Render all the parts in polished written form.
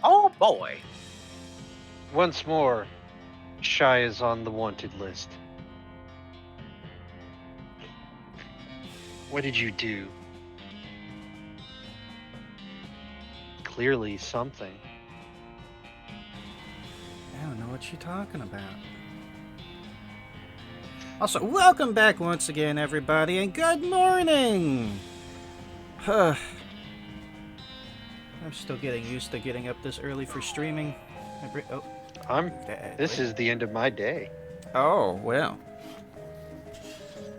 Oh boy. Once more, Shy is on the wanted list. What did you do? Clearly something. I don't know what you're talking about. Also, welcome back once again, everybody, and good morning! I'm still getting used to getting up this early for streaming. This is the end of my day. Oh, well.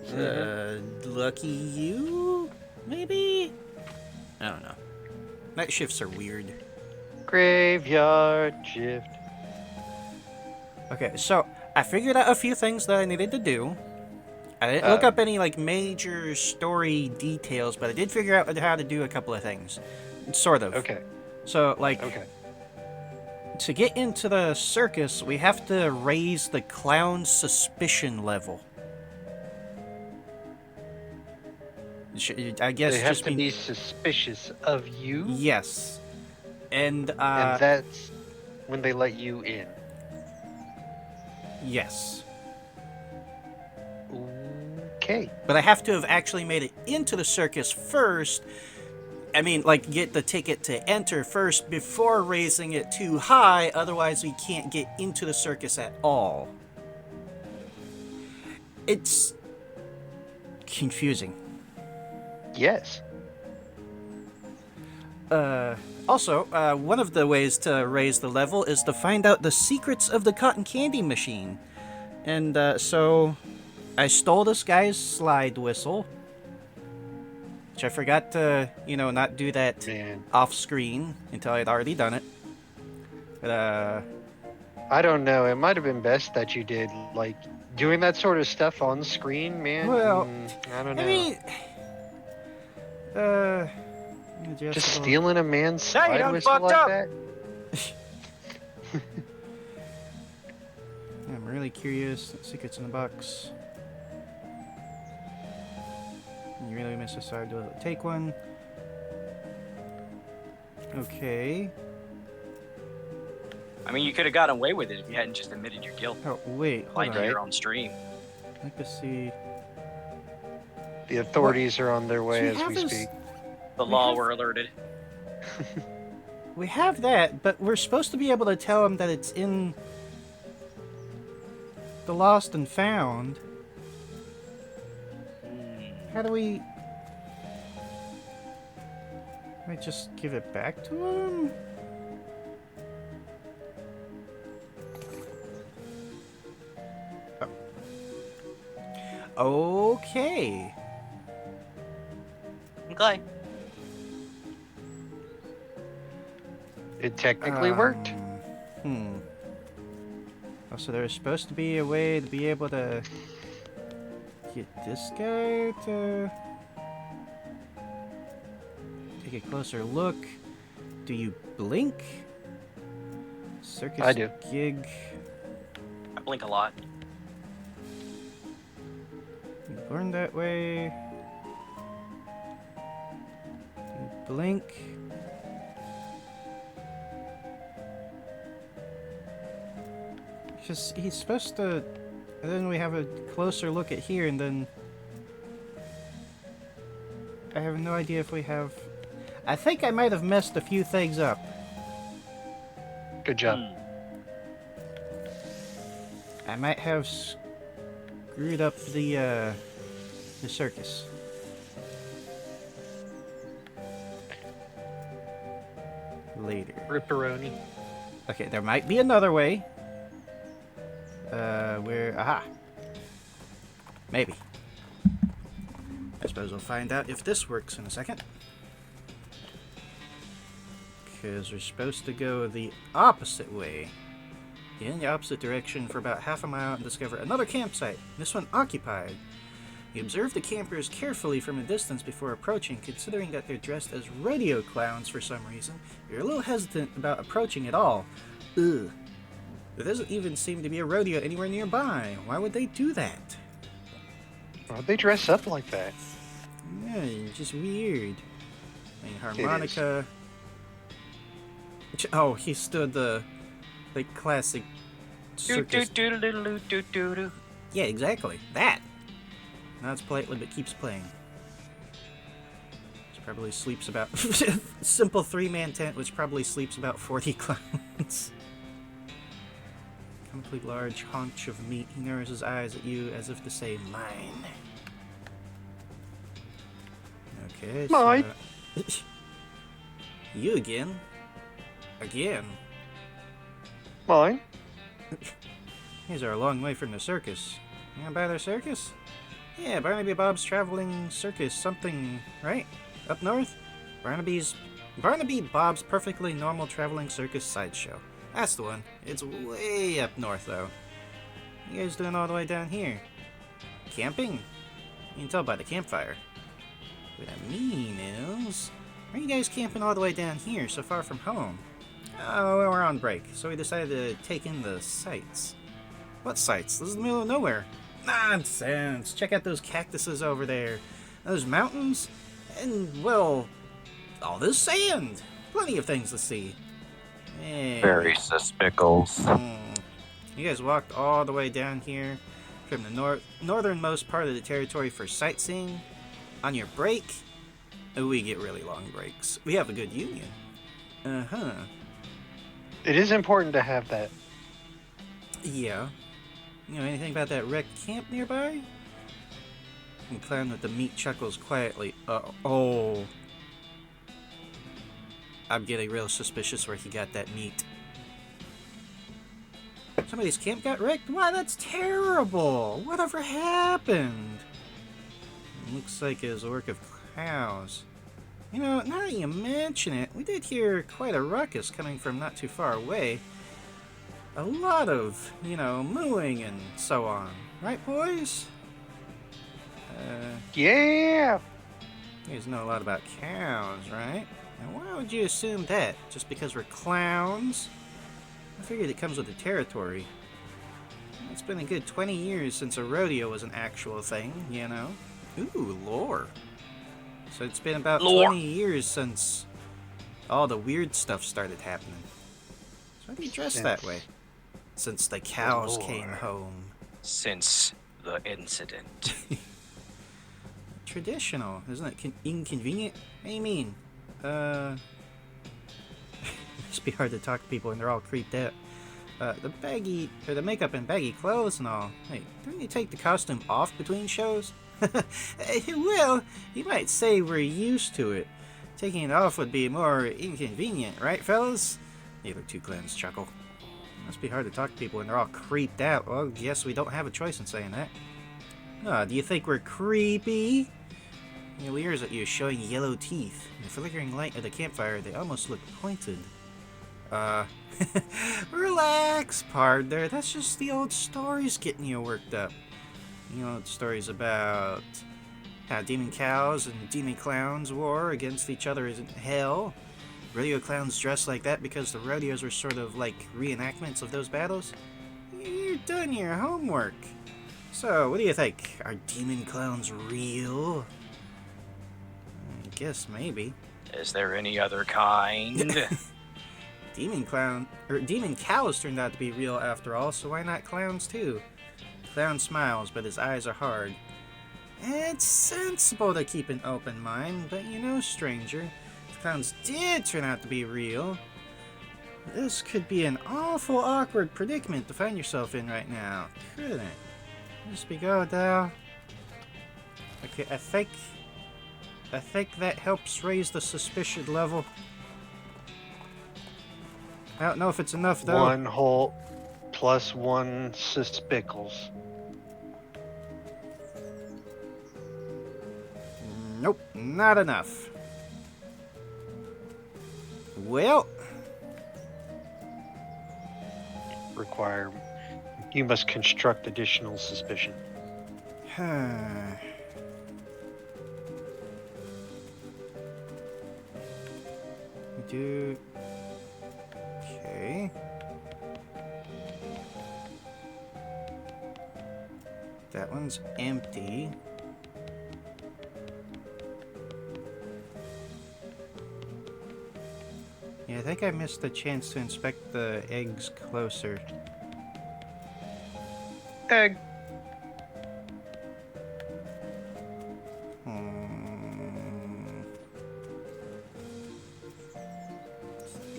Mm-hmm. Lucky you? Maybe? I don't know. Night shifts are weird. Graveyard shift. Okay, so I figured out a few things that I needed to do. I didn't look up any like major story details, but I did figure out how to do a couple of things. Sort of. Okay. So, like, Okay. to get into the circus, we have to raise the clown's suspicion level. I guess they have just to be suspicious of you. Yes, and that's when they let you in. Yes. Okay. But I have to have actually made it into the circus first. I mean, like, get the ticket to enter first before raising it too high, otherwise we can't get into the circus at all. It's confusing. Yes. Also, one of the ways to raise the level is to find out the secrets of the cotton candy machine. And so I stole this guy's slide whistle, which I forgot to, not do that off screen until I'd already done it. But, I don't know. It might have been best that you did, like, doing that sort of stuff on screen, man. Well, I don't know. I mean, just stealing a man's slide whistle like that? I'm really curious. Secrets in the box. You really missed a side whistle. Take one. Okay. I mean, you could have gotten away with it if you hadn't just admitted your guilt. Oh, wait. Like here on stream. I'd like to see. The authorities are on their way as we speak. The law were alerted. We have that, but we're supposed to be able to tell them that it's in the lost and found. How do we... I just give it back to him? Oh. Okay. Okay. It technically worked. Oh, so there's supposed to be a way to be able to get this guy to take a closer look. Do you blink? Circus I do. Gig. I blink a lot. You burn that way. You blink. Just, he's supposed to... And then we have a closer look at here, and then... I have no idea if we have... I think I might have messed a few things up. Good job. I might have screwed up the circus. Later. Ripperoni. Okay, there might be another way. Aha. Maybe. I suppose we'll find out if this works in a second. Because we're supposed to go the opposite way. In the opposite direction for about half a mile and discover another campsite, this one occupied. You observe the campers carefully from a distance before approaching, considering that they're dressed as rodeo clowns for some reason. You're a little hesitant about approaching at all. Ugh. There doesn't even seem to be a rodeo anywhere nearby. Why would they do that? Why'd they dress up like that? Yeah, just weird. I mean, harmonica. Oh, he stood the classic Do do circus. do do do do do do. Yeah, exactly. That. Nods politely but keeps playing. Which probably sleeps about simple 3-man tent, which probably sleeps about 40 clowns. Complete large haunch of meat. He narrows his eyes at you as if to say, mine. Okay, so... Mine. You again? Again? Mine? These are a long way from the circus. You gonna buy their circus? Yeah, Barnaby Bob's traveling circus something, right? Up north? Barnaby Bob's perfectly normal traveling circus sideshow. That's the one. It's way up north, though. You guys doing all the way down here? Camping? You can tell by the campfire. What I mean is, why are you guys camping all the way down here, so far from home? Oh, well, we're on break, so we decided to take in the sights. What sights? This is the middle of nowhere. Nonsense! Check out those cactuses over there. Those mountains. And, well, all this sand. Plenty of things to see. Yeah. Very suspicals. You guys walked all the way down here from the northernmost part of the territory for sightseeing. On your break, we get really long breaks. We have a good union. Uh-huh. It is important to have that. Yeah. You know anything about that wrecked camp nearby? And Clown with the meat chuckles quietly. Oh. I'm getting real suspicious where he got that meat. Somebody's camp got wrecked? Why, that's terrible! Whatever happened? It looks like it was a work of cows. You know, now that you mention it, we did hear quite a ruckus coming from not too far away. A lot of, mooing and so on. Right, boys? Yeah! You guys know a lot about cows, right? And why would you assume that? Just because we're clowns? I figured it comes with the territory. It's been a good 20 years since a rodeo was an actual thing, you know? Ooh, lore. So it's been about Lore. 20 years since all the weird stuff started happening. So why do you dress that way? Since the cows came home. Since the incident. Traditional, isn't it inconvenient? What do you mean? Must be hard to talk to people when they're all creeped out. The makeup and baggy clothes and all. Hey, don't you take the costume off between shows? Well, you might say we're used to it. Taking it off would be more inconvenient, right, fellas? The other two clowns chuckle. Must be hard to talk to people when they're all creeped out. Well, guess we don't have a choice in saying that. Do you think we're creepy? He leers at you, showing yellow teeth. In the flickering light of the campfire, they almost look pointed. Relax, partner. That's just the old stories getting you worked up. You know, stories about how demon cows and demon clowns war against each other in hell. Rodeo clowns dress like that because the rodeos were sort of like reenactments of those battles. You're done your homework. So, what do you think? Are demon clowns real? I guess maybe. Is there any other kind? Demon cows turned out to be real after all, so why not clowns too? Clown smiles, but his eyes are hard. It's sensible to keep an open mind, but you know, stranger, if clowns did turn out to be real, this could be an awful awkward predicament to find yourself in right now, couldn't it? Just be good, though. Okay, I think that helps raise the suspicion level. I don't know if it's enough, though. 1 whole plus 1 suspicles. Nope, not enough. Well, Require. You must construct additional suspicion. Okay. That one's empty. Yeah, Yeah, I think I missed the chance to inspect the eggs closer. Egg.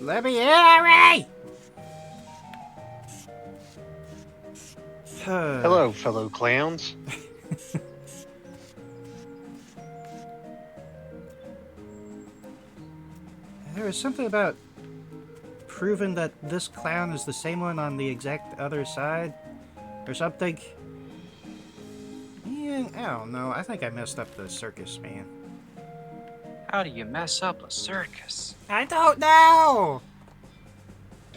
Lebiary! Hello, fellow clowns. There was something about proving that this clown is the same one on the exact other side, or something. Yeah, I don't know. I think I messed up the circus, man. How do you mess up a circus? I don't know!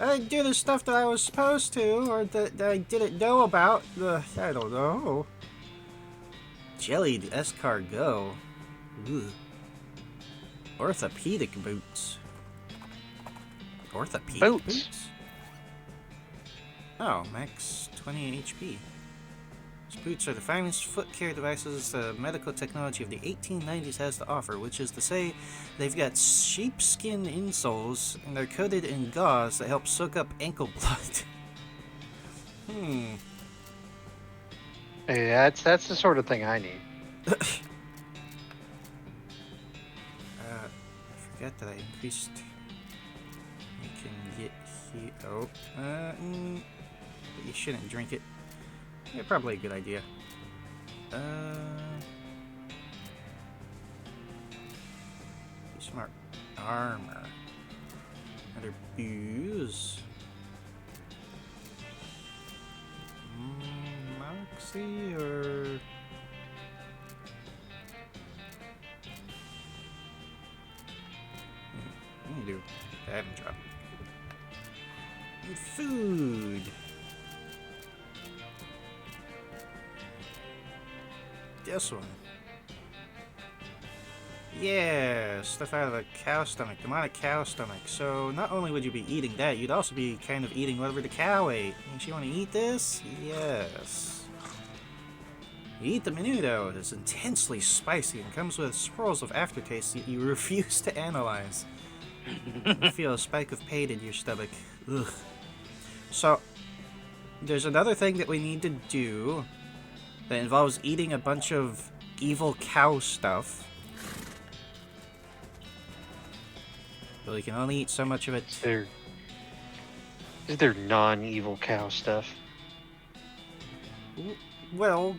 I didn't do the stuff that I was supposed to, or that I didn't know about. I don't know. Jellied escargot. Ugh. Orthopedic boots. Orthopedic Boots? Oh, max 20 HP. These boots are the finest foot care devices the medical technology of the 1890s has to offer, which is to say, they've got sheepskin insoles, and they're coated in gauze that help soak up ankle blood. Hey, that's the sort of thing I need. I forgot that I increased. You can get here. Oh, but you shouldn't drink it. Yeah, probably a good idea. Be smart. Armor. Other booze. Moxie or. We can do that and drop. And food. This one. Yeah, stuff out of the cow stomach, demonic cow stomach. So not only would you be eating that, you'd also be kind of eating whatever the cow ate. Don't you want to eat this? Yes. You eat the menudo. It is intensely spicy and comes with swirls of aftertaste that you refuse to analyze. You feel a spike of pain in your stomach. Ugh. So, there's another thing that we need to do that involves eating a bunch of evil cow stuff. But we can only eat so much of it. Is there non-evil cow stuff? Well,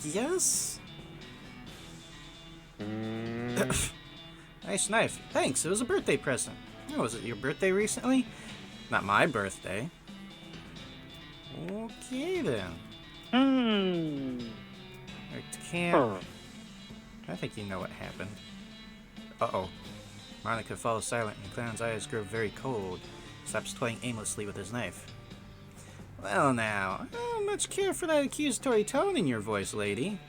yes? Nice knife. Thanks, it was a birthday present. Oh, was it your birthday recently? Not my birthday. Okay then. Right to camp. I think you know what happened. Uh-oh. Monica falls silent and the clown's eyes grow very cold. Stops toying aimlessly with his knife. Well now, I don't much care for that accusatory tone in your voice, lady.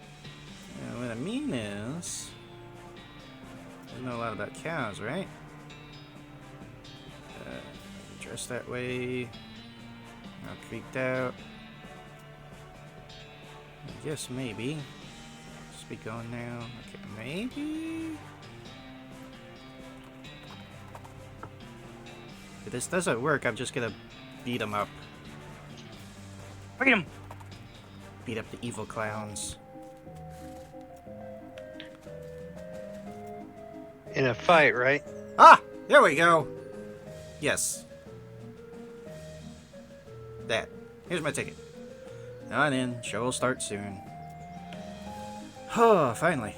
What I mean is... You know a lot about cows, right? Dress that way. All creeped out. I guess maybe. Just be going now. Okay, maybe. If this doesn't work, I'm just gonna beat him up. Beat him! Beat up the evil clowns. In a fight, right? Ah! There we go! Yes. That. Here's my ticket. On in. Show will start soon. Oh, finally.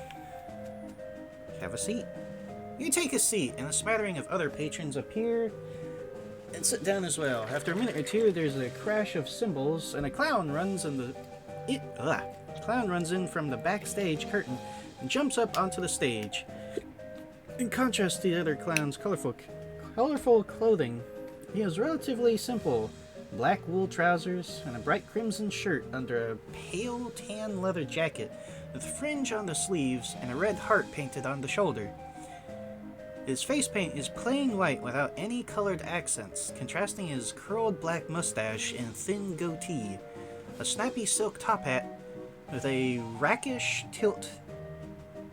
Have a seat. You take a seat, and a smattering of other patrons appear and sit down as well. After a minute or two, there's a crash of cymbals, and a clown runs in clown runs in from the backstage curtain and jumps up onto the stage. In contrast to the other clown's colorful clothing, he is relatively simple. Black wool trousers and a bright crimson shirt under a pale tan leather jacket with a fringe on the sleeves and a red heart painted on the shoulder. His face paint is plain white without any colored accents, contrasting his curled black mustache and thin goatee. A snappy silk top hat with a rakish tilt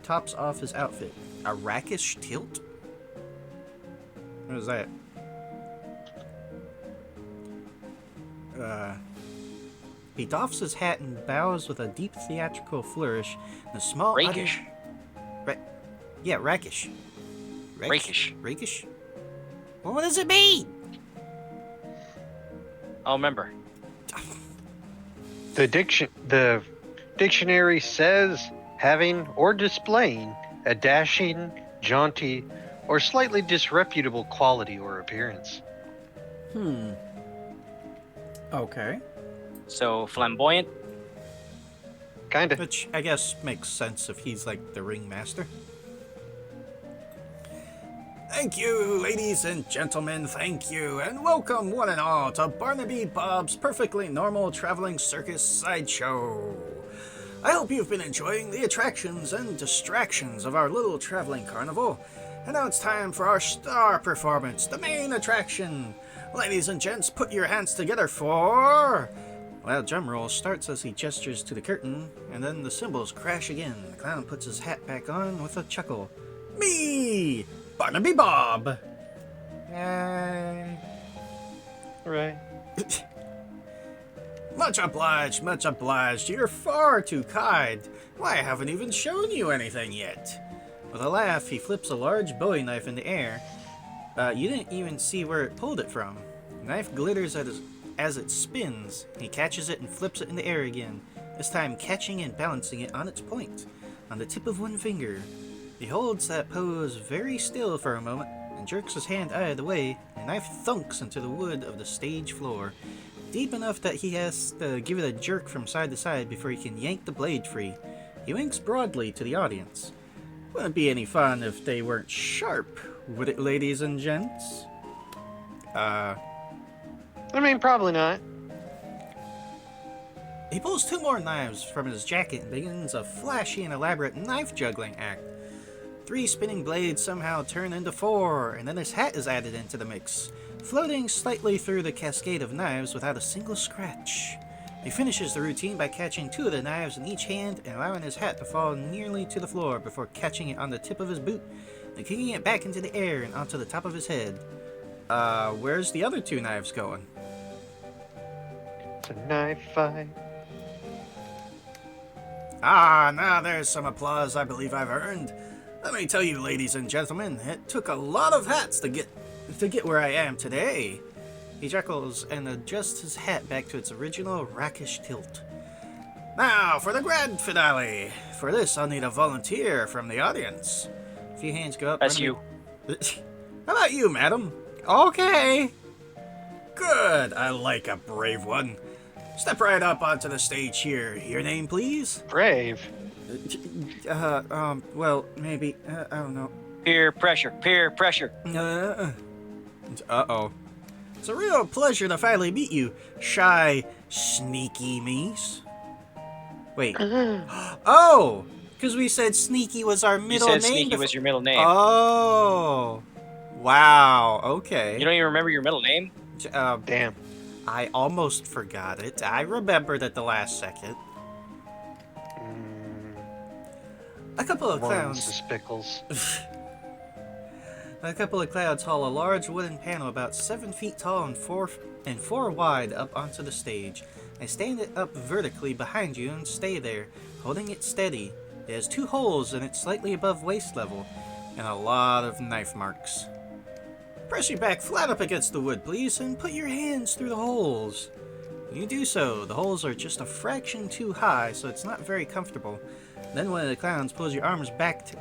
tops off his outfit. A rakish tilt? What is that? He doffs his hat and bows with a deep theatrical flourish. And a small Rakish. Yeah, rakish. Rakish. Rakish? Well, what does it mean? I'll remember. The dictionary says having or displaying a dashing, jaunty, or slightly disreputable quality or appearance. Okay. So flamboyant. Kinda. Which I guess makes sense if he's like the ringmaster. Thank you, ladies and gentlemen, thank you, and welcome one and all to Barnaby Bob's Perfectly Normal Traveling Circus Sideshow. I hope you've been enjoying the attractions and distractions of our little traveling carnival. And now it's time for our star performance, the main attraction. Ladies and gents, put your hands together for... Loud drum roll starts as he gestures to the curtain, and then the cymbals crash again. The clown puts his hat back on with a chuckle. Me! Barnaby Bob! Yay. Right. Much obliged. You're far too kind. Why, I haven't even shown you anything yet. With a laugh, he flips a large Bowie knife in the air. You didn't even see where it pulled it from. The knife glitters as it spins. He catches it and flips it in the air again, this time catching and balancing it on its point, on the tip of one finger. He holds that pose very still for a moment and jerks his hand out of the way. The knife thunks into the wood of the stage floor, deep enough that he has to give it a jerk from side to side before he can yank the blade free. He winks broadly to the audience. Wouldn't be any fun if they weren't sharp, would it, ladies and gents? I mean, probably not. He pulls two more knives from his jacket and begins a flashy and elaborate knife juggling act. 3 spinning blades somehow turn into 4, and then his hat is added into the mix, floating slightly through the cascade of knives without a single scratch. He finishes the routine by catching 2 of the knives in each hand and allowing his hat to fall nearly to the floor before catching it on the tip of his boot and kicking it back into the air and onto the top of his head. Where's the other 2 knives going? It's a knife fight. Now there's some applause I believe I've earned. Let me tell you, ladies and gentlemen, it took a lot of hats to get where I am today. He chuckles and adjusts his hat back to its original rakish tilt. Now for the grand finale. For this, I'll need a volunteer from the audience. A few hands go up. That's you. How about you, madam? Okay. Good. I like a brave one. Step right up onto the stage here. Your name, please? Brave. Well, maybe. I don't know. Peer pressure. Peer pressure. Uh-oh. It's a real pleasure to finally meet you, shy, sneaky meese. Wait. Oh! Because we said sneaky was our You middle said name. Sneaky was your middle name. Oh. Wow. Okay. You don't even remember your middle name? Damn. I almost forgot it. I remembered at the last second. A couple of clowns. Spickles. A couple of clouds haul a large wooden panel about 7 feet tall and 4 wide up onto the stage. They stand it up vertically behind you and stay there, holding it steady. It has 2 holes in it slightly above waist level, and a lot of knife marks. Press your back flat up against the wood, please, and put your hands through the holes. When you do so, the holes are just a fraction too high, so it's not very comfortable. Then one of the clowns pulls your arms back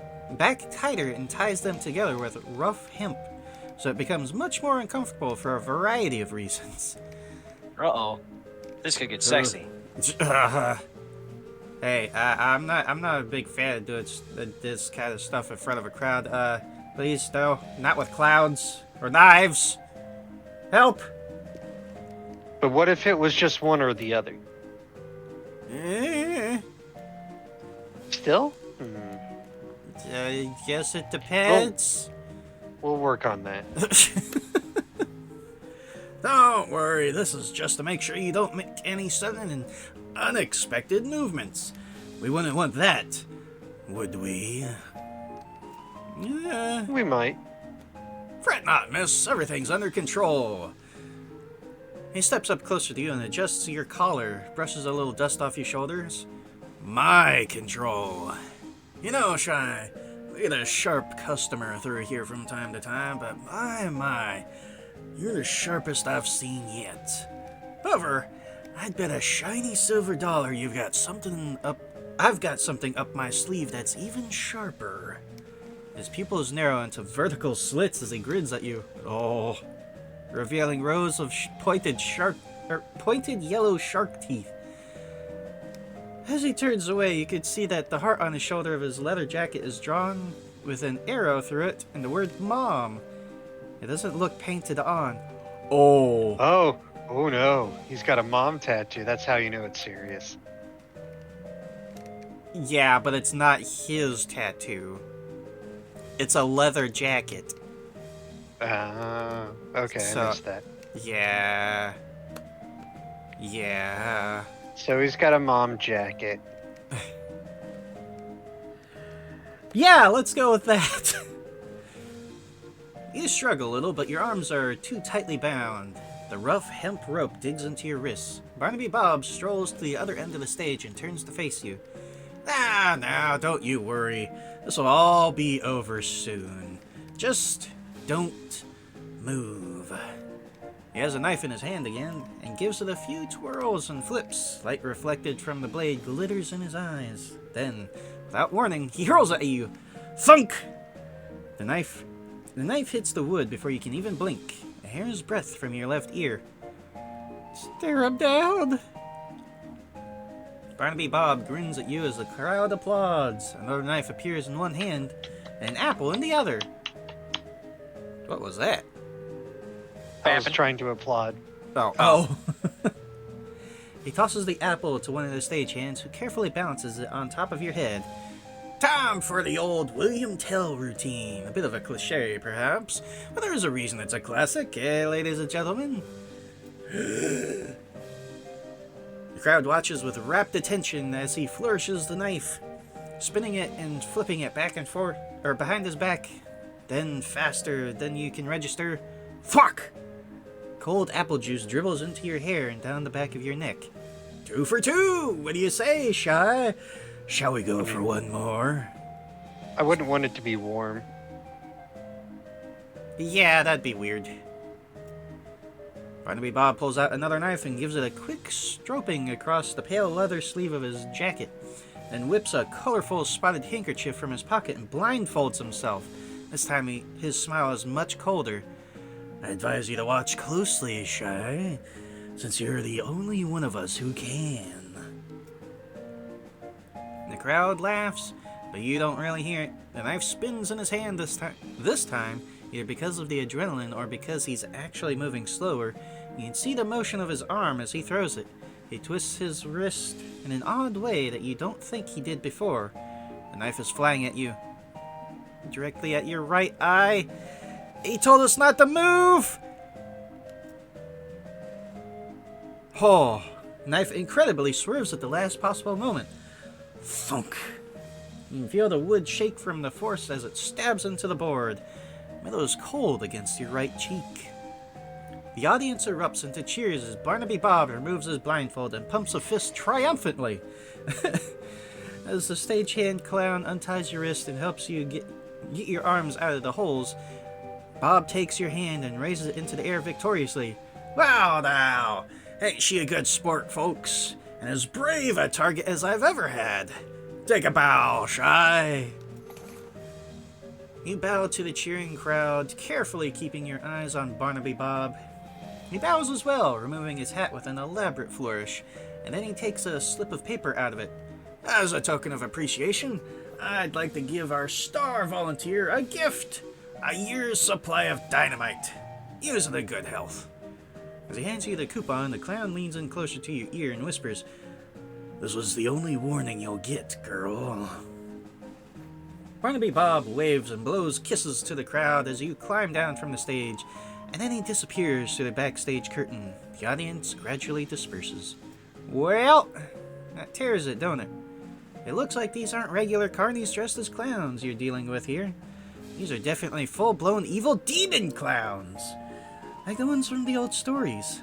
tighter and ties them together with rough hemp, so it becomes much more uncomfortable for a variety of reasons. Uh-oh. This could get sexy. Hey, I'm not a big fan of doing this kind of stuff in front of a crowd. Please, no, not with clowns or knives. Help! But what if it was just one or the other? Still? I guess it depends. We'll work on that. Don't worry, this is just to make sure you don't make any sudden and unexpected movements. We wouldn't want that, would we? Yeah. We might. Fret not, miss. Everything's under control. He steps up closer to you and adjusts your collar, brushes a little dust off your shoulders. My control. You know, Shy, we get a sharp customer through here from time to time, but my, you're the sharpest I've seen yet. However, I'd bet a shiny silver dollar I've got something up my sleeve that's even sharper. His pupils narrow into vertical slits as he grins at you. Oh, revealing rows of pointed yellow shark teeth. As he turns away, you can see that the heart on the shoulder of his leather jacket is drawn with an arrow through it and the word Mom. It doesn't look painted on. Oh. Oh no. He's got a mom tattoo. That's how you know it's serious. Yeah, but it's not his tattoo. It's a leather jacket. Okay, I missed that. Yeah. So he's got a mom jacket. Yeah, let's go with that. You struggle a little, but your arms are too tightly bound. The rough hemp rope digs into your wrists. Barnaby Bob strolls to the other end of the stage and turns to face you. Now, don't you worry. This will all be over soon. Just don't move. He has a knife in his hand again and gives it a few twirls and flips. Light reflected from the blade glitters in his eyes. Then, without warning, he hurls at you. Thunk! The knife hits the wood before you can even blink. A hair's breadth from your left ear. Stare him down! Barnaby Bob grins at you as the crowd applauds. Another knife appears in one hand and an apple in the other. What was that? I was trying to applaud. Oh. He tosses the apple to one of the stagehands, who carefully balances it on top of your head. Time for the old William Tell routine. A bit of a cliche, perhaps, but there is a reason it's a classic, ladies and gentlemen? The crowd watches with rapt attention as he flourishes the knife, spinning it and flipping it back and forth, or behind his back. Then, faster than you can register, fuck! Cold apple juice dribbles into your hair and down the back of your neck. 2 for 2! What do you say, Shy? Shall we go for one more? I wouldn't want it to be warm. Yeah, that'd be weird. Barnaby Bob pulls out another knife and gives it a quick stroping across the pale leather sleeve of his jacket, then whips a colorful spotted handkerchief from his pocket and blindfolds himself. This time his smile is much colder. I advise you to watch closely, Shy, since you're the only one of us who can. The crowd laughs, but you don't really hear it. The knife spins in his hand this time, either because of the adrenaline or because he's actually moving slower. You can see the motion of his arm as he throws it. He twists his wrist in an odd way that you don't think he did before. The knife is flying at you, directly at your right eye. He told us not to move! Oh, knife incredibly swerves at the last possible moment. Thunk! You can feel the wood shake from the force as it stabs into the board. Metal is cold against your right cheek. The audience erupts into cheers as Barnaby Bob removes his blindfold and pumps a fist triumphantly. As the stagehand clown unties your wrist and helps you get your arms out of the holes, Bob takes your hand and raises it into the air victoriously. Wow now! Ain't she a good sport, folks? And as brave a target as I've ever had. Take a bow, Shy! You bow to the cheering crowd, carefully keeping your eyes on Barnaby Bob. He bows as well, removing his hat with an elaborate flourish, and then he takes a slip of paper out of it. As a token of appreciation, I'd like to give our star volunteer a gift. A year's supply of dynamite. Use it in good health. As he hands you the coupon, the clown leans in closer to your ear and whispers, "This was the only warning you'll get, girl." Barnaby Bob waves and blows kisses to the crowd as you climb down from the stage, and then he disappears through the backstage curtain. The audience gradually disperses. Well, that tears it, don't it? It looks like these aren't regular carnies dressed as clowns you're dealing with here. These are definitely full-blown evil demon clowns, like the ones from the old stories.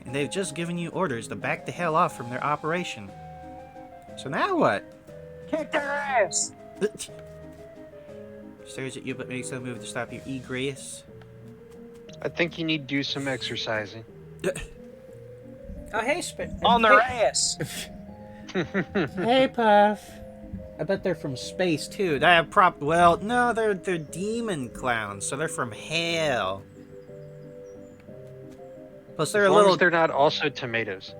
and they've just given you orders to back the hell off from their operation. So now what? Kick their ass! Stares at you but makes no move to stop your egress. I think you need to do some exercising. Oh, hey, On their ass! Hey, Puff. I bet they're from space, too. Well, no, they're demon clowns, so they're from hell. Plus, they're As a long little... as they're not also tomatoes.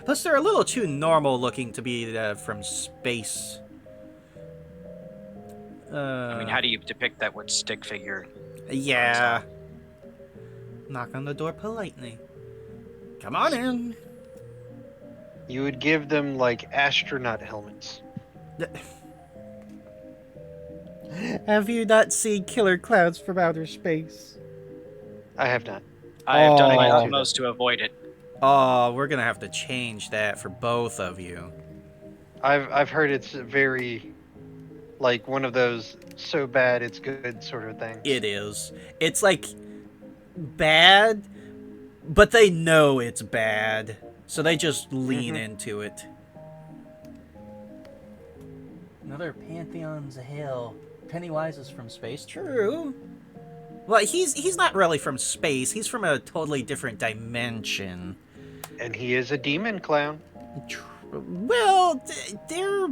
Plus, they're a little too normal looking to be from space. I mean, how do you depict that with stick figure? Yeah. Knock on the door politely. Come on in. You would give them, like, astronaut helmets. Have you not seen killer clowns from outer space? I have not. I have done my Oh. utmost to avoid it. Oh, we're gonna have to change that for both of you. I've heard it's very, like, one of those so bad it's good sort of things. It is. It's like bad, but they know it's bad, so they just lean into it. Another Pantheon's hell. Pennywise is from space. True. Well, he's not really from space. He's from a totally different dimension. And he is a demon clown. Well, they're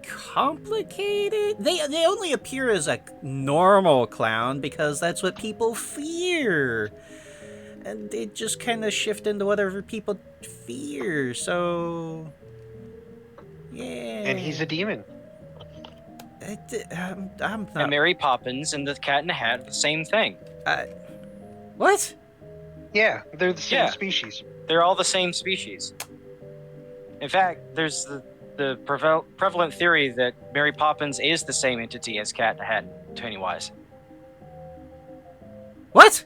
complicated. They only appear as a normal clown because that's what people fear. And they just kind of shift into whatever people fear. So, yeah. And he's a demon. I'm not. And Mary Poppins and the Cat in the Hat are the same thing. What? Yeah, they're the same Yeah. species. They're all the same species. In fact, there's the prevalent theory that Mary Poppins is the same entity as Cat in the Hat and Pennywise. What?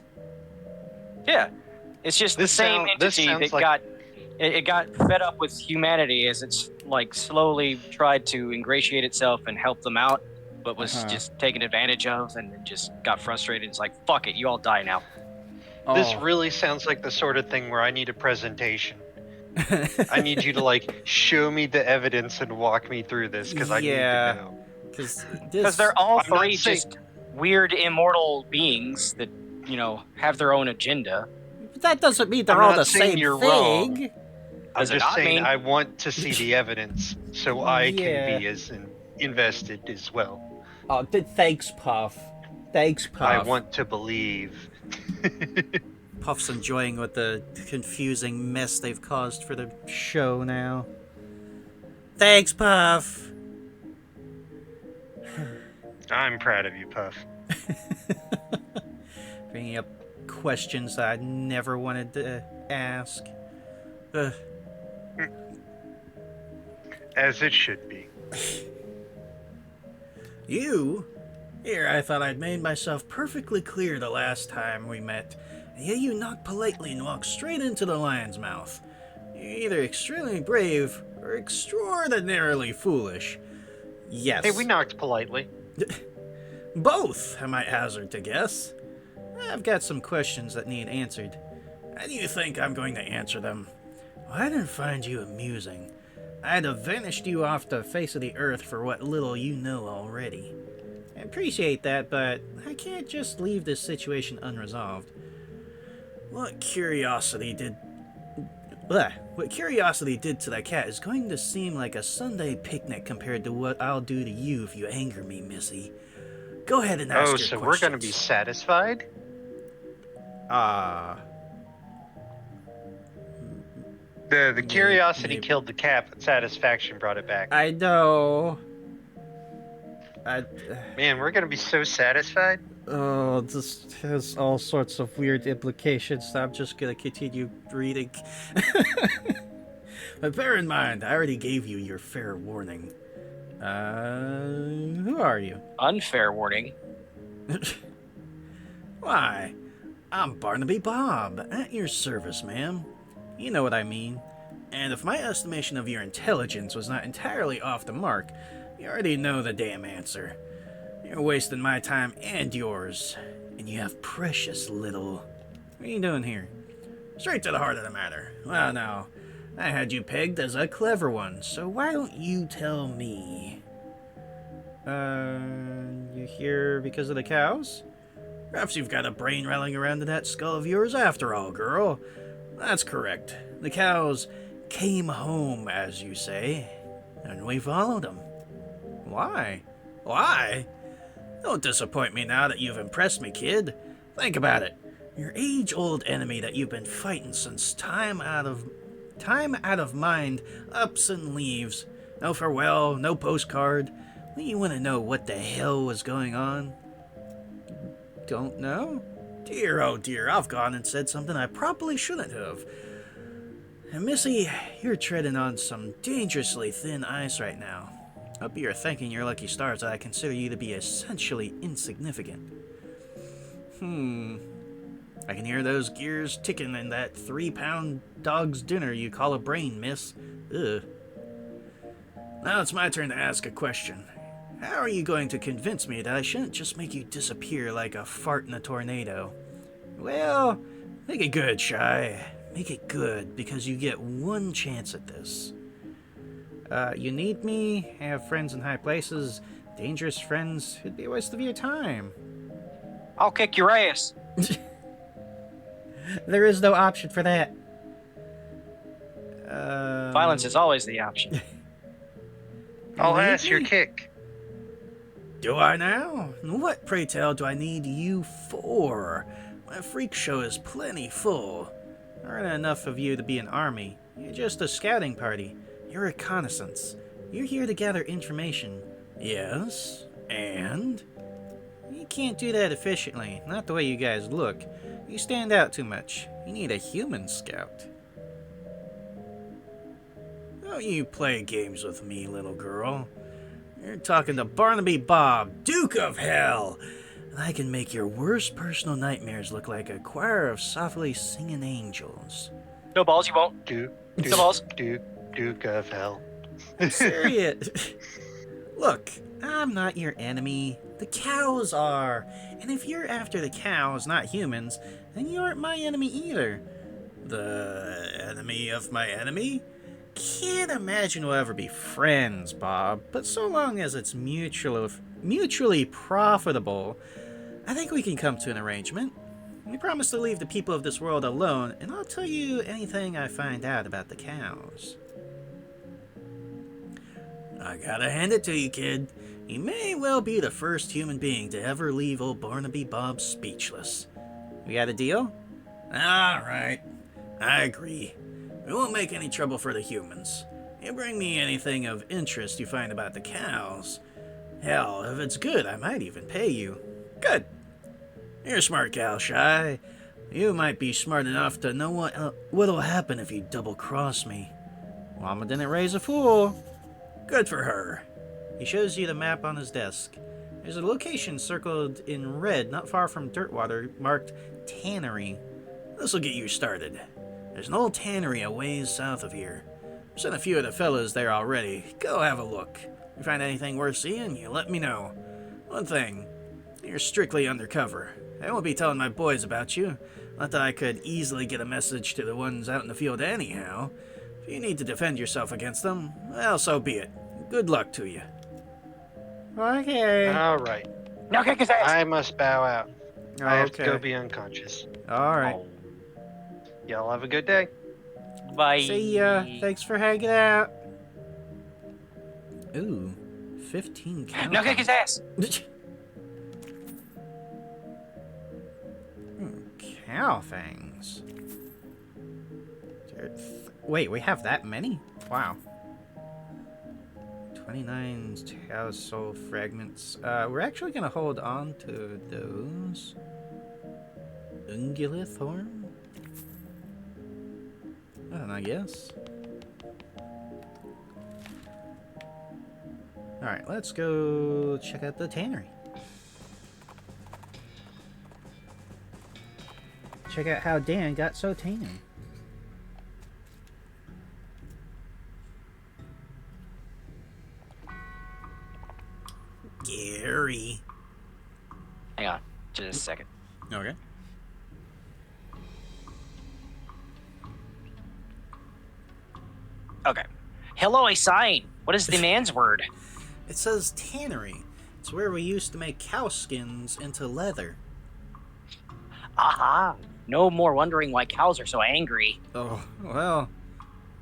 Yeah, it's just This the same this entity sounds that got fed up with humanity as it's like slowly tried to ingratiate itself and help them out, but was just taken advantage of and then just got frustrated. It's like, fuck it, you all die now. This Oh. really sounds like the sort of thing where I need a presentation. I need you to, like, show me the evidence and walk me through this, because I need Yeah. to know. Because they're all I'm not three saying- just weird immortal beings that, have their own agenda. That doesn't mean they're I'm all not the saying same you're thing. wrong. I'm Does it just not saying mean- I want to see the evidence so I Yeah. can be as invested as well. Oh, thanks, Puff. Thanks, Puff. I want to believe. Puff's enjoying what the confusing mess they've caused for the show now. Thanks, Puff. I'm proud of you, Puff. Bringing up questions I never wanted to ask. Ugh. As it should be. You? Here, I thought I'd made myself perfectly clear the last time we met. And yet you knock politely and walk straight into the lion's mouth. You're either extremely brave or extraordinarily foolish. Yes. Hey, we knocked politely. Both, I might hazard to guess. I've got some questions that need answered. How do you think I'm going to answer them? Well, I didn't find you amusing. I'd have vanished you off the face of the earth for what little you know already. I appreciate that, but I can't just leave this situation unresolved. What curiosity did to that cat is going to seem like a Sunday picnic compared to what I'll do to you if you anger me, Missy. Go ahead and ask Oh, your so questions. we're going to be satisfied? The curiosity maybe. killed the cat, but satisfaction brought it back. I know. Man, we're going to be so satisfied. Oh, this has all sorts of weird implications. So I'm just gonna continue reading. But bear in mind, I already gave you your fair warning. Who are you? Unfair warning. Why, I'm Barnaby Bob, at your service, ma'am. You know what I mean. And if my estimation of your intelligence was not entirely off the mark, you already know the damn answer. You're wasting my time and yours, and you have precious little. What are you doing here? Straight to the heart of the matter. Well, now, I had you pegged as a clever one, so why don't you tell me? You here because of the cows? Perhaps you've got a brain rattling around in that skull of yours after all, girl. That's correct. The cows came home, as you say, and we followed them. Why? Why? Don't disappoint me now that you've impressed me, kid. Think about it. Your age-old enemy that you've been fighting since time out of mind ups and leaves. No farewell, no postcard. You want to know what the hell was going on? Don't know? Dear, oh dear, I've gone and said something I probably shouldn't have. And Missy, you're treading on some dangerously thin ice right now. Hope you're thanking your lucky stars that I consider you to be essentially insignificant. I can hear those gears ticking in that 3-pound dog's dinner you call a brain, miss. Ugh. Now it's my turn to ask a question. How are you going to convince me that I shouldn't just make you disappear like a fart in a tornado? Well, make it good, Shy. Make it good, because you get one chance at this. You need me, have friends in high places, dangerous friends. It'd be a waste of your time. I'll kick your ass. There is no option for that. Violence is always the option. I'll Need ask your me? kick. Do I now? What, pray tell, do I need you for? My freak show is plenty full. There aren't enough of you to be an army. You're just a scouting party. You're reconnaissance. You're here to gather information. Yes, and? You can't do that efficiently, not the way you guys look. You stand out too much. You need a human scout. Don't you play games with me, little girl. You're talking to Barnaby Bob, Duke of Hell, and I can make your worst personal nightmares look like a choir of softly singing angels. No balls, you won't. Duke of Hell. Serious. Look, I'm not your enemy. The cows are. And if you're after the cows, not humans, then you aren't my enemy either. The enemy of my enemy? Can't imagine we'll ever be friends, Bob, but so long as it's mutually profitable, I think we can come to an arrangement. We promise to leave the people of this world alone, and I'll tell you anything I find out about the cows. I gotta hand it to you, kid. You may well be the first human being to ever leave old Barnaby Bob speechless. We got a deal? Alright, I agree. We won't make any trouble for the humans. You bring me anything of interest you find about the cows. Hell, if it's good, I might even pay you. Good. You're a smart gal, Shy. You might be smart enough to know what'll happen if you double-cross me. Mama didn't raise a fool. Good for her. He shows you the map on his desk. There's a location circled in red not far from Dirtwater marked Tannery. This'll get you started. There's an old tannery a ways south of here. I've sent a few of the fellas there already. Go have a look. If you find anything worth seeing, you let me know. One thing, you're strictly undercover. I won't be telling my boys about you. Not that I could easily get a message to the ones out in the field anyhow. If you need to defend yourself against them, well, so be it. Good luck to you. Okay. All right. Now kick his ass. I must bow out. I have to Okay. go be unconscious. All right. Oh, Y'all have a good day. bye. See ya. Thanks for hanging out. Ooh, 15 cows. Now kick his ass. Cow fangs. Wait, we have that many? Wow. 29 cow soul fragments. We're actually gonna hold on to those. Ungulith horn? I guess. Alright, let's go check out the tannery. Check out how Dan got so tan. Gary. Hang on, just a second. Okay. Okay. Hello, a sign. What is the man's word? It says tannery. It's where we used to make cow skins into leather. Aha. No more wondering why cows are so angry. Oh, well,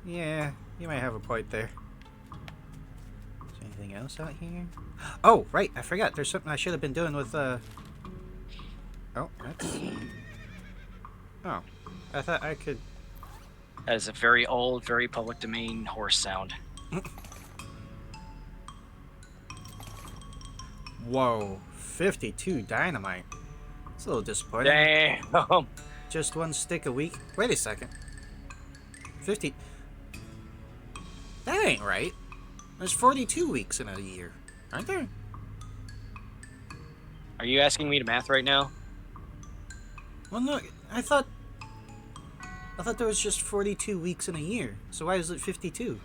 yeah, you might have a point there. Is there anything else out here? Oh, right, I forgot. There's something I should have been doing with, Oh, that's... Oh, I thought I could... That is a very old, very public domain horse sound. Whoa, 52 dynamite. It's a little disappointing. Damn. Just one stick a week? Wait a second. 50... That ain't right. There's 42 weeks in a year, aren't there? Are you asking me to math right now? Well, no, I thought there was just 42 weeks in a year. So why is it 52?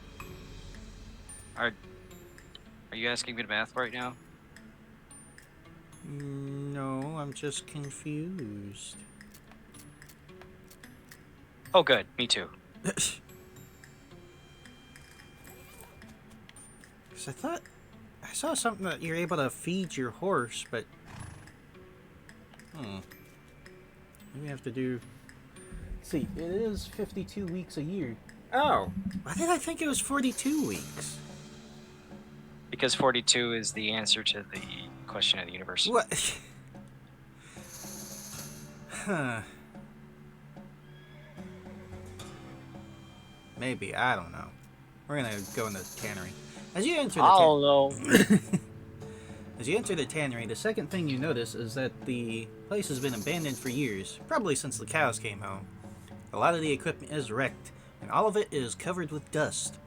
Are you asking me to math right now? No, I'm just confused. Oh, good. Me too. Because I thought I saw something that you're able to feed your horse, but maybe I have to do. Let's see, it is 52 weeks a year. Oh, why did I think it was 42 weeks? Because 42 is the answer to the question of the universe. What? Huh. Maybe, I don't know. We're gonna go in the tannery. As you enter the Oh no. As you enter the tannery, the second thing you notice is that the place has been abandoned for years, probably since the cows came home. A lot of the equipment is wrecked, and all of it is covered with dust.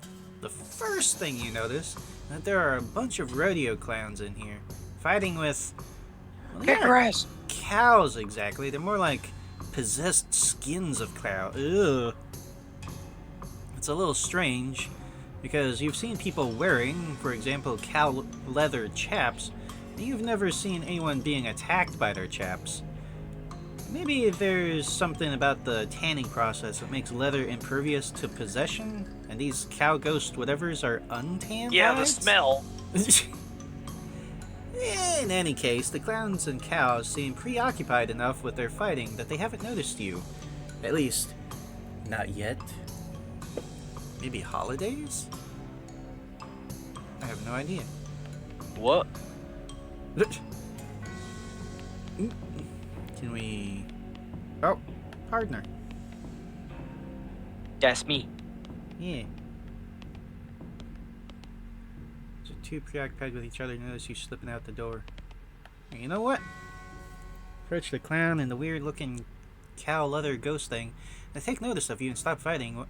The first thing you notice is that there are a bunch of rodeo clowns in here, fighting with... Well, they're not Icarus! cows exactly, they're more like possessed skins of cow. Ugh. It's a little strange, because you've seen people wearing, for example, cow leather chaps, and you've never seen anyone being attacked by their chaps. Maybe there's something about the tanning process that makes leather impervious to possession, and these cow ghost whatevers are untanned Yeah, the hides? smell. In any case, the clowns and cows seem preoccupied enough with their fighting that they haven't noticed you. At least, not yet. Maybe holidays? I have no idea. What? Can we... Oh, partner. That's me. Yeah. So two preoccupied with each other notice you slipping out the door. You know what? Approach the clown and the weird-looking cow leather ghost thing. They take notice of you and stop fighting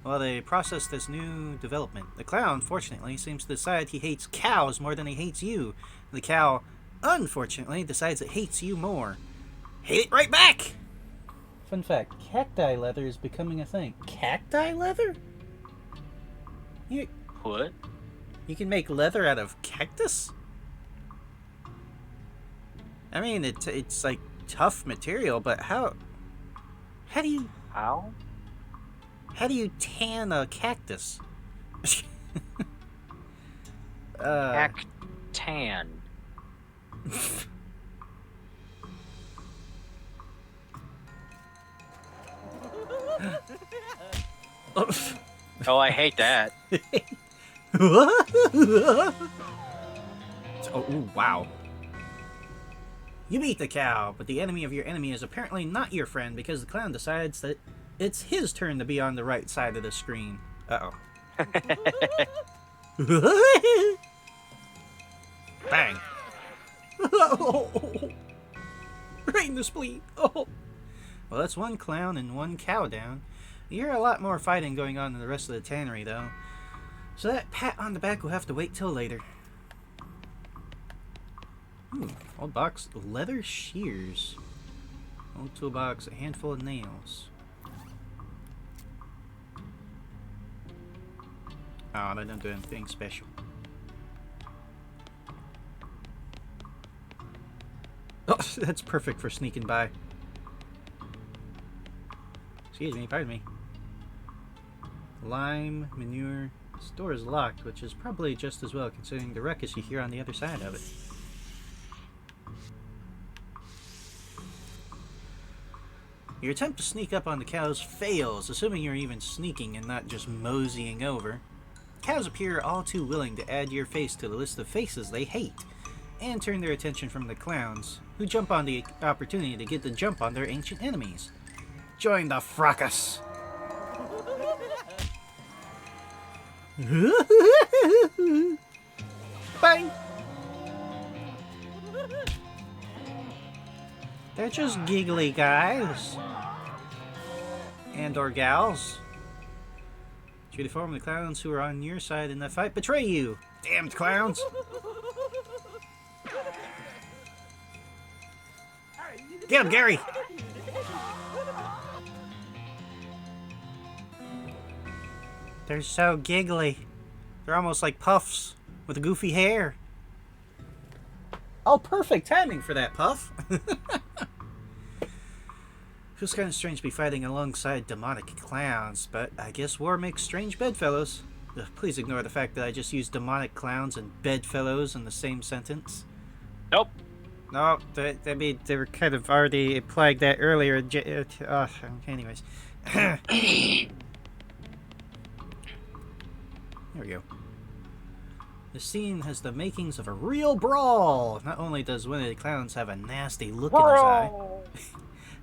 while they process this new development. The clown, fortunately, seems to decide he hates cows more than he hates you. The cow, unfortunately, decides it hates you more. Hate it right back! Fun fact, cacti leather is becoming a thing. Cacti leather? What? You can make leather out of cactus? I mean, it's like tough material, but how do you How? How do you tan a cactus? Cactan. Oh, I hate that. Ooh, wow. You beat the cow, but the enemy of your enemy is apparently not your friend because the clown decides that it's his turn to be on the right side of the screen. Uh-oh. Bang. Right in the spleen. Oh. Well, that's one clown and one cow down. You hear a lot more fighting going on in the rest of the tannery, though. So that pat on the back will have to wait till later. Old box, leather shears. Old toolbox, a handful of nails. Oh, they don't do anything special. Oh, that's perfect for sneaking by. Excuse me, pardon me. Lime, manure. This door is locked, which is probably just as well considering the ruckus you hear on the other side of it. Your attempt to sneak up on the cows fails, assuming you're even sneaking and not just moseying over. Cows appear all too willing to add your face to the list of faces they hate, and turn their attention from the clowns, who jump on the opportunity to get the jump on their ancient enemies. Join the fracas! Bang! They're just giggly guys. And or gals. Truly form the clowns who are on your side in the fight betray you. Damned clowns! Get him, Gary! They're so giggly. They're almost like puffs with goofy hair. Oh, perfect timing for that, Puff. Feels kind of strange to be fighting alongside demonic clowns, but I guess war makes strange bedfellows. Ugh, please ignore the fact that I just used demonic clowns and bedfellows in the same sentence. Nope. No, they were kind of already implied that earlier. Anyways. There we go. The scene has the makings of a real brawl. Not only does one of the clowns have a nasty look in his eye,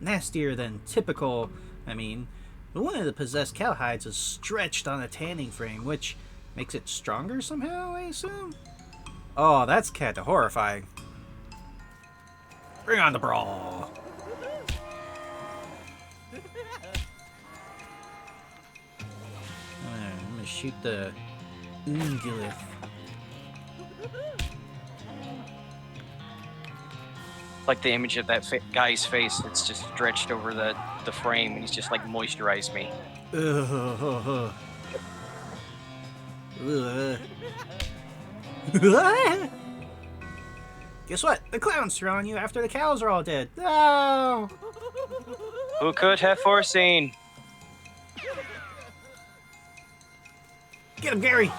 nastier than typical, but one of the possessed cowhides is stretched on a tanning frame, which makes it stronger somehow, I assume? Oh, that's kind of horrifying. Bring on the brawl! I'm gonna shoot the Ungulith. Like the image of that guy's face that's just stretched over the frame, and he's just like moisturized me. Guess what? The clowns are on you after the cows are all dead. No! Who could have foreseen? Get him, Gary!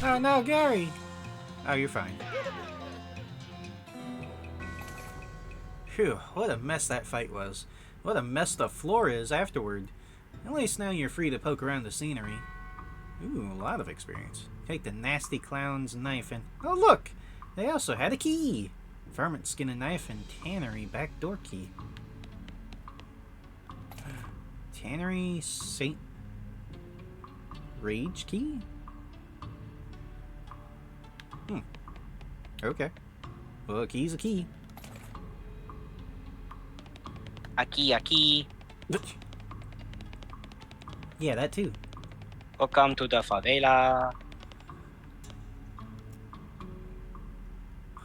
Oh no, Gary! Oh, you're fine. Phew, what a mess that fight was. What a mess the floor is afterward. At least now you're free to poke around the scenery. Ooh, a lot of experience. Take the nasty clown's knife and... Oh look! They also had a key! Varmint skin and knife and tannery backdoor key. Tannery Saint... Rage key? Okay. Well, a key's a key. A key. Yeah, that too. Welcome to the favela.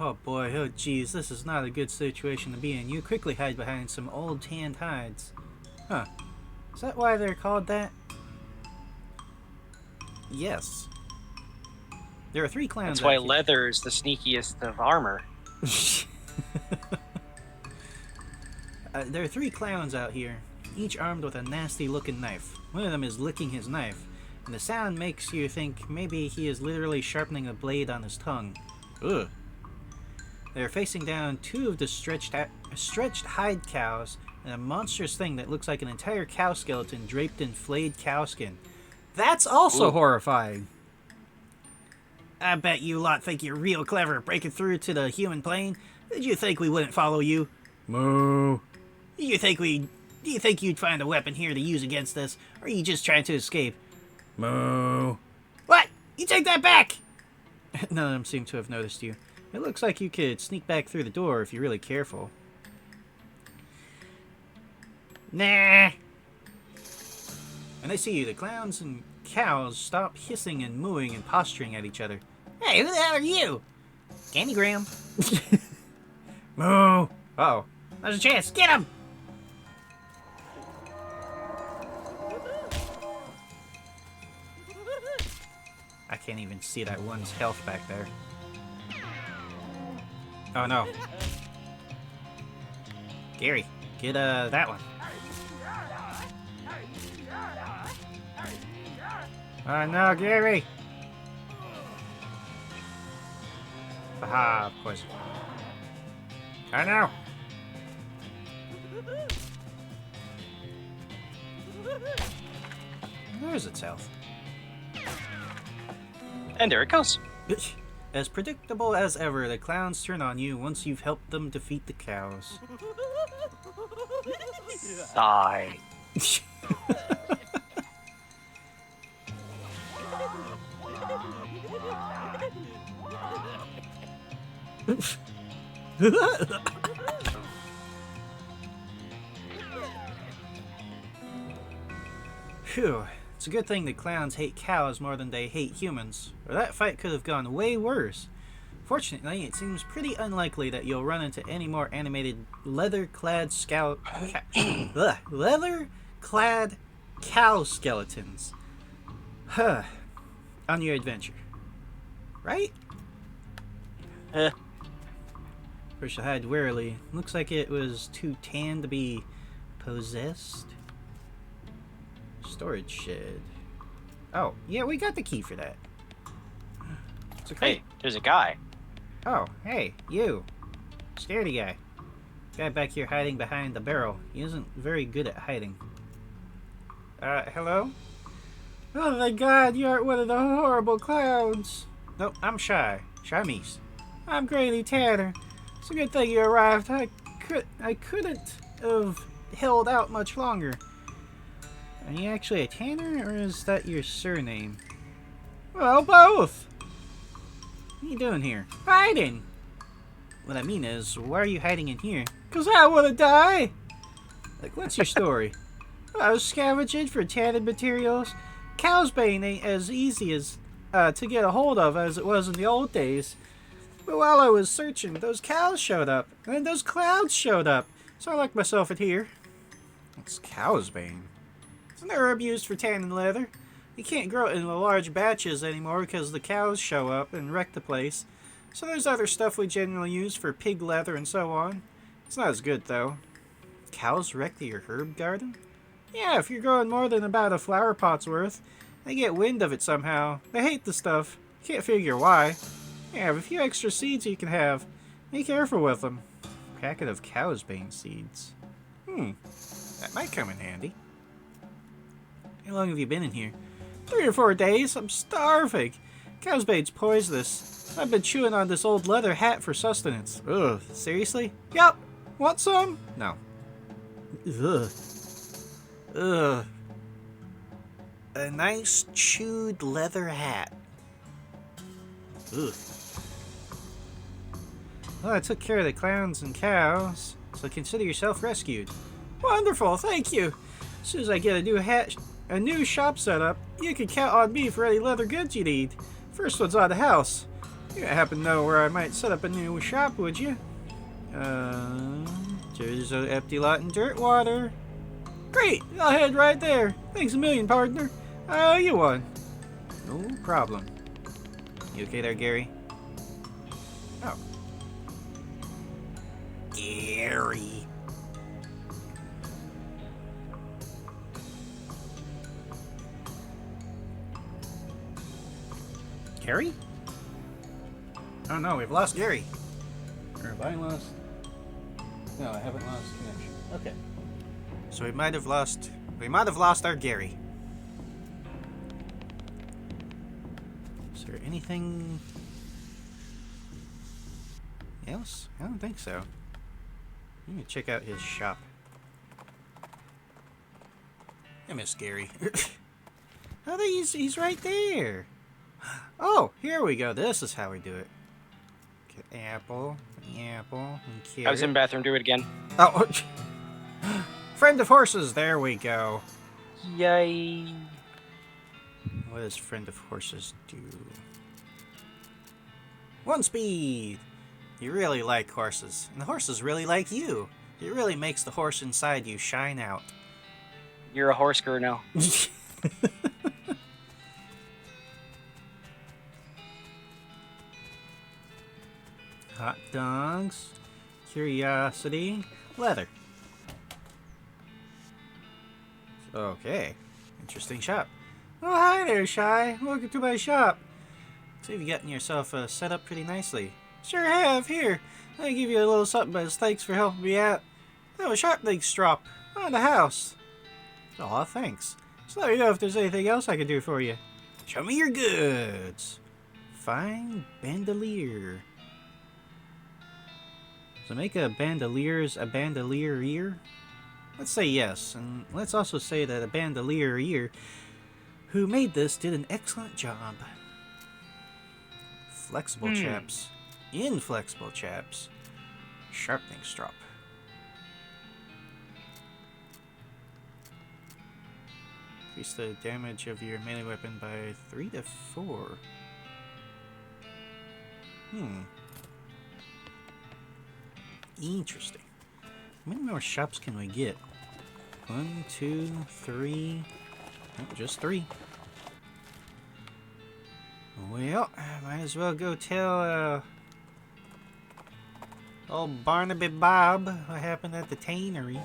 Oh boy, oh geez, this is not a good situation to be in. You quickly hide behind some old tanned hides. Huh. Is that why they're called that? Yes. There are 3 clowns. That's why leather is the sneakiest of armor. There are 3 clowns out here, each armed with a nasty looking knife. One of them is licking his knife, and the sound makes you think maybe he is literally sharpening a blade on his tongue. Ugh. They're facing down 2 of the stretched hide cows and a monstrous thing that looks like an entire cow skeleton draped in flayed cow skin. That's also horrifying. I bet you lot think you're real clever breaking through to the human plane. Did you think we wouldn't follow you? Moo. Do you think you'd find a weapon here to use against us, or are you just trying to escape? Moo. What? You take that back! None of them seem to have noticed you. It looks like you could sneak back through the door if you're really careful. Nah. When they see you, the clowns and cows stop hissing and mooing and posturing at each other. Hey, who the hell are you? Candygram. Moo. Uh-oh. There's a chance. Get him! I can't even see that one's health back there. Oh no. Gary, get that one. Oh no, Gary! Aha, poison. I know! There's its health. And there it goes. As predictable as ever, the clowns turn on you once you've helped them defeat the cows. Sigh. Phew. It's a good thing the clowns hate cows more than they hate humans, or that fight could have gone way worse. Fortunately, it seems pretty unlikely that you'll run into any more animated leather-clad leather-clad cow skeletons. Huh. On your adventure. Right? First I hide warily. Looks like it was too tan to be possessed. Storage shed. Oh, yeah, we got the key for that. It's a crate. Hey, there's a guy. Oh, hey, you. Scaredy guy. Guy back here hiding behind the barrel. He isn't very good at hiding. Hello? Oh my god, you aren't one of the horrible clowns. Nope, I'm Shy. Shymeese. I'm Grady Tanner. It's a good thing you arrived. I couldn't have held out much longer. Are you actually a Tanner, or is that your surname? Well, both. What are you doing here? Hiding. What I mean is, why are you hiding in here? 'Cause I want to die. Like, what's your story? I was scavenging for tanning materials. Cow's bane ain't as easy as to get a hold of as it was in the old days. But while I was searching, those cows showed up, and then those clouds showed up. So I locked myself in here. It's cow's bane. It's an herb used for tanning leather. You can't grow it in large batches anymore because the cows show up and wreck the place. So there's other stuff we generally use for pig leather and so on. It's not as good though. Cows wreck your herb garden? Yeah, if you're growing more than about a flower pot's worth, they get wind of it somehow. They hate the stuff. Can't figure why. You have a few extra seeds you can have. Be careful with them. Packet of cow's bane seeds. That might come in handy. How long have you been in here? 3 or 4 days. I'm starving. Cow's bane's poisonous. I've been chewing on this old leather hat for sustenance. Ugh, seriously? Yep. Want some? No. Ugh. Ugh. A nice chewed leather hat. Ugh. Well, I took care of the clowns and cows, so consider yourself rescued. Wonderful, thank you. As soon as I get a new shop set up, you can count on me for any leather goods you need. First one's on the house. You don't happen to know where I might set up a new shop, would you? There's an empty lot in Dirtwater. Great, I'll head right there. Thanks a million, partner. I owe you one. No problem. You okay there, Gary? Oh. Gary. Gary? Oh no, we've lost Gary. Or have I lost? No, I haven't lost connection. Okay. So we might have lost our Gary. Is there anything else? I don't think so. Let me check out his shop. I miss Gary. Oh, he's right there. Oh, here we go. This is how we do it. Get apple, and carrot. I was in the bathroom. Do it again. Oh, friend of horses. There we go. Yay. What does friend of horses do? 1 speed. You really like horses, and the horses really like you. It really makes the horse inside you shine out. You're a horse girl now. Hot dogs, curiosity, leather. Okay. Interesting shop. Oh, hi there, Shy. Welcome to my shop. So you've gotten yourself set up pretty nicely. Sure have. Here, let me give you a little something as thanks for helping me out. Oh, a sharp leg strop on the house. Aw, thanks. So let me know if there's anything else I can do for you. Show me your goods. Fine bandolier. So make a bandolier's a bandolier ear? Let's say yes, and let's also say that a bandolier ear who made this did an excellent job. Flexible chaps. Inflexible chaps. Sharpening strop. Increase the damage of your melee weapon by 3 to 4. Interesting. How many more shops can we get? 1, 2, 3. Oh, just 3. Well, I might as well go tell old Barnaby Bob what happened at the tannery.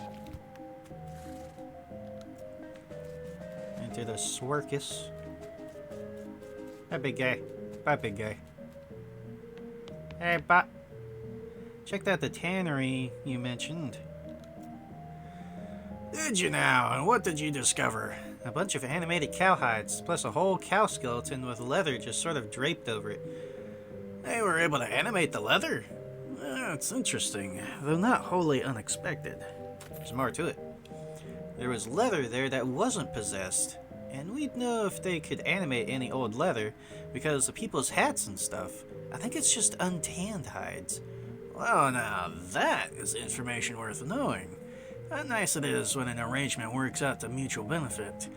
Into the circus. Hi, big guy. Bye, big guy. Hey, Bob. Checked out the tannery you mentioned. Did you now? And what did you discover? A bunch of animated cowhides, plus a whole cow skeleton with leather just sort of draped over it. They were able to animate the leather? That's interesting, though not wholly unexpected. There's more to it. There was leather there that wasn't possessed, and we'd know if they could animate any old leather because of people's hats and stuff. I think it's just untanned hides. Well, now that is information worth knowing. How nice it is when an arrangement works out to mutual benefit.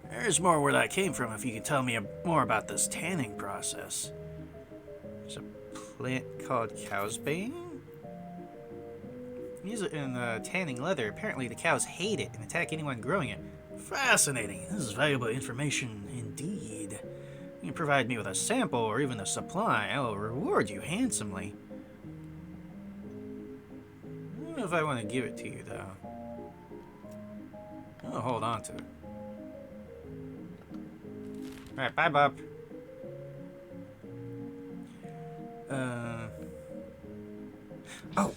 There's more where that came from if you could tell me more about this tanning process. There's a plant called cow's bane? Use it in tanning leather. Apparently the cows hate it and attack anyone growing it. Fascinating. This is valuable information indeed. You can provide me with a sample or even a supply. I'll reward you handsomely. I don't know if I want to give it to you, though. I'll hold on to it. Alright, bye, Bob. Oh!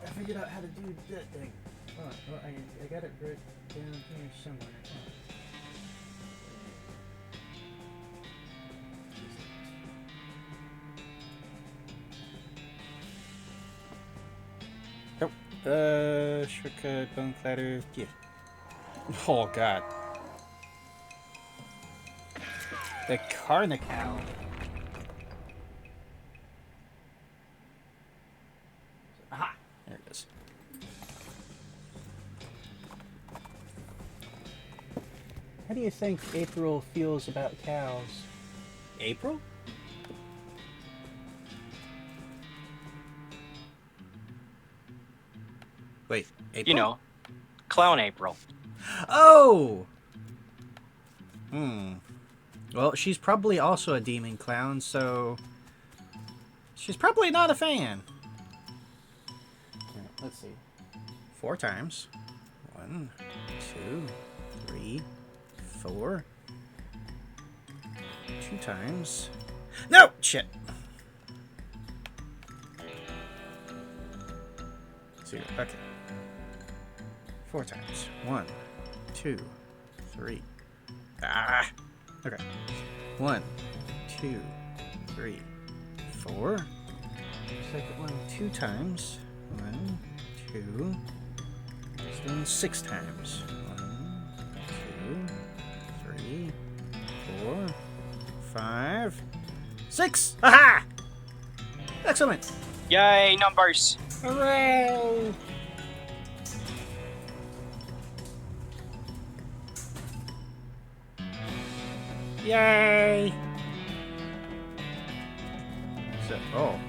I figured out how to do that thing. Oh, well, I got it right down here somewhere. Shortcut, bone clatter, yeah. Oh, God. The Carnical. Aha! There it is. How do you think April feels about cows? April? Wait, April? You know, Clown April. Oh! Well, she's probably also a demon clown, so... she's probably not a fan. Right, let's see. 4 times. 1, 2, 3, 4. 2 times. No! Shit! 0. Okay. 4 times. 1, 2, 3. Ah! Okay. 1, 2, 3, 4. Second one 2 times. 1, 2. This one 6 times. 1, 2, 3, 4, 5, 6. Aha! Excellent! Yay, numbers! Hooray! Yay! So, oh.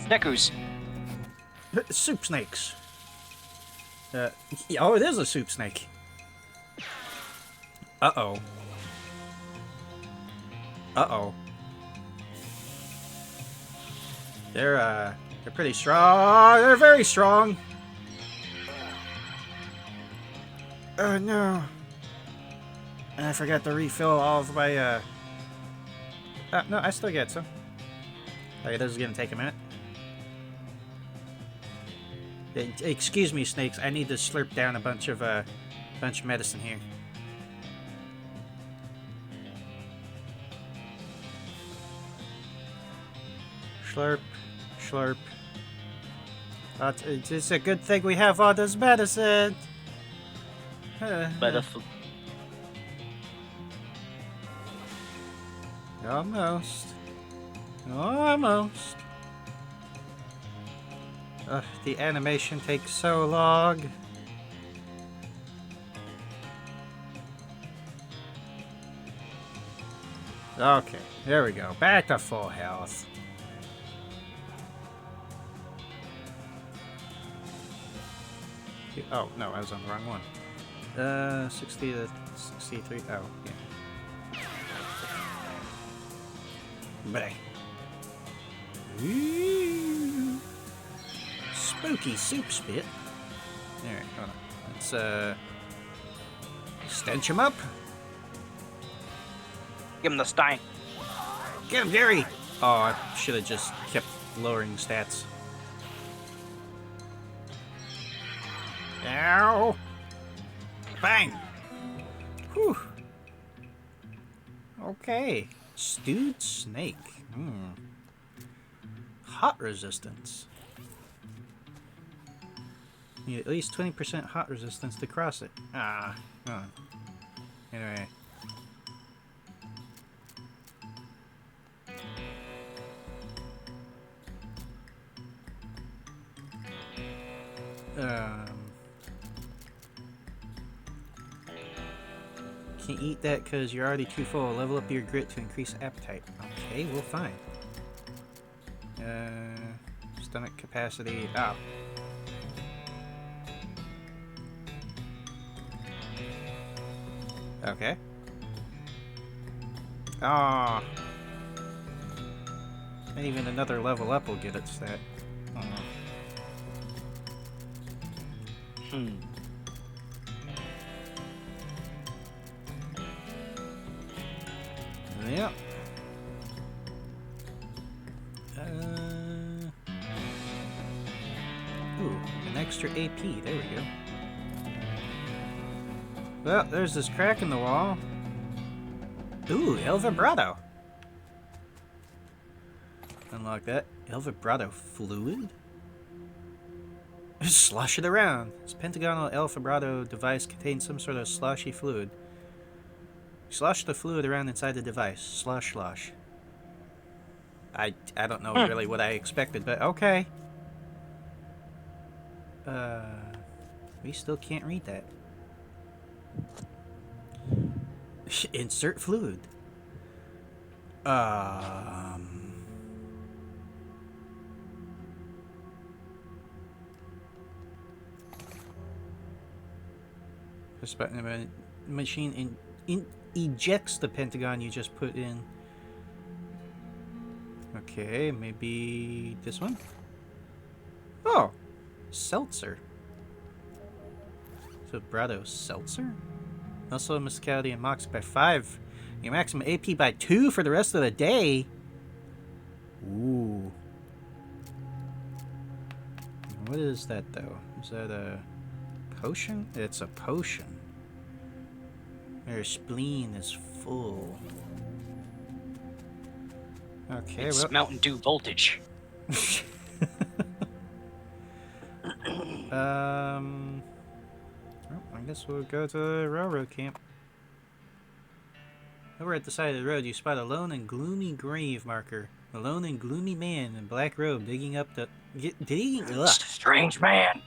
Sneckers. Soup snakes. Oh, it is a soup snake. Uh-oh. Uh-oh. They're pretty strong. They're very strong. Oh no. And I forgot to refill all of my, no, I still get some. Okay, this is gonna take a minute. Excuse me, snakes. I need to slurp down a bunch of medicine here. Slurp, slurp. It's a good thing we have all this medicine. Almost. Almost. The animation takes so long. Okay, there we go. Back to full health. Oh, no, I was on the wrong one. 60 to 63. Oh, yeah. Bleh. Ooh. Spooky soup spit. Alright, hold on. Let's, stench him up. Give him the stein. Get him, Gary! Oh, I should have just kept lowering stats. Ow! Bang! Whew. Okay. Stewed snake. Hot resistance. Need at least 20% hot resistance to cross it. Ah. Oh. Anyway. Can't eat that because you're already too full. Level up your grit to increase appetite. Okay, well, fine. Stomach capacity. Oh. Okay. Ah. And even another level up will get its stat. Yep. Ooh, an extra AP. There we go. Well, there's this crack in the wall. Ooh, El Vibrato. Unlock that. El Vibrato fluid? Slosh it around. This pentagonal El Vibrato device contains some sort of sloshy fluid. Slosh the fluid around inside the device. Slosh, slosh. I don't know really what I expected, but okay. We still can't read that. Insert fluid. This button machine ejects the pentagon you just put in. Okay, maybe this one? Oh, seltzer. So Brado seltzer? Also musicality and mox by 5. Your maximum AP by 2 for the rest of the day. Ooh. What is that though? Is that a potion? It's a potion. Their spleen is full. Okay, it's Mountain Dew voltage. I guess we'll go to the railroad camp. Over at the side of the road, you spot a lone and gloomy grave marker. A lone and gloomy man in black robe digging up the... Strange man.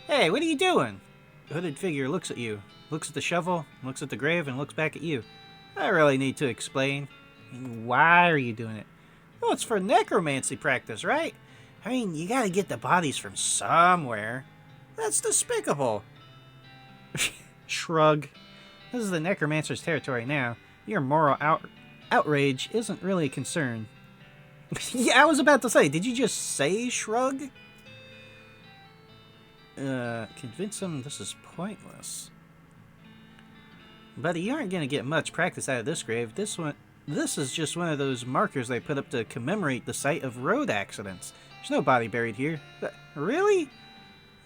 Hey, what are you doing? The hooded figure looks at you. Looks at the shovel, looks at the grave, and looks back at you. I really need to explain. Why are you doing it? Well, it's for necromancy practice, right? I mean, you gotta get the bodies from somewhere. That's despicable. Shrug. This is the necromancer's territory now. Your moral outrage isn't really a concern. Yeah, I was about to say, did you just say shrug? Convince him this is pointless. Buddy, you aren't going to get much practice out of this grave. This is just one of those markers they put up to commemorate the site of road accidents. There's no body buried here. Really?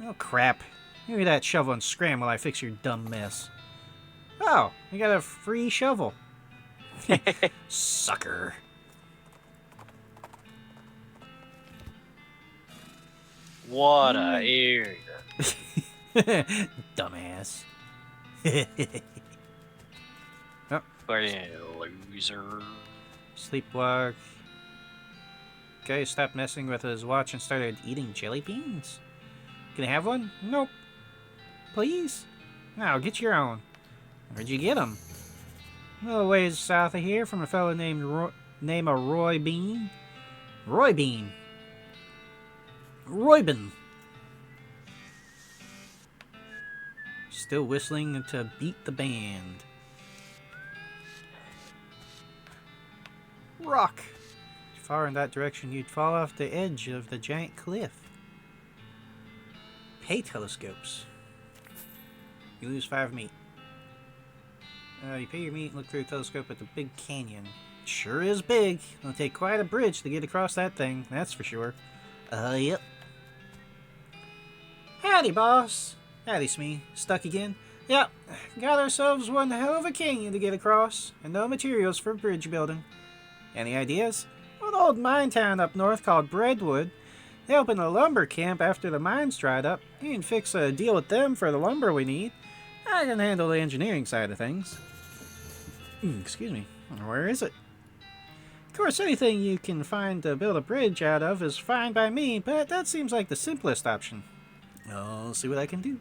Oh, crap. Give me that shovel and scram while I fix your dumb mess. Oh, you got a free shovel. Sucker. What a idiot. Dumbass. Loser. Sleepwalk. Guy stopped messing with his watch and started eating jelly beans. Can I have one? Nope. Please? Now get your own. Where'd you get them? A little ways south of here from a fellow named Roy Bean. Roy Bean. Roybin. Still whistling to beat the band. Rock. Far in that direction, you'd fall off the edge of the giant cliff. Pay telescopes. You lose 5 meat. You pay your meat and look through a telescope at the big canyon. It sure is big. It'll take quite a bridge to get across that thing, that's for sure. Yep. Howdy, boss. Howdy, Smee. Stuck again? Yep. Got ourselves one hell of a canyon to get across, and no materials for bridge building. Any ideas? An old mine town up north called Breadwood. They opened a lumber camp after the mines dried up. You can fix a deal with them for the lumber we need. I can handle the engineering side of things. Excuse me. Where is it? Of course, anything you can find to build a bridge out of is fine by me, but that seems like the simplest option. I'll see what I can do.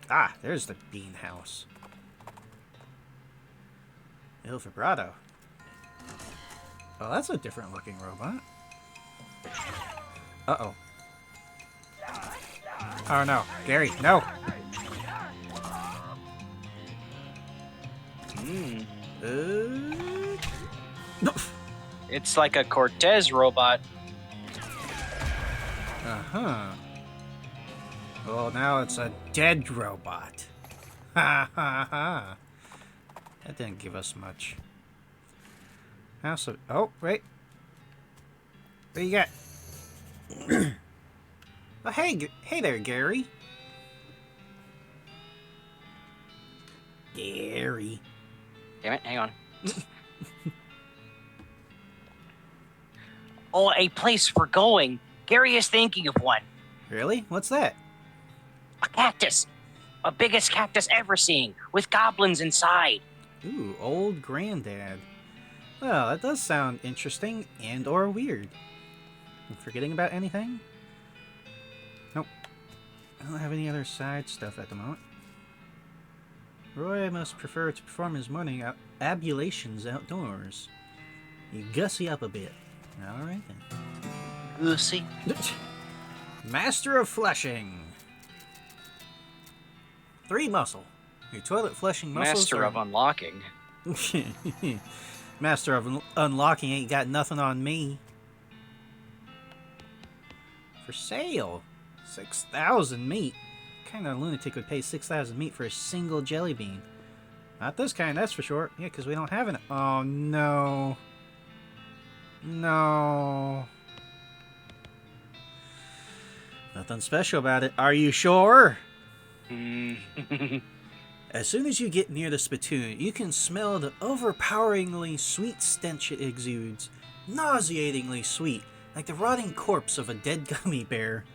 Ah, there's the bean house. Il Vibrato. Oh, that's a different looking robot. Uh-oh. Oh no, Gary, no! It's like a Cortez robot. Uh-huh. Well, now it's a dead robot. Ha ha ha. That didn't give us much. House of... Oh, wait. What you got? Oh, hey there, Gary. Gary. Damn it, hang on. Oh, a place we're going. Gary is thinking of one. Really? What's that? A cactus. A biggest cactus ever seen, with goblins inside. Ooh, old granddad. Well, that does sound interesting and or weird. I'm forgetting about anything? Nope. I don't have any other side stuff at the moment. Roy must prefer to perform his morning ablutions outdoors. You gussy up a bit. Alright then. Goosey. Master of Flushing. 3 muscle. Your toilet flushing muscles Master of unlocking. Master of unlocking ain't got nothing on me. For sale. 6,000 meat. What kind of lunatic would pay 6,000 meat for a single jelly bean? Not this kind, that's for sure. Yeah, because we don't have an... Oh, no. No. Nothing special about it. Are you sure? As soon as you get near the spittoon, you can smell the overpoweringly sweet stench it exudes. Nauseatingly sweet, like the rotting corpse of a dead gummy bear.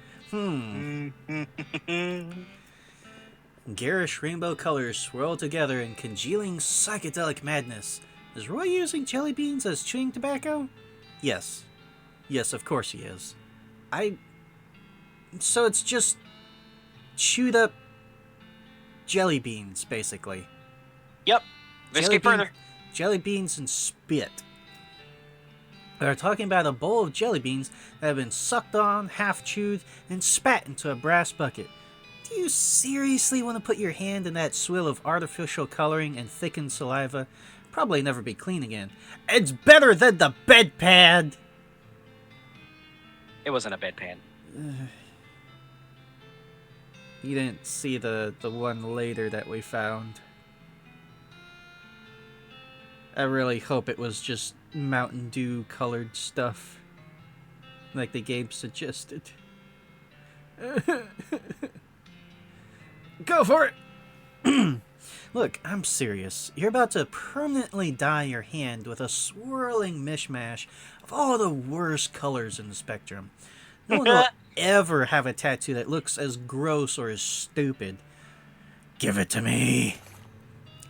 Garish rainbow colors swirl together in congealing psychedelic madness. Is Roy using jelly beans as chewing tobacco? Yes. Yes, of course he is. So it's just chewed up jelly beans, basically. Yep. Let's get further. Jelly beans and spit. We're talking about a bowl of jelly beans that have been sucked on, half chewed, and spat into a brass bucket. Do you seriously want to put your hand in that swill of artificial coloring and thickened saliva? Probably never be clean again. It's better than the bedpan! It wasn't a bedpan. You didn't see the one later that we found. I really hope it was just Mountain Dew colored stuff, like the game suggested. Go for it! Look, I'm serious. You're about to permanently dye your hand with a swirling mishmash of all the worst colors in the spectrum. No one will ever have a tattoo that looks as gross or as stupid. Give it to me.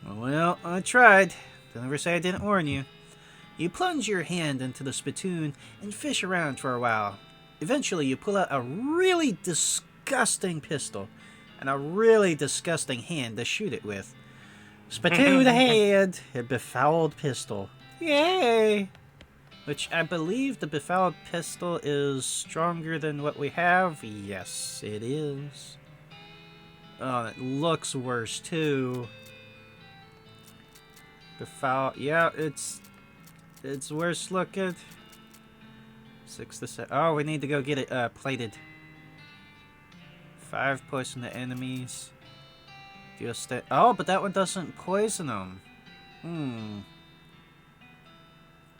Well, I tried. Don't ever say I didn't warn you. You plunge your hand into the spittoon and fish around for a while. Eventually, you pull out a really disgusting pistol and a really disgusting hand to shoot it with. Spittoon hand and befouled pistol. Yay! Which I believe the befouled pistol is stronger than what we have. Yes, it is. Oh, it looks worse too. Befouled, yeah, it's worse looking. 6 to 7. Oh, we need to go get it plated. 5 poison to enemies. Deal oh, but that one doesn't poison them.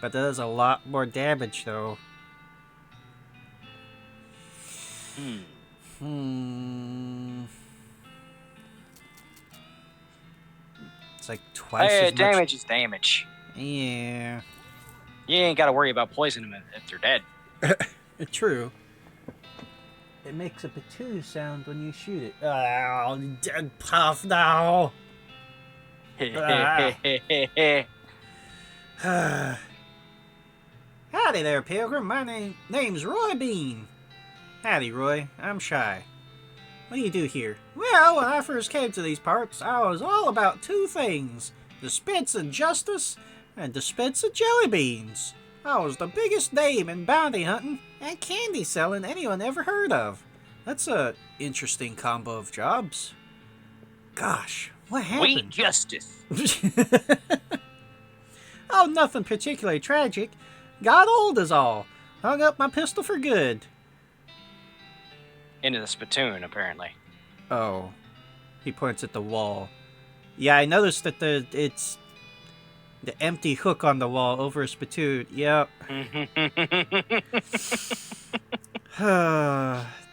But that does a lot more damage, though. It's like twice as much. Damage is damage. Yeah. You ain't got to worry about poisoning them if they're dead. True. It makes a patoo sound when you shoot it. Oh, dead puff now. Howdy there, Pilgrim. My name's Roy Bean. Howdy, Roy. I'm Shy. What do you do here? Well, when I first came to these parts, I was all about 2 things. Dispensing justice and dispensing jelly beans. I was the biggest name in bounty hunting and candy selling anyone ever heard of. That's a interesting combo of jobs. Gosh, what happened? Sweet justice. Oh, nothing particularly tragic. Got old is all. Hung up my pistol for good. Into the spittoon, apparently. Oh. He points at the wall. Yeah, I noticed that it's the empty hook on the wall over a spittoon. Yep.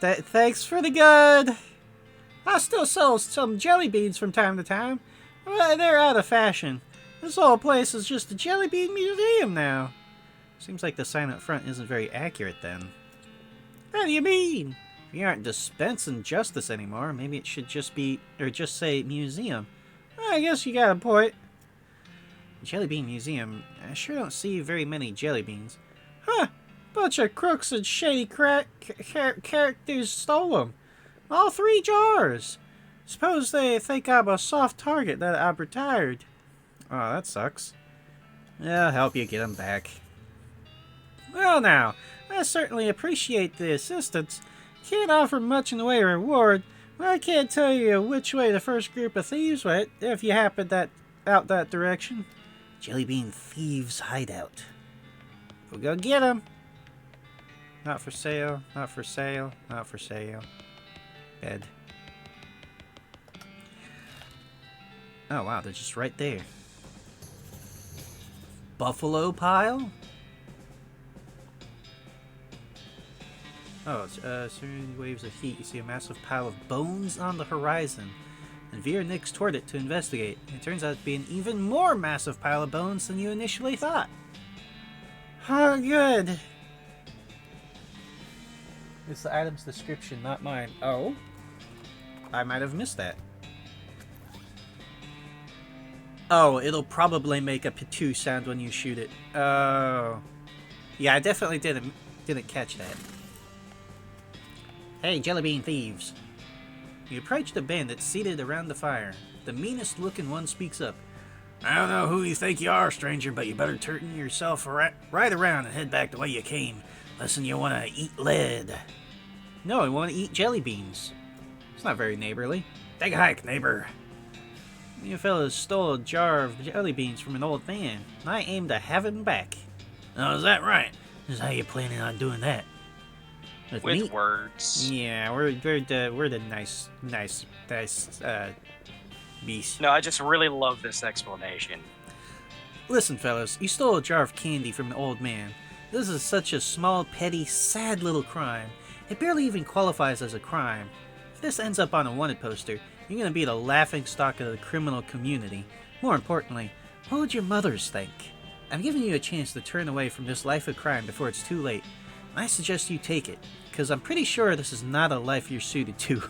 Thanks for the good. I still sell some jelly beans from time to time. Well, they're out of fashion. This whole place is just a jelly bean museum now. Seems like the sign up front isn't very accurate then. How do you mean? If you aren't dispensing justice anymore, maybe it should just be, or just say museum. I guess you got a point. Jelly Bean Museum. I sure don't see very many jelly beans. Huh. Bunch of crooks and shady characters stole them. All 3 jars. Suppose they think I'm a soft target that I'm retired. Oh, that sucks. I'll help you get them back. Well now, I certainly appreciate the assistance. Can't offer much in the way of reward, but I can't tell you which way the first group of thieves went if you happened out that direction. Jelly Bean Thieves Hideout. We'll go get them. Not for sale, not for sale, not for sale. Bed. Oh wow, they're just right there. Buffalo pile? Oh, certain waves of heat. You see a massive pile of bones on the horizon, and veer next toward it to investigate. It turns out to be an even more massive pile of bones than you initially thought. Oh, good. It's the item's description, not mine. Oh? I might have missed that. Oh, it'll probably make a patoo sound when you shoot it. Oh. Yeah, I definitely didn't catch that. Hey, Jellybean Thieves. You approach the bandits seated around the fire. The meanest looking one speaks up. I don't know who you think you are, stranger, but you better turn yourself right around and head back the way you came. Listen, you want to eat lead. No, I want to eat jelly beans. It's not very neighborly. Take a hike, neighbor. You fellas stole a jar of jelly beans from an old man, and I aim to have him back. Oh, is that right? Is how you planning on doing that? With With words. Yeah, we're the nice beast. No, I just really love this explanation. Listen, fellas, you stole a jar of candy from an old man. This is such a small, petty, sad little crime. It barely even qualifies as a crime. If this ends up on a wanted poster, you're gonna be the laughingstock of the criminal community. More importantly, what would your mothers think? I'm giving you a chance to turn away from this life of crime before it's too late. I suggest you take it, because I'm pretty sure this is not a life you're suited to.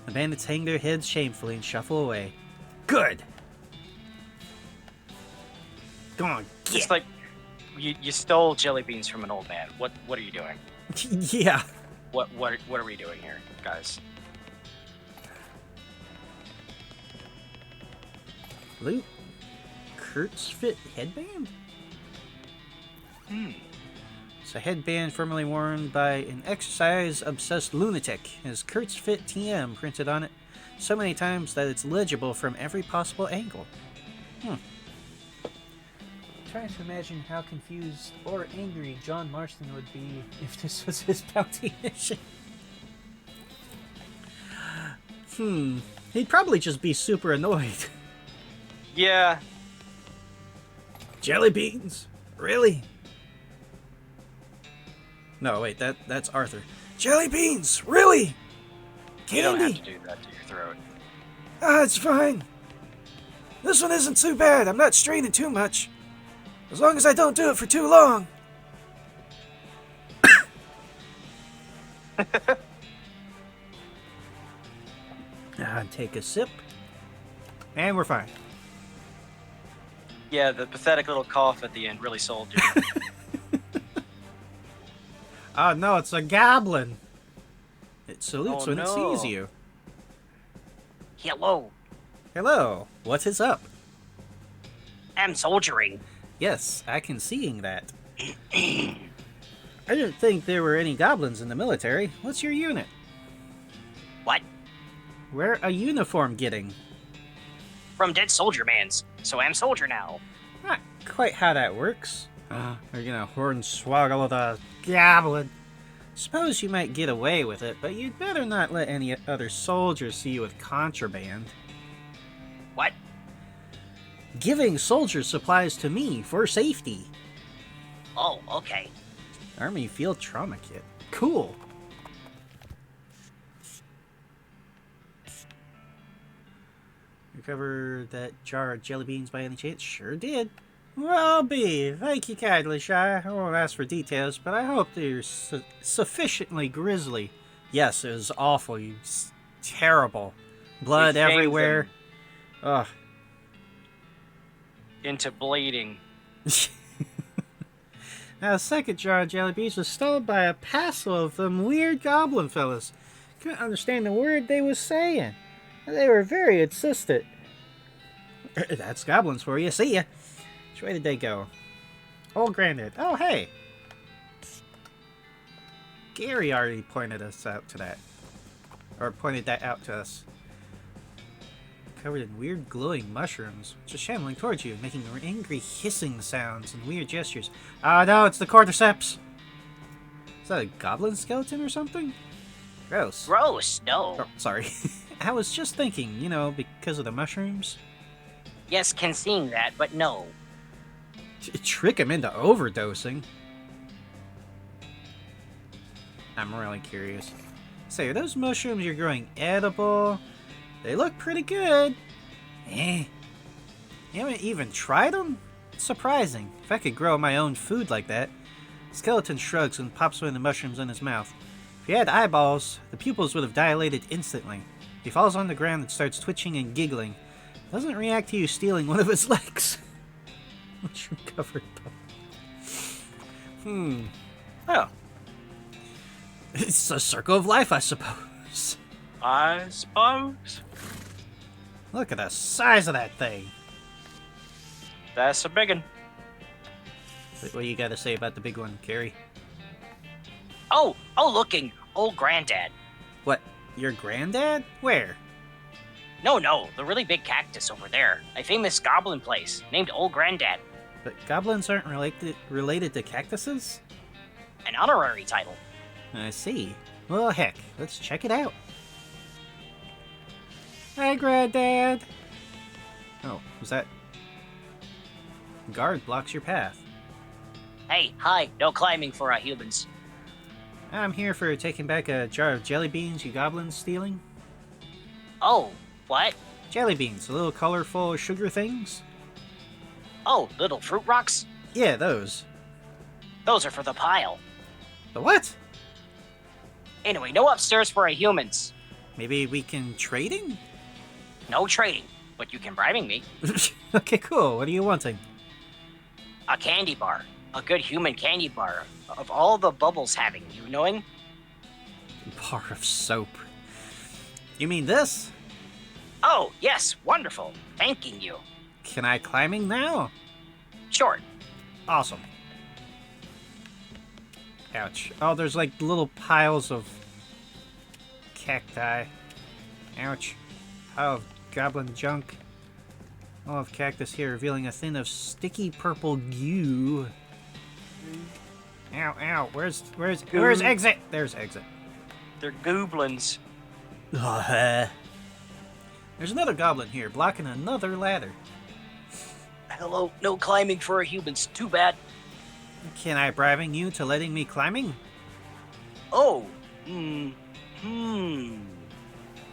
The bandits hang their heads shamefully and shuffle away. Good! Go on, get! It's like you stole jelly beans from an old man. What are you doing? Yeah. What are we doing here, guys? Loot? Kurt's Fit headband? It's a headband formerly worn by an exercise-obsessed lunatic. It has Kurt's Fit TM printed on it so many times that it's legible from every possible angle. Trying to imagine how confused or angry John Marston would be if this was his bounty mission. He'd probably just be super annoyed. Yeah. Jelly beans? Really? No, wait, that's Arthur. Jelly beans? Really? Candy? You don't have to do that to your throat. Ah, it's fine. This one isn't too bad. I'm not straining too much. As long as I don't do it for too long. Take a sip. And we're fine. Yeah, the pathetic little cough at the end really sold you. Oh no, it's a goblin. It salutes Oh, when it no. sees you. Hello, Hello, what is up? I'm soldiering. Yes, I can seeing that. I didn't think there were any goblins in the military. What's your unit? What? Where a uniform getting? From Dead Soldier Man's, so I'm soldier now. Not quite how that works. They're gonna hornswoggle the goblin. Suppose you might get away with it, but you'd better not let any other soldiers see you with contraband. What? Giving soldiers supplies to me for safety. Oh, okay. Army Field Trauma Kit. Cool. Recover that jar of jelly beans by any chance? Sure did. Well, B, thank you kindly, Shy. I won't ask for details, but I hope they're sufficiently grisly. Yes, it was awful. Terrible. Blood We shamed everywhere. them Ugh. into bleeding. Now, the second jar of jelly beans was stolen by a passel of them weird goblin fellas. Couldn't understand the word they was saying. They were very insistent. That's goblins for you. See ya. Which way did they go? Old Granddad. Oh, hey. Gary already pointed us out to that. Or pointed that out to us. Covered in weird glowing mushrooms, just shambling towards you, making angry hissing sounds and weird gestures. Ah, no, it's the cordyceps. Is that a goblin skeleton or something? Gross. Gross, no. Oh, sorry. I was just thinking, you know, because of the mushrooms. Yes, can seeing that, but no. Trick him into overdosing. I'm really curious. Say, are those mushrooms you're growing edible? They look pretty good. You haven't even tried them? It's surprising. If I could grow my own food like that. Skeleton shrugs and pops one of the mushrooms in his mouth. If he had eyeballs, the pupils would have dilated instantly. He falls on the ground and starts twitching and giggling. Doesn't react to you stealing one of his legs. Mushroom covered pup. Oh, It's a circle of life, I suppose. I suppose. Look at the size of that thing. That's a big one. What do you got to say about the big one, Carrie? Oh, looking. Old Granddad. What, your granddad? Where? No, the really big cactus over there. A famous goblin place, named Old Granddad. But goblins aren't related to cactuses? An honorary title. I see. Well, heck, let's check it out. Hi, Granddad! Oh, was that... Guard blocks your path. Hey, hi, no climbing for humans. I'm here for taking back a jar of jelly beans you goblins stealing. Oh, what? Jelly beans, the little colorful sugar things? Oh, little fruit rocks? Yeah, those. Those are for the pile. The what? Anyway, no upstairs for humans. Maybe we can trading? No trading, but you can bribing me. Okay, cool. What are you wanting? A candy bar. A good human candy bar. Of all the bubbles having, you knowing? Bar of soap. You mean this? Oh, yes, wonderful. Thanking you. Can I climbing now? Sure. Awesome. Ouch. Oh, there's like little piles of cacti. Ouch. Oh, goblin junk. All of cactus here, revealing a thin of sticky purple goo. Ow, ow. Where's exit? There's exit. They're goblins. There's another goblin here, blocking another ladder. Hello, no climbing for humans. Too bad. Can I bribing you to letting me climbing? Oh,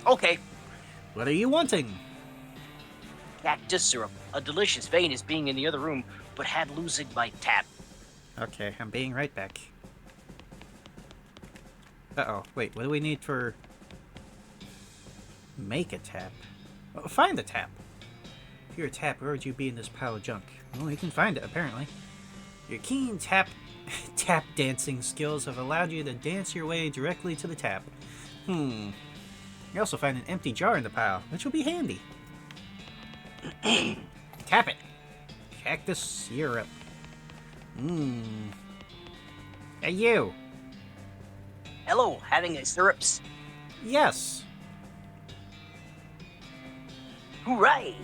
Okay, What are you wanting? cactus syrup. A delicious vein is being in the other room, but had losing my tap. Okay, I'm being right back. Uh-oh, wait, what do we need for... Make a tap? Oh, find a tap! If you're a tap, where would you be in this pile of junk? Well, you can find it, apparently. Your keen tap dancing skills have allowed you to dance your way directly to the tap. You also find an empty jar in the pile, which will be handy. Tap it! Cactus syrup. Hey, you! Hello, having a syrups. Yes! Hooray!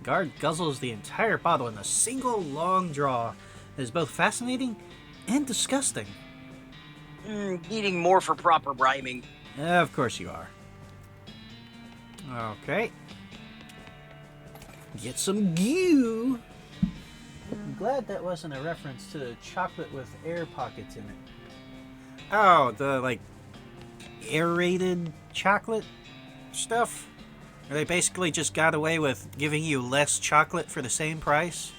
Guard guzzles the entire bottle in a single long draw that is both fascinating and disgusting. Needing more for proper rhyming. Of course you are. Okay. Get some goo! I'm glad that wasn't a reference to the chocolate with air pockets in it. Oh, the, like, aerated chocolate stuff? Where they basically just got away with giving you less chocolate for the same price?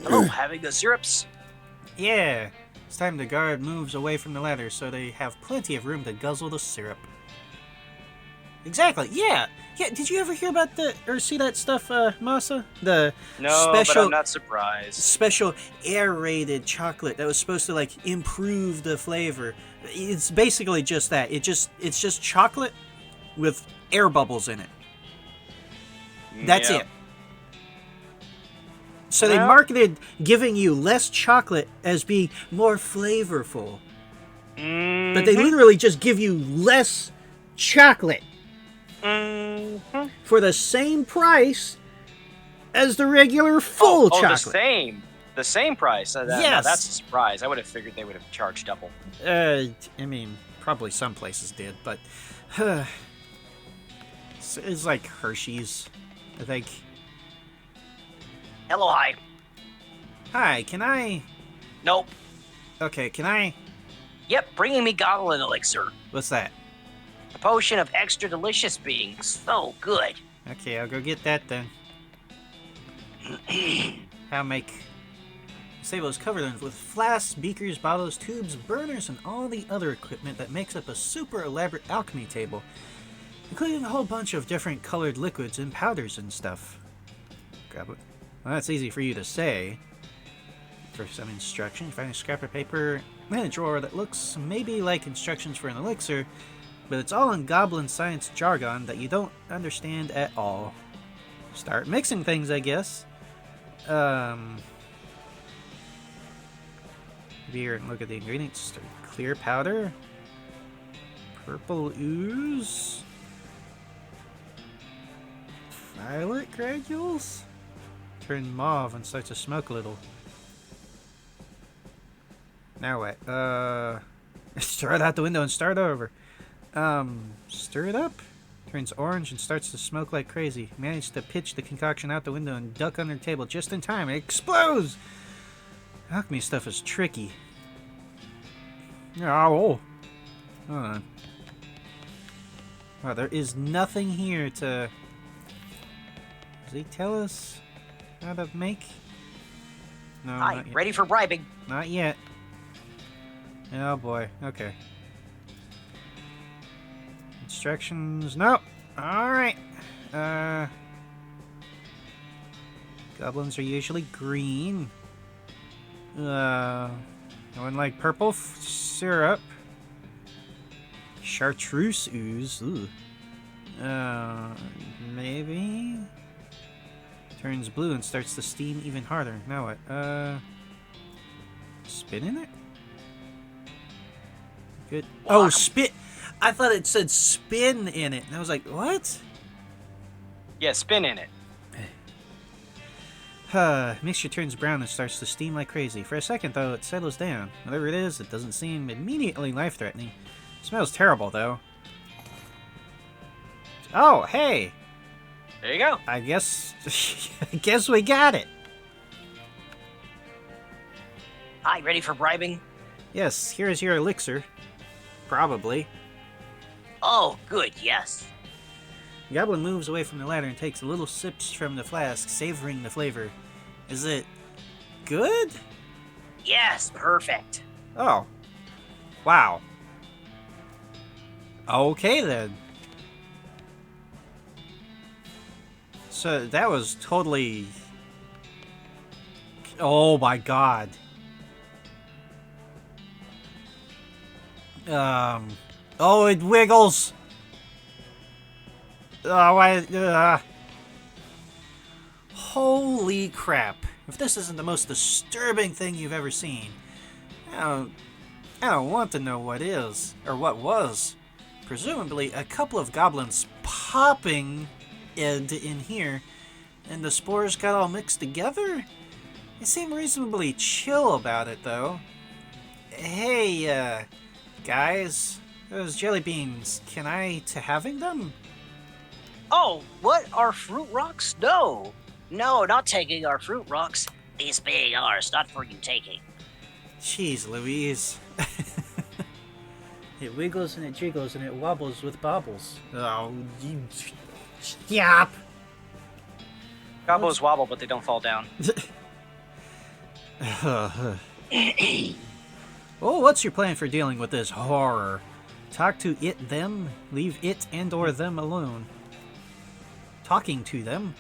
Hello, having the syrups. Yeah. It's time the guard moves away from the ladder so they have plenty of room to guzzle the syrup. Exactly, yeah! Yeah, did you ever hear about or see that stuff, Masa? The No, but I'm not surprised. special aerated chocolate that was supposed to, like, improve the flavor. It's basically just that. It's just chocolate with air bubbles in it. That's Yeah. it. So they Well- marketed giving you less chocolate as being more flavorful. But they literally just give you less chocolate for the same price as the regular full chocolate. The same price. Now Yes. that's a surprise. I would have figured they would have charged double. I mean, probably some places did, but it's like Hershey's, I think. Hello, hi. Hi, can I? Nope. Okay, can I? Yep, bringing me goblin elixir. What's that? A potion of extra delicious being so good. Okay, I'll go get that then. How make? This table is covered with flasks, beakers, bottles, tubes, burners, and all the other equipment that makes up a super elaborate alchemy table, including a whole bunch of different colored liquids and powders and stuff. Grab it. Well, that's easy for you to say. For some instruction, find a scrap of paper in a drawer that looks maybe like instructions for an elixir, but it's all in goblin science jargon that you don't understand at all. Start mixing things, I guess. Here and look at the ingredients. Clear powder, purple ooze, violet granules. turn mauve and starts to smoke a little. Now what? Throw it out the window and start over. Stir it up. Turns orange and starts to smoke like crazy. Managed to pitch the concoction out the window and duck under the table just in time. It explodes! Alchemy stuff is tricky. Oh. Hold on. Wow, there is nothing here to... Does he tell us how to make? No, Hi, not yet. ready for bribing. Not yet. Oh boy, okay. Instructions, no! Alright. Goblins are usually green. No one like purple syrup. Chartreuse ooze. Ooh. Maybe? Turns blue and starts to steam even harder. Now what? Spit in it? Good. Oh, spit! I thought it said spin in it. And I was like, what? Yeah, spin in it. Mixture turns brown and starts to steam like crazy. For a second, though, it settles down. Whatever it is, it doesn't seem immediately life-threatening. It smells terrible, though. Oh, hey! There you go. I guess... I guess we got it! Hi, ready for bribing? Yes, here is your elixir. Probably. Oh, good, yes. Goblin moves away from the ladder and takes little sips from the flask, savoring the flavor. Is it... good? Yes, perfect. Oh. Wow. Okay, then. So, that was totally... Oh my god. Oh, it wiggles! Holy crap. If this isn't the most disturbing thing you've ever seen, I don't want to know what is, or what was. Presumably, a couple of goblins popping in here, and the spores got all mixed together? They seem reasonably chill about it, though. Hey, guys, those jelly beans, can I to having them? Oh, what? Our fruit rocks? No. No, not taking our fruit rocks. These being ours, not for you taking. Jeez Louise. It wiggles and it jiggles and it wobbles with bobbles. Oh, you... Stop! Gobos wobble, but they don't fall down. Oh, what's your plan for dealing with this horror? Talk to it, them? Leave it and or them alone. Talking to them?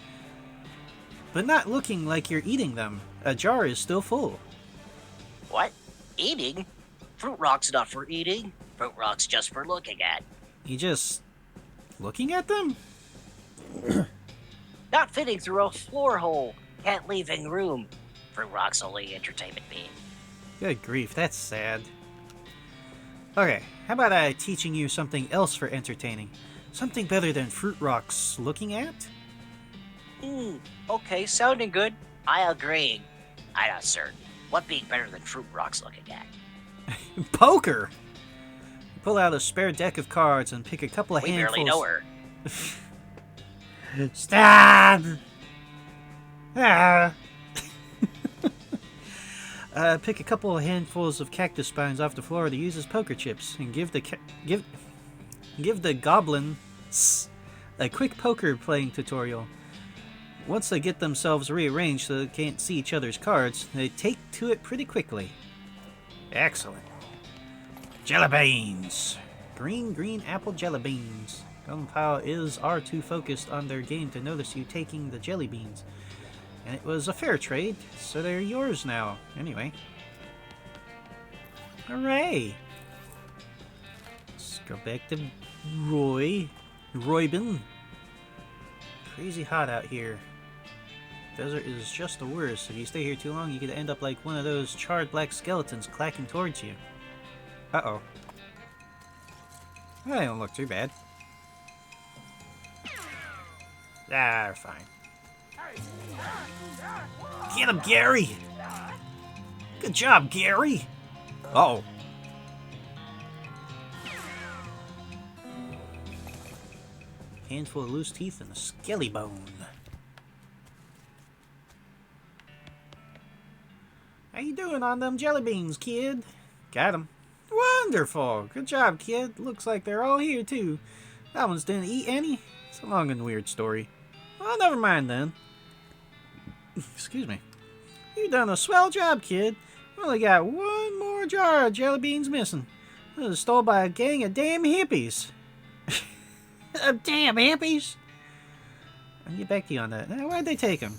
But not looking like you're eating them. A jar is still full. What? Eating? Fruit rocks not for eating. Fruit rocks just for looking at. You just... looking at them? Not fitting through a floor hole. Can't leave in room. Fruit rocks only entertainment being. Good grief, that's sad. Okay, how about I teaching you something else for entertaining? Something better than fruit rocks looking at? Okay, sounding good. I agree. I'm not certain. What being better than fruit rocks looking at? Poker! Pull out a spare deck of cards and pick a couple of We handfuls. barely know her. Stop! Ah. Pick a couple of handfuls of cactus spines off the floor to use as poker chips, and give the goblins a quick poker playing tutorial. Once they get themselves rearranged so they can't see each other's cards, they take to it pretty quickly. Excellent. Jelly beans! Green apple jelly beans. Gunpowder are too focused on their game to notice you taking the jelly beans. And it was a fair trade, so they're yours now. Anyway. Hooray! Let's go back to Roybin. Crazy hot out here. Desert is just the worst. If you stay here too long, you could end up like one of those charred black skeletons clacking towards you. Uh-oh. That don't look too bad. Ah, fine. Get him, Gary! Good job, Gary! Uh-oh. Handful of loose teeth and a skelly bone. How you doing on them jelly beans, kid? Got 'em. Wonderful! Good job, kid. Looks like they're all here, too. That one's didn't eat any. It's a long and weird story. Well, never mind then. Excuse me. You done a swell job, kid. We only got one more jar of jelly beans missing. It was stole by a gang of damn hippies. Damn hippies! I'll get back to you on that. Now, where'd they take him?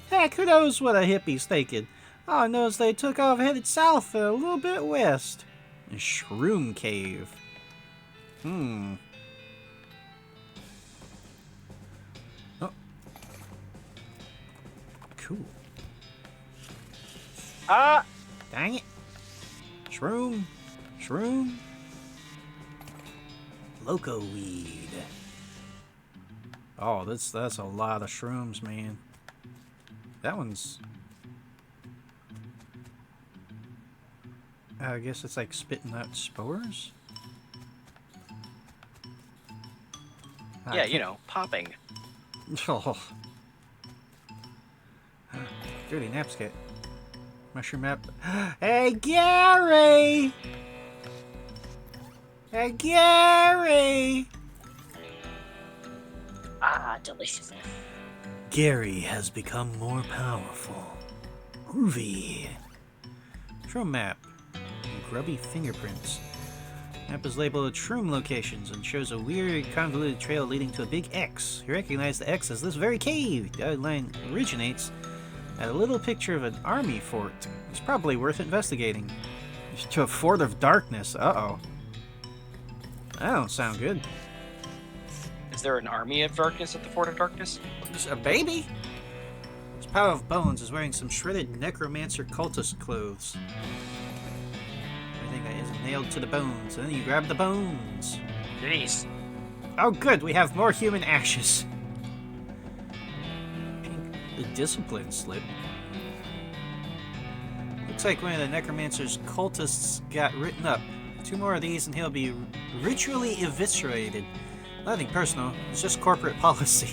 Heck, who knows what a hippie's thinking? All I know is they took off headed south and a little bit west. A shroom cave. Oh. Cool. Ah! Dang it. Shroom. Shroom. Loco weed. Oh, that's a lot of shrooms, man. That one's... I guess it's like spitting out spores? Yeah, you know, popping. Oh. Dirty napsket. Mushroom map. Hey, Gary! Hey, Gary! Ah, delicious. Gary has become more powerful. Groovy. Shroom map. Grubby fingerprints. Map is labeled Shroom locations and shows a weird convoluted trail leading to a big X. You recognize the X as this very cave. The outline originates at a little picture of an army fort. It's probably worth investigating. To a fort of darkness. Uh-oh. That don't sound good. Is there an army of darkness at the Fort of Darkness? Just a baby? This pile of bones is wearing some shredded necromancer cultist clothes. Everything that isn't nailed to the bones. And then you grab the bones. Jeez. Oh good, we have more human ashes. Pink, the discipline slip. Looks like one of the necromancer's cultists got written up. 2 more of these and he'll be ritually eviscerated. Nothing personal, it's just corporate policy.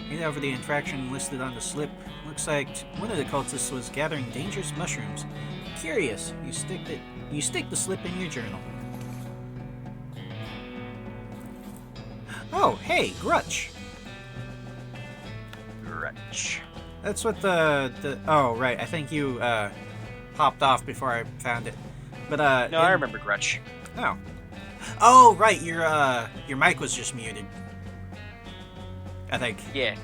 Read over the infraction listed on the slip. Looks like one of the cultists was gathering dangerous mushrooms. Curious, you stick the slip in your journal. Oh, hey, Grutch. Grutch. That's what the oh right, I think you popped off before I found it. But No, I remember Grutch. Oh. Oh, right, your mic was just muted. I think. Yeah.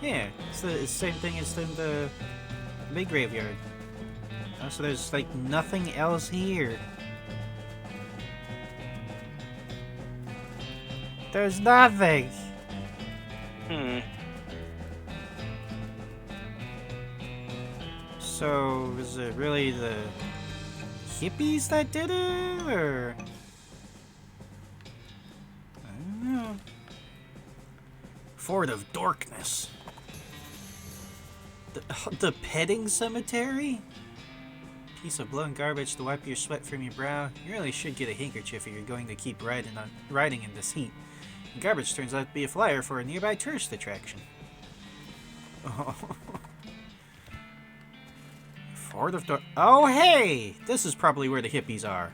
Yeah, it's the same thing as in the big graveyard. Oh, so there's like nothing else here. There's nothing. So, is it really the hippies that did it, or? I don't know. Fort of Darkness. The petting cemetery? Piece of blown garbage to wipe your sweat from your brow. You really should get a handkerchief if you're going to keep riding in this heat. The garbage turns out to be a flyer for a nearby tourist attraction. Oh. Fort of Dark. Oh, hey! This is probably where the hippies are.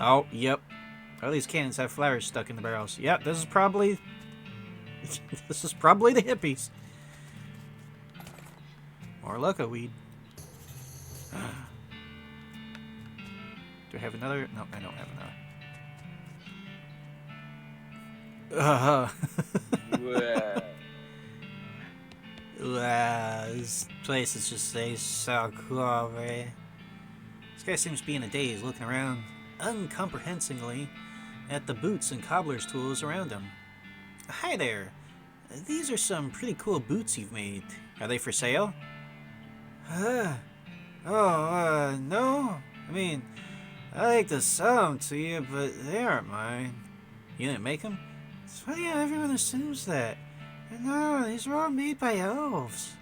Oh, yep. All these cannons have flowers stuck in the barrels. Yep, this is probably... this is probably the hippies. More loco weed. Do I have another? No, I don't have another. Wow, this place is just so cool, man. This guy seems to be in a daze, looking around uncomprehensively at the boots and cobbler's tools around him. Hi there. These are some pretty cool boots you've made. Are they for sale? No. I mean, I like to sell them to you, but they aren't mine. You didn't make them? It's funny how everyone assumes that. No, these were all made by elves.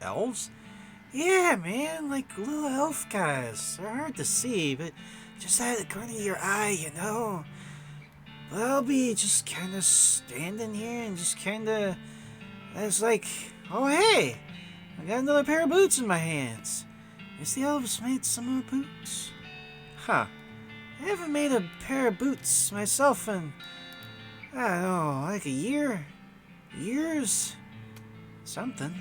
Elves? Yeah, man, like little elf guys. They're hard to see, but just out of the corner of your eye, you know. But I'll be just kind of standing here and just kind of... It's like, oh hey, I got another pair of boots in my hands. Guess the elves made some more boots. Huh. I haven't made a pair of boots myself in, I don't know, like a year? Years? Something.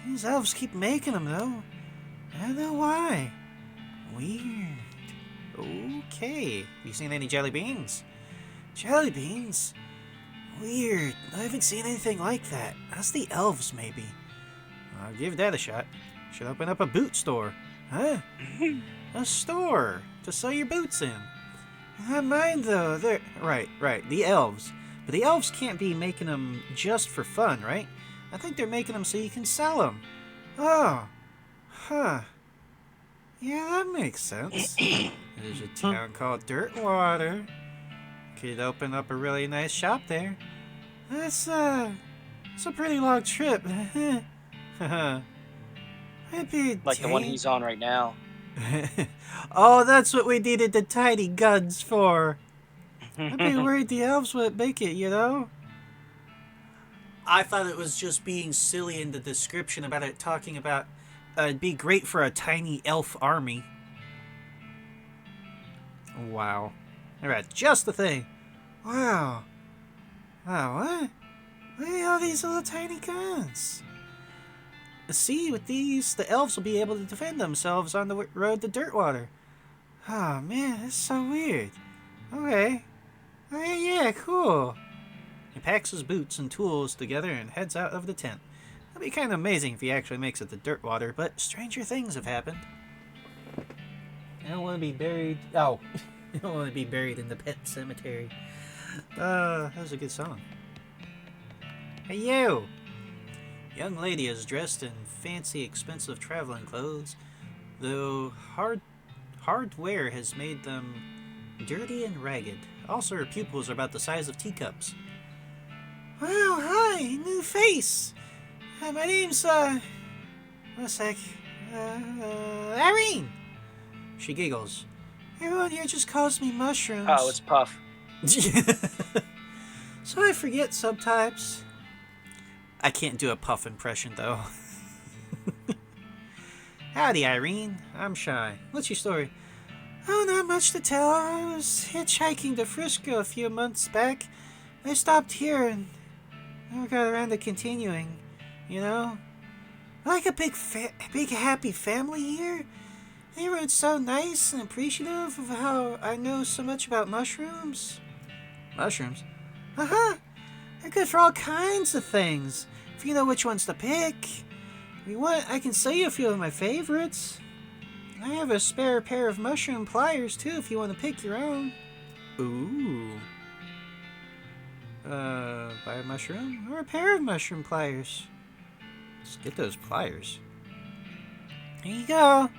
These elves keep making them, though. I don't know why. Weird. Okay. You seen any jelly beans? Jelly beans? Weird. I haven't seen anything like that. That's the elves, maybe. I'll give that a shot. Should open up a boot store. Huh? A store to sell your boots in. Not mine, though. They're... Right. The elves. But the elves can't be making them just for fun, right? I think they're making them so you can sell them. Oh. Huh. Yeah, that makes sense. There's a town called Dirtwater. Could open up a really nice shop there. It's a pretty long trip. Maybe Like the one he's on right now. Oh, that's what we needed the tiny guns for. I'd be worried the elves wouldn't make it, you know? I thought it was just being silly in the description about it, talking about it'd be great for a tiny elf army. Wow. Alright, just the thing. Wow. Wow, what? Look at all these little tiny guns. See, with these, the elves will be able to defend themselves on the road to Dirtwater. Oh, man, that's so weird. Okay. Yeah, cool. He packs his boots and tools together and heads out of the tent. It'll be kind of amazing if he actually makes it to Dirtwater, but stranger things have happened. I don't want to be buried... Oh. I don't want to be buried in the pet cemetery. That was a good song. Hey, you! Young lady is dressed in fancy, expensive traveling clothes, though hardware has made them dirty and ragged. Also, her pupils are about the size of teacups. Well, hi, new face. My name's, one sec. Irene. She giggles. Everyone here just calls me Mushrooms. Oh, it's Puff. So I forget sometimes. I can't do a Puff impression, though. Howdy, Irene. I'm Shy. What's your story? Oh, not much to tell. I was hitchhiking to Frisco a few months back. I stopped here and never got around to continuing, you know? Like a big happy family here. Everyone's so nice and appreciative of how I know so much about mushrooms. Mushrooms? Uh-huh. They're good for all kinds of things. If you know which ones to pick. If you want, I can sell you a few of my favorites. I have a spare pair of mushroom pliers, too, if you want to pick your own. Ooh. Buy a mushroom or a pair of mushroom pliers. Let's get those pliers. Here you go.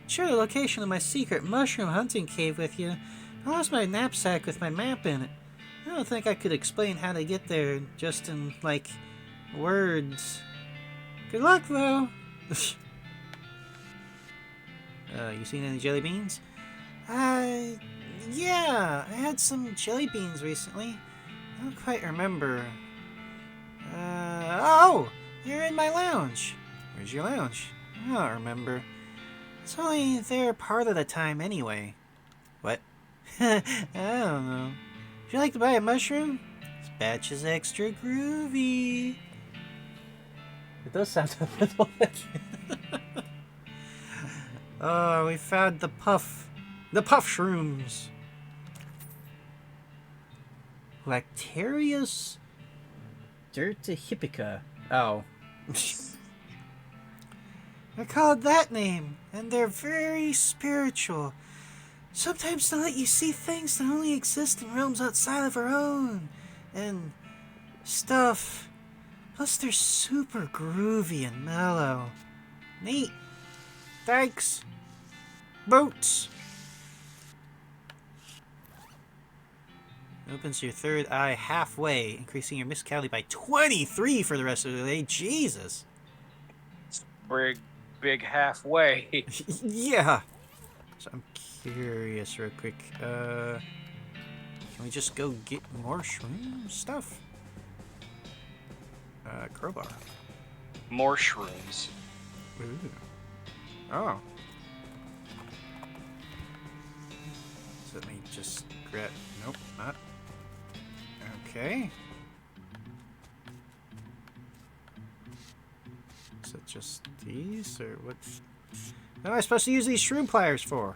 Share the location of my secret mushroom hunting cave with you. I lost my knapsack with my map in it. I don't think I could explain how to get there just in, like, words. Good luck, though. You seen any jelly beans? Yeah, I had some jelly beans recently. I don't quite remember. Oh! You're in my lounge. Where's your lounge? I don't remember. It's only there part of the time anyway. What? I don't know. Would you like to buy a mushroom? This batch is extra groovy. It does sound a little bit. Oh, we found the puff. The puff shrooms. Lactarius dirtihipica. Oh. They're called that name, and they're very spiritual. Sometimes they let you see things that only exist in realms outside of our own, and stuff. Plus, they're super groovy and mellow. Neat. Thanks. Boots. Opens your third eye halfway, increasing your physicality by 23 for the rest of the day. Jesus. Big halfway. Yeah. So I'm curious real quick. Can we just go get more shroom stuff? Crowbar. More shrooms. Ooh. Oh. So let me just grab... Nope, not. Okay. Is it just these, or what? What am I supposed to use these shroom pliers for?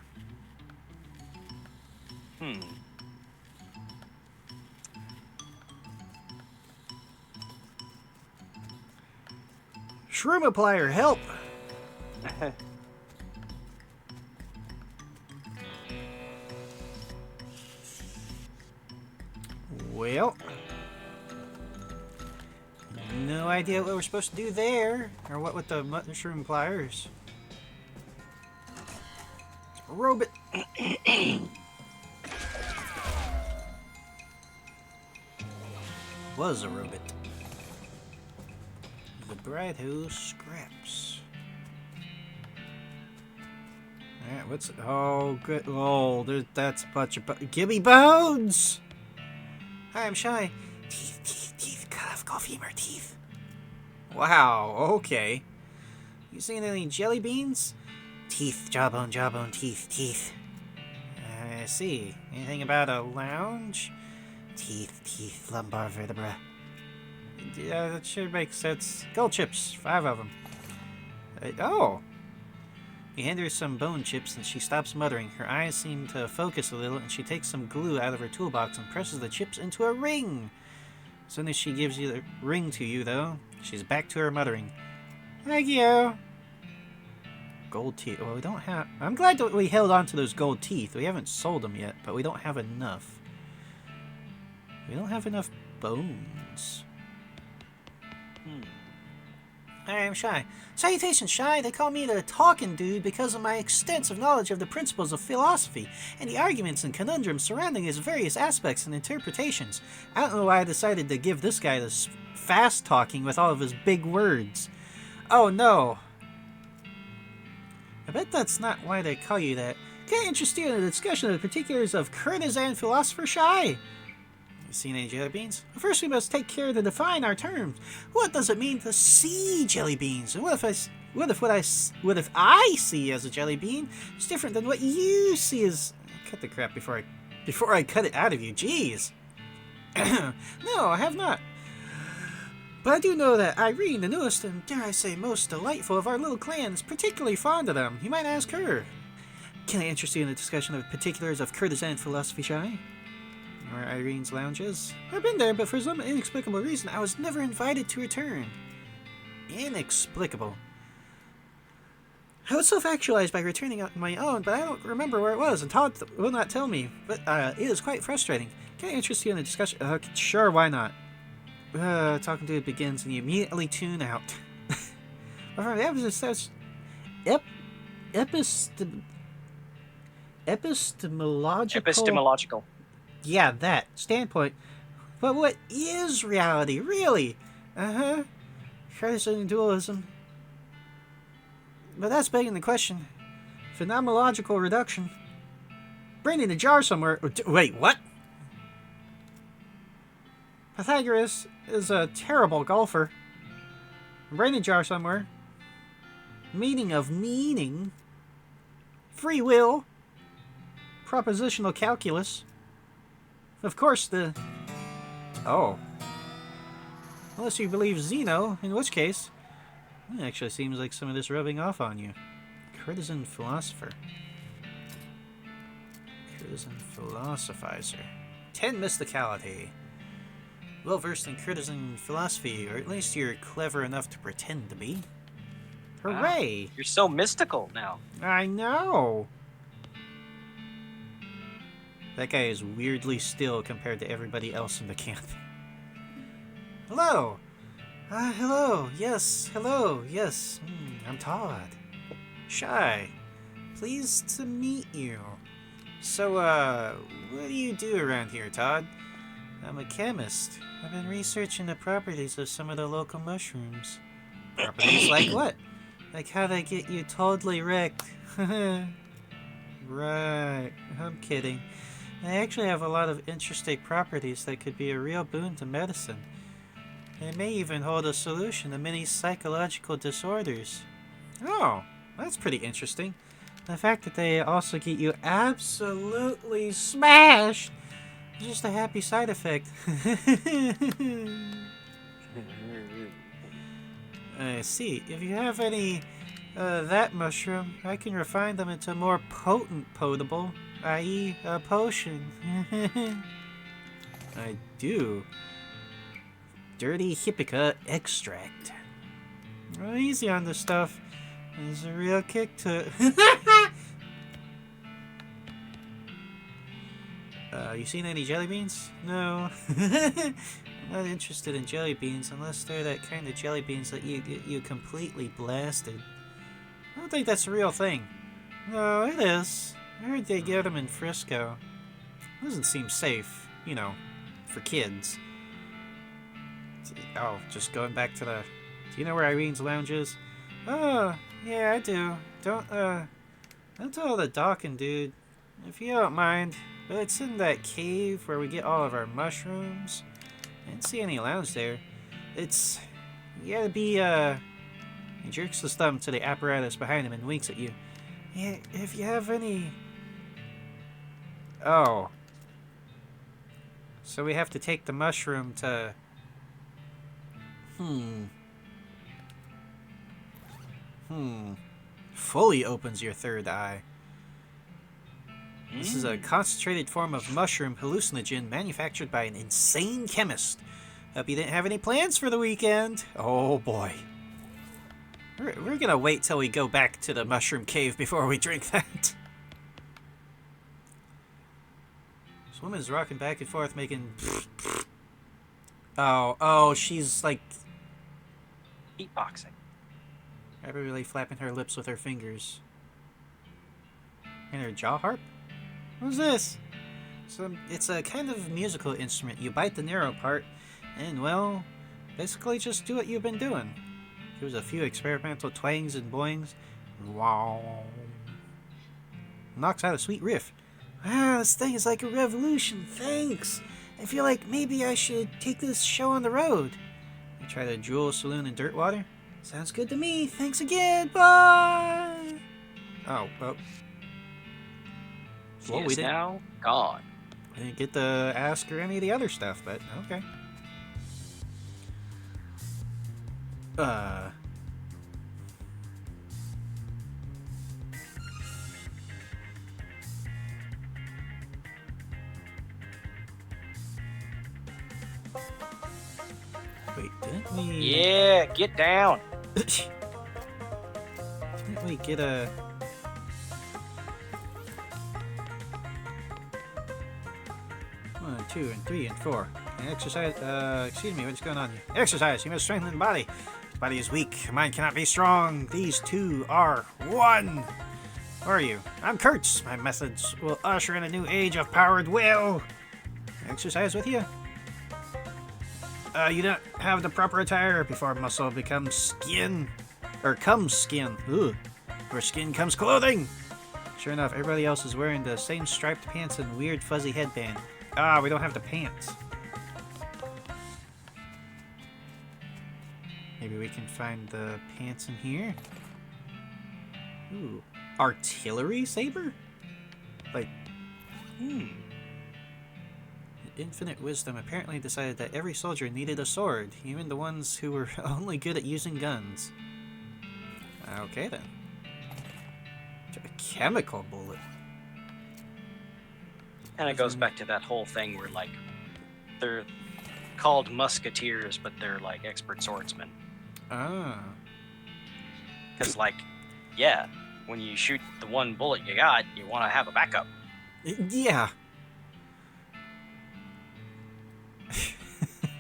Shroom plier, help! Well, no idea what we're supposed to do there, or what with the mushroom pliers. Robot. Was a robot. The bride who scraps. Alright, what's it? Oh, good. Oh, that's a bunch of Gimme bones! Hi, I'm Shy. Teeth. Cut off coffee femur teeth. Wow, okay. You seen any jelly beans? Teeth, jawbone, teeth. I see. Anything about a lounge? Teeth, lumbar vertebra. Yeah, that should make sense. Gold chips, 5 of them. Oh! You hand her some bone chips and she stops muttering. Her eyes seem to focus a little and she takes some glue out of her toolbox and presses the chips into a ring. As soon as she gives you the ring to you, though, she's back to her muttering. Thank you! Gold teeth. Well, we don't have... I'm glad that we held on to those gold teeth. We haven't sold them yet, but we don't have enough. We don't have enough bones. Hi, I'm Shy. Salutations, Shy. They call me the talking dude because of my extensive knowledge of the principles of philosophy and the arguments and conundrums surrounding its various aspects and interpretations. I don't know why I decided to give this guy this fast talking with all of his big words. Oh, no. I bet that's not why they call you that. Can I interest you in a discussion of the particulars of courtesan philosopher, Shy? You seen any jelly beans? Well, first we must take care to define our terms. What does it mean to see jelly beans? And what if I see as a jelly bean is different than what you see as... Cut the crap before I cut it out of you. Jeez. No, I have not. But I do know that Irene, the newest and, dare I say, most delightful of our little clan, is particularly fond of them. You might ask her. Can I interest you in a discussion of particulars of courtesan philosophy, Shy? Where Irene's lounge is? I've been there, but for some inexplicable reason, I was never invited to return. Inexplicable. I was self-actualized by returning on my own, but I don't remember where it was, and Todd will not tell me. But it is quite frustrating. Can I interest you in a discussion? Sure, why not? Talking to it begins, and you immediately tune out. From the Epistemological. Yeah, that standpoint. But what is reality, really? Courtesan dualism. But that's begging the question. Phenomenological reduction. Brain in a jar somewhere. Wait, what? Pythagoras is a terrible golfer. Brain in a jar somewhere. Meaning of meaning. Free will. Propositional calculus. Of course, Oh. Unless you believe Zeno, in which case... It actually seems like some of this rubbing off on you. Courtesan philosopher. Courtesan philosophizer. 10 mysticality. Well versed in courtesan philosophy, or at least you're clever enough to pretend to be. Hooray! Wow, you're so mystical now. I know! That guy is weirdly still compared to everybody else in the camp. Hello! Hello, yes, hello, yes. I'm Todd. Shy. Pleased to meet you. So, what do you do around here, Todd? I'm a chemist. I've been researching the properties of some of the local mushrooms. Properties like what? Like how they get you totally wrecked. Right, I'm kidding. They actually have a lot of interesting properties that could be a real boon to medicine. They may even hold a solution to many psychological disorders. Oh, that's pretty interesting. The fact that they also get you absolutely smashed is just a happy side effect. I see. If you have any that mushroom, I can refine them into more potent potable, i.e. a potion. I do. Dirty Hippica extract. Oh, easy on this stuff. There's a real kick to it. You seen any jelly beans? No. I'm not interested in jelly beans unless they're that kind of jelly beans that you completely blasted. I don't think that's a real thing. No, it is. I heard they get them in Frisco. Doesn't seem safe, you know, for kids. Oh, just going back to the... Do you know where Irene's lounge is? Oh, yeah, I do. Don't tell the Dawkin dude, if you don't mind. But it's in that cave where we get all of our mushrooms. I didn't see any lounge there. It's... You gotta be, He jerks his thumb to the apparatus behind him and winks at you. Yeah, if you have any... Oh. So we have to take the mushroom to... Fully opens your third eye. This is a concentrated form of mushroom hallucinogen manufactured by an insane chemist. Hope you didn't have any plans for the weekend. Oh boy. We're gonna wait till we go back to the mushroom cave before we drink that. This woman's rocking back and forth making... Oh, she's like... Beatboxing. Really flapping her lips with her fingers. And her jaw harp? What's this? It's a kind of musical instrument. You bite the narrow part, and, well, basically just do what you've been doing. Here's a few experimental twangs and boings. Wow. Knocks out a sweet riff. Wow, this thing is like a revolution. Thanks. I feel like maybe I should take this show on the road. I try the Jewel Saloon in Dirtwater. Sounds good to me. Thanks again. Bye. Oh, well. She is now gone. I didn't get to ask her any of the other stuff, but okay. Wait, didn't we... Yeah, get down. Didn't we get a... 1, 2, and 3, and 4. And exercise, excuse me, what's going on here? Exercise, you must strengthen the body. The body is weak, mind cannot be strong. These two are one. Who are you? I'm Kurtz. My methods will usher in a new age of powered will. Exercise with you? You don't have the proper attire before muscle becomes skin. Or comes skin. Ugh. Where skin comes clothing. Sure enough, everybody else is wearing the same striped pants and weird fuzzy headband. We don't have the pants. Maybe we can find the pants in here? Ooh. Artillery saber? Like, Infinite Wisdom apparently decided that every soldier needed a sword, even the ones who were only good at using guns. Okay then. A chemical bullet. And it goes back to that whole thing where, like, they're called musketeers, but they're, like, expert swordsmen. Ah. Because, like, yeah, when you shoot the one bullet you got, you want to have a backup. Yeah.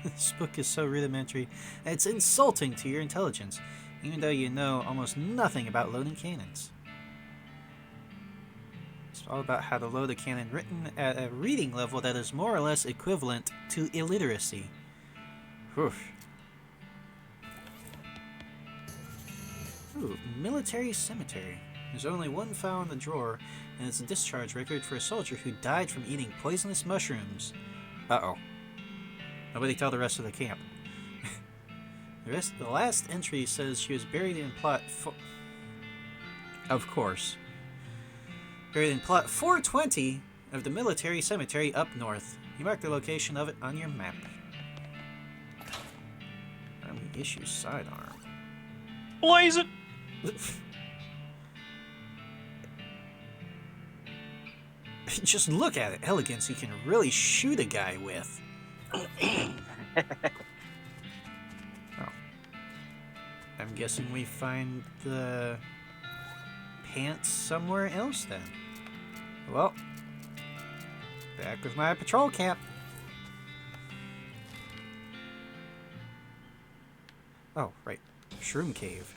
This book is so rudimentary. It's insulting to your intelligence, even though you know almost nothing about loading cannons. all about how to load a cannon written at a reading level that is more or less equivalent to illiteracy. Whew. Ooh, military cemetery. There's only one file in the drawer, and it's a discharge record for a soldier who died from eating poisonous mushrooms. Uh-oh. Nobody tell the rest of the camp. The last entry says she was buried in plot of course. Buried in plot 420 of the military cemetery up north. You mark the location of it on your map. Army issue sidearm. Blaze it! Just look at it. Elegance you can really shoot a guy with. Oh. I'm guessing we find the pants somewhere else then. Well, back with my patrol cap. Oh, right. Shroom cave.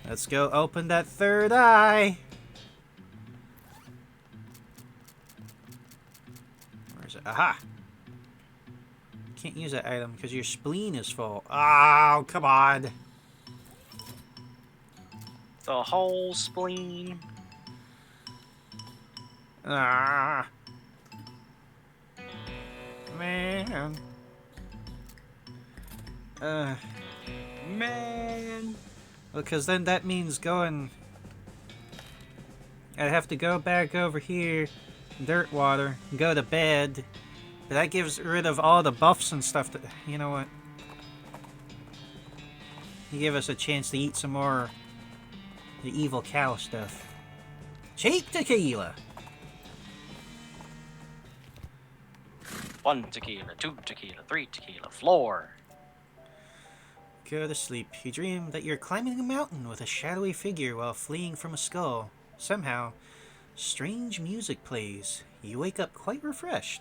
Let's go open that third eye. Where is it? Aha! Can't use that item because your spleen is full. Oh, come on. The whole spleen. Ah. Man. Man. Because then that means going... I'd have to go back over here, dirt water, go to bed. But that gives rid of all the buffs and stuff. That, you know what? You give us a chance to eat some more the evil cow stuff. Cheap tequila! 1 tequila, 2 tequila, 3 tequila, floor. Go to sleep. You dream that you're climbing a mountain with a shadowy figure while fleeing from a skull. Somehow, strange music plays. You wake up quite refreshed.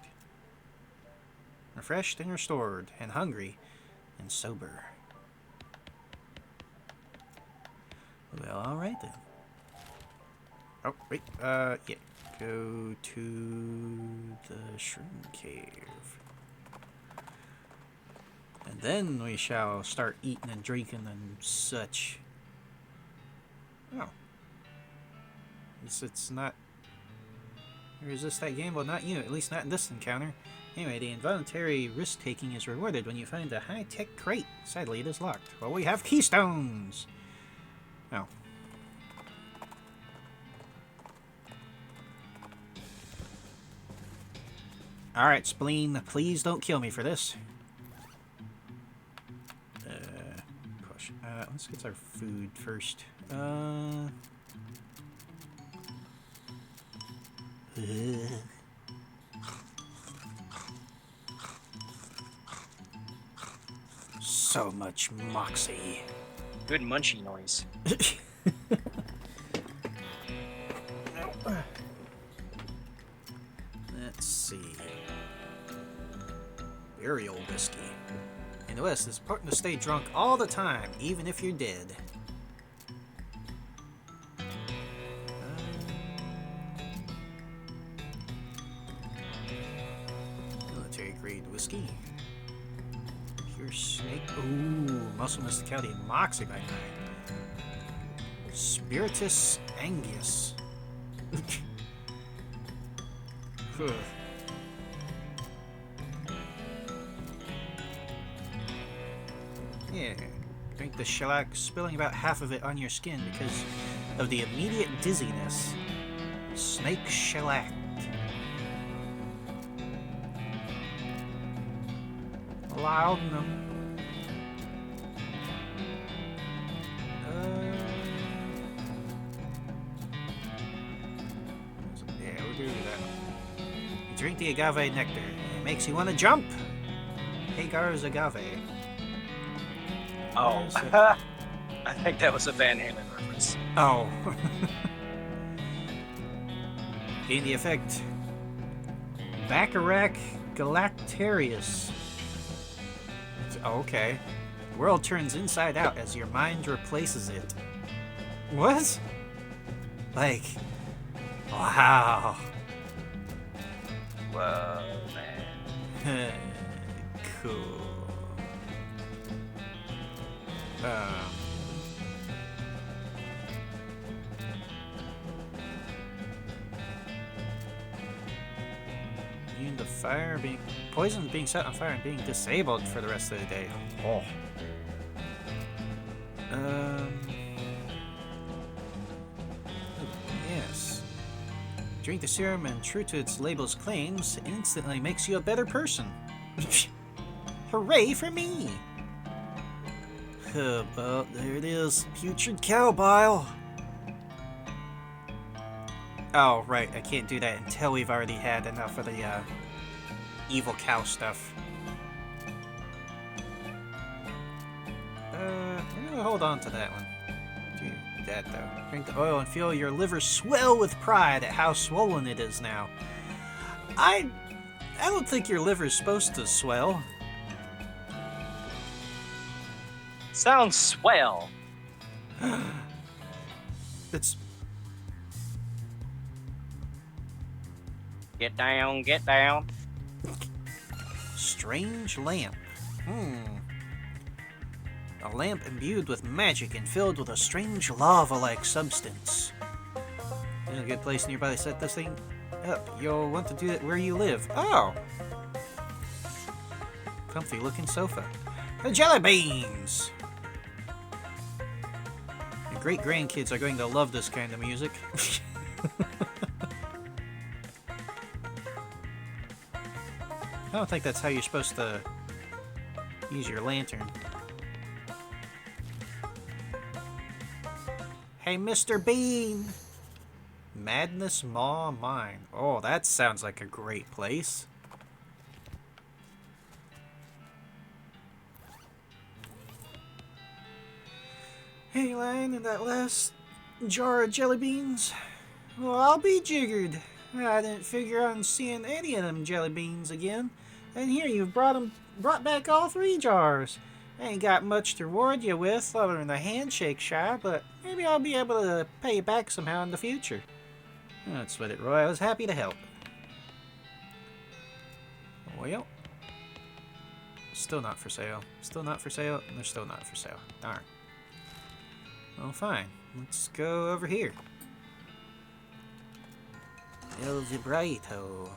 Refreshed and restored, and hungry, and sober. Well, alright then. Oh, wait, yeah. Go to the Shroom Cave. And then we shall start eating and drinking and such. Oh. It's not... Resist that game? Well, not you. At least not in this encounter. Anyway, the involuntary risk-taking is rewarded when you find a high-tech crate. Sadly, it is locked. Well, we have keystones! Oh. Alright, Spleen, please don't kill me for this. Push. Let's get our food first. So much moxie. Good munchy noise. Let's see. Burial whiskey. In the West, it's important to stay drunk all the time, even if you're dead. Military grade whiskey. Pure snake. Ooh, muscle mysticality and moxie by 9. Spiritus Angus. Yeah, drink the shellac, spilling about half of it on your skin because of the immediate dizziness. Snake shellac. Laudanum. Yeah, we'll do that. You drink the agave nectar. It makes you want to jump. Hagar's agave. Oh. I think that was a Van Halen reference. Oh. Gain the effect. Bacharach Galactarius. Oh, okay. The world turns inside out as your mind replaces it. What? Like, wow. Whoa, man. Cool. Immune to fire, being poisoned, being set on fire, and being disabled for the rest of the day. Oh. Yes. Drink the serum, and true to its label's claims, instantly makes you a better person. Hooray for me! Well, there it is. Putrid cow bile. Oh, right. I can't do that until we've already had enough of the evil cow stuff. We're gonna hold on to that one. Do that, though. Drink the oil and feel your liver swell with pride at how swollen it is now. I don't think your liver's supposed to swell. Sounds swell. It's... Get down, get down. Strange lamp. A lamp imbued with magic and filled with a strange lava-like substance. In a good place nearby to set this thing up. You'll want to do it where you live. Oh! Comfy looking sofa. The jelly beans! Your great grandkids are going to love this kind of music. I don't think that's how you're supposed to use your lantern. Hey, Mr. Bean! Madness Maw Mine. Oh, that sounds like a great place. Hey, Lion, and that last jar of jelly beans? Well, I'll be jiggered. I didn't figure on seeing any of them jelly beans again. And here you've brought back all 3 jars. I ain't got much to reward you with other than a handshake shy, but maybe I'll be able to pay you back somehow in the future. That's what it, Roy. I was happy to help. Well, still not for sale. Still not for sale, and they're still not for sale. Darn. Well, fine. Let's go over here. El Vibrato.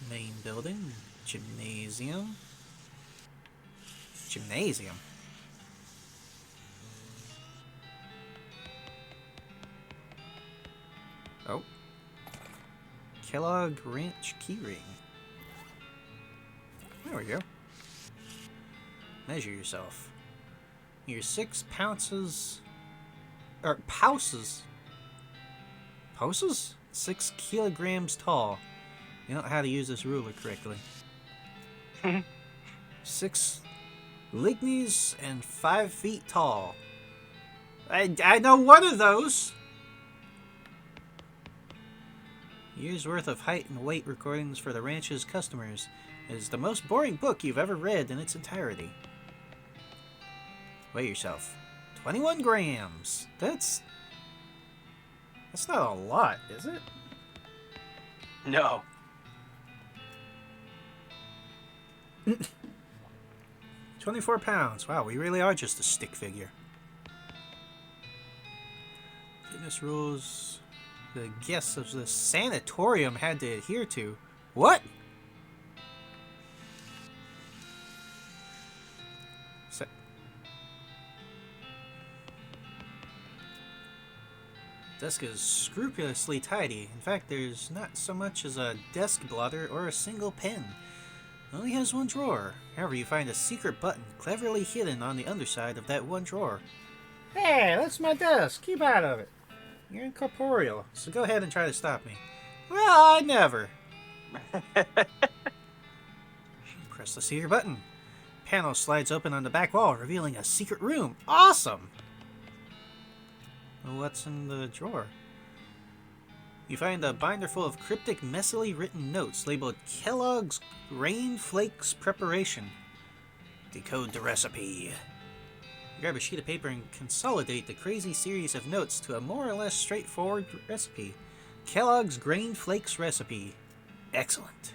Main building. Gymnasium. Gymnasium. Oh. Kellogg Ranch keyring. There we go. Measure yourself. You're 6 pounces... Or pouses. Pouses? 6 kilograms tall. You don't know how to use this ruler correctly. 6 lignes and 5 feet tall. I know one of those! Years worth of height and weight recordings for the ranch's customers. It is the most boring book you've ever read in its entirety. Weigh yourself. 21 grams. That's not a lot, is it? No. 24 pounds. Wow, we really are just a stick figure. Fitness rules the guests of the sanatorium had to adhere to. What? Desk is scrupulously tidy. In fact, there's not so much as a desk blotter or a single pen. It only has 1 drawer. However, you find a secret button cleverly hidden on the underside of that 1 drawer. Hey, that's my desk. Keep out of it. You're incorporeal, so go ahead and try to stop me. Well, I never. Press the secret button. Panel slides open on the back wall, revealing a secret room. Awesome! What's in the drawer? You find a binder full of cryptic, messily written notes labeled Kellogg's Grain Flakes Preparation. Decode the recipe. Grab a sheet of paper and consolidate the crazy series of notes to a more or less straightforward recipe. Kellogg's Grain Flakes Recipe. Excellent.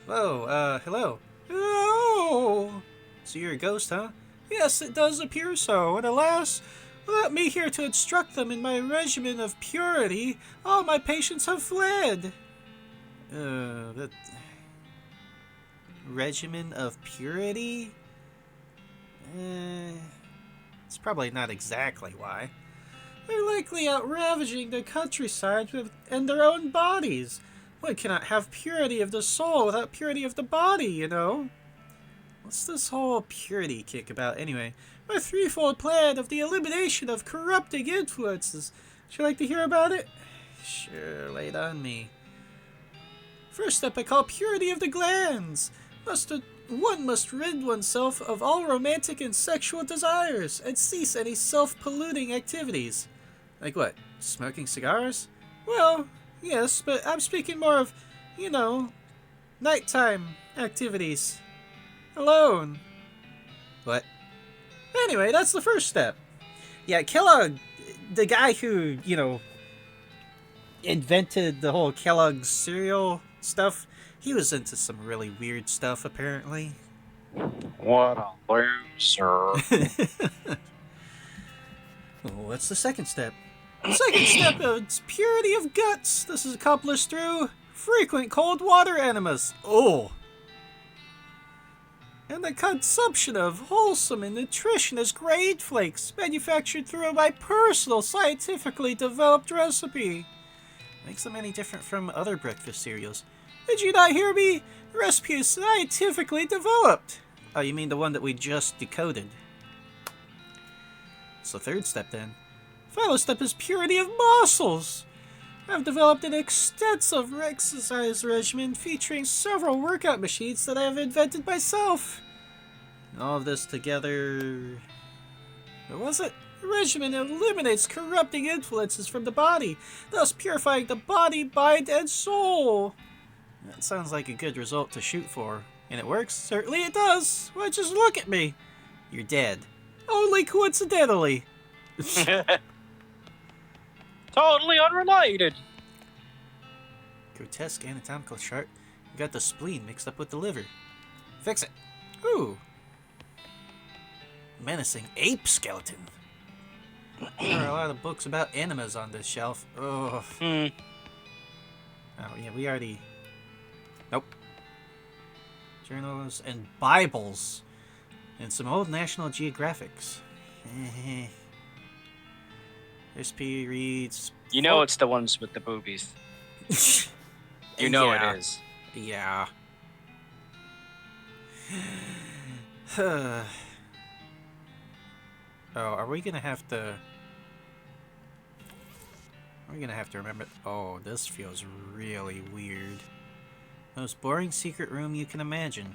Whoa, hello. Oh! So you're a ghost, huh? Yes, it does appear so, and alas, without me here to instruct them in my regimen of purity, all my patients have fled. That... Regimen of purity? It's probably not exactly why. They're likely out ravaging the countryside and their own bodies. One cannot have purity of the soul without purity of the body, you know. What's this whole purity kick about anyway? My threefold plan of the elimination of corrupting influences. Would you like to hear about it? Sure, lay it on me. First step I call purity of the glands. One must rid oneself of all romantic and sexual desires and cease any self-polluting activities. Like what? Smoking cigars? Well, yes, but I'm speaking more of, nighttime activities. Alone. What? Anyway, that's the first step. Yeah, Kellogg, the guy who, invented the whole Kellogg's cereal stuff, he was into some really weird stuff, apparently. What a loser. What's the second step? The second step is purity of guts. This is accomplished through frequent cold water enemas. Oh. And the consumption of wholesome and nutritious grain flakes manufactured through my personal scientifically developed recipe. Makes them any different from other breakfast cereals. Did you not hear me? The recipe is scientifically developed. Oh, you mean the one that we just decoded? It's the third step then. Final step is purity of muscles. I've developed an extensive exercise regimen featuring several workout machines that I have invented myself. All of this together... What was it? The regimen eliminates corrupting influences from the body, thus purifying the body, mind, and soul. That sounds like a good result to shoot for. And it works? Certainly it does. Why, just look at me. You're dead. Only coincidentally. Totally unrelated. Grotesque anatomical chart. You got the spleen mixed up with the liver. Fix it. Ooh. Menacing ape skeleton. There are a lot of books about enemas on this shelf. Oh. Oh, yeah, we already... Nope. Journals and Bibles. And some old National Geographics. Recipe reads... You know it's the ones with the boobies. You know it is. Yeah. Oh, are we gonna have to... We're gonna have to remember... Oh, this feels really weird. Most boring secret room you can imagine.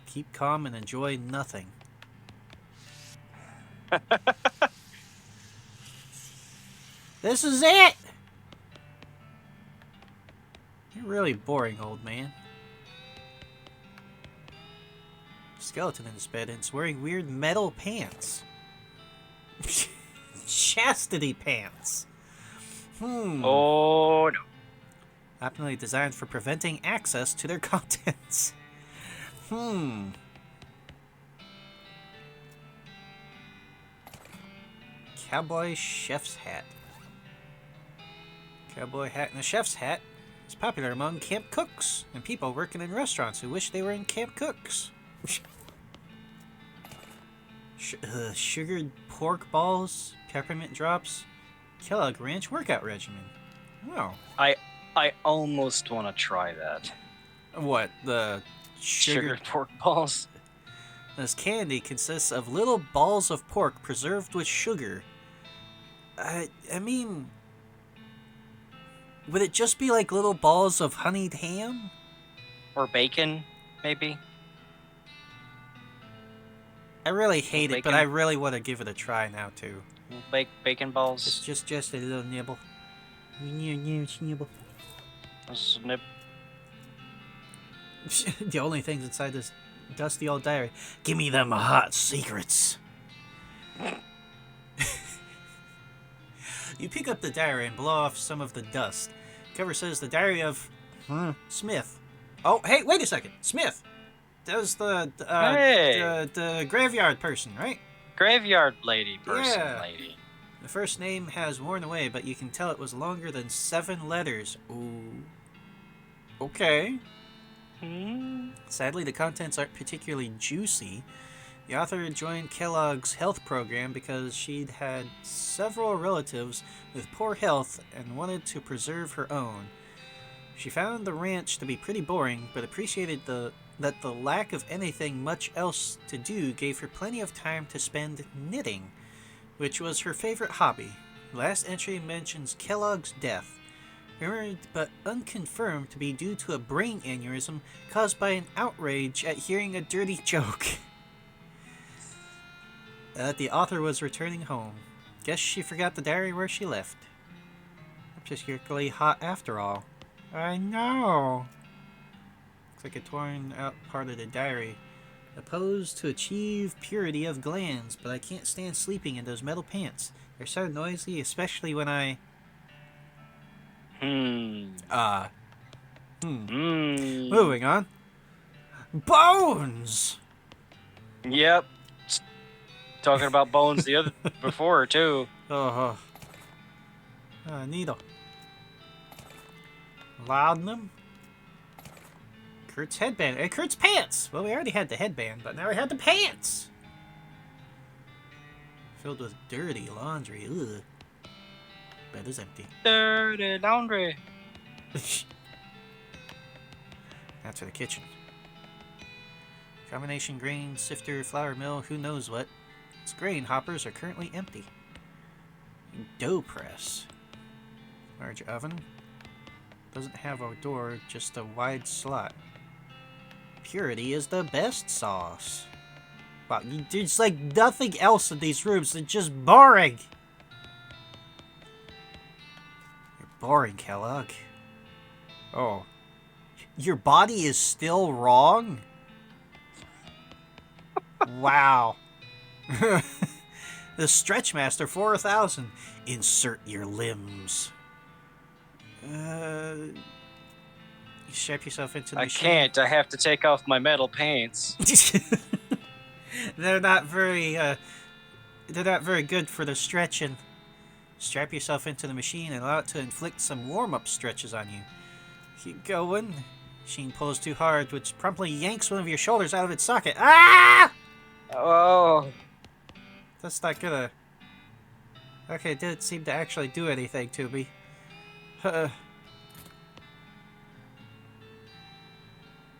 Keep calm and enjoy nothing. This is it! You're really boring, old man. Skeleton in his bed and it's wearing weird metal pants. Chastity pants. Oh, no. Optimally designed for preventing access to their contents. Cowboy chef's hat. Cowboy hat and a chef's hat is popular among camp cooks and people working in restaurants who wish they were in camp cooks. Sugared pork balls, peppermint drops, Kellogg Ranch workout regimen. Oh. I almost want to try that. What, the Sugared pork balls? This candy consists of little balls of pork preserved with sugar. I mean... Would it just be like little balls of honeyed ham? Or bacon, maybe? I really hate it, but Bacon. I really want to give it a try now, too. Bacon balls. It's just a little nibble. Nibble. Snip. The only things inside this dusty old diary. Give me them hot secrets. You pick up the diary and blow off some of the dust. Cover says the diary of Smith. Oh, hey, wait a second. Smith. That was the graveyard person, right? Graveyard lady person, Yeah. lady. The first name has worn away, but you can tell it was longer than 7 letters. Ooh. Okay. Sadly, the contents aren't particularly juicy. The author joined Kellogg's health program because she'd had several relatives with poor health and wanted to preserve her own. She found the ranch to be pretty boring, but appreciated that the lack of anything much else to do gave her plenty of time to spend knitting, which was her favorite hobby. The last entry mentions Kellogg's death, rumored but unconfirmed to be due to a brain aneurysm caused by an outrage at hearing a dirty joke. The author was returning home. Guess she forgot the diary where she left. Not particularly hot after all. I know. Looks like a torn out part of the diary. Opposed to achieve purity of glands, but I can't stand sleeping in those metal pants. They're so noisy, especially when I... Moving on. Bones! Yep. Talking about bones the other before too. Needle. Laudanum. Kurt's headband. And Kurt's pants! Well, we already had the headband, but now we had the pants! Filled with dirty laundry. Ugh. Bed is empty. Dirty laundry. That's for the kitchen. Combination grain, sifter, flour mill, who knows what. Its grain hoppers are currently empty. Dough press. Large oven. Doesn't have a door, just a wide slot. Purity is the best sauce. Wow, there's like nothing else in these rooms. They're just boring. You're boring, Kellogg. Oh. Your body is still wrong? Wow. The Stretchmaster 4000. Insert your limbs. You strap yourself into the machine. I can't. I have to take off my metal pants. They're not very good for the stretching. Strap yourself into the machine and allow it to inflict some warm-up stretches on you. Keep going. Machine pulls too hard, which promptly yanks one of your shoulders out of its socket. Ah! Oh. That's not gonna... Okay, it didn't seem to actually do anything to me.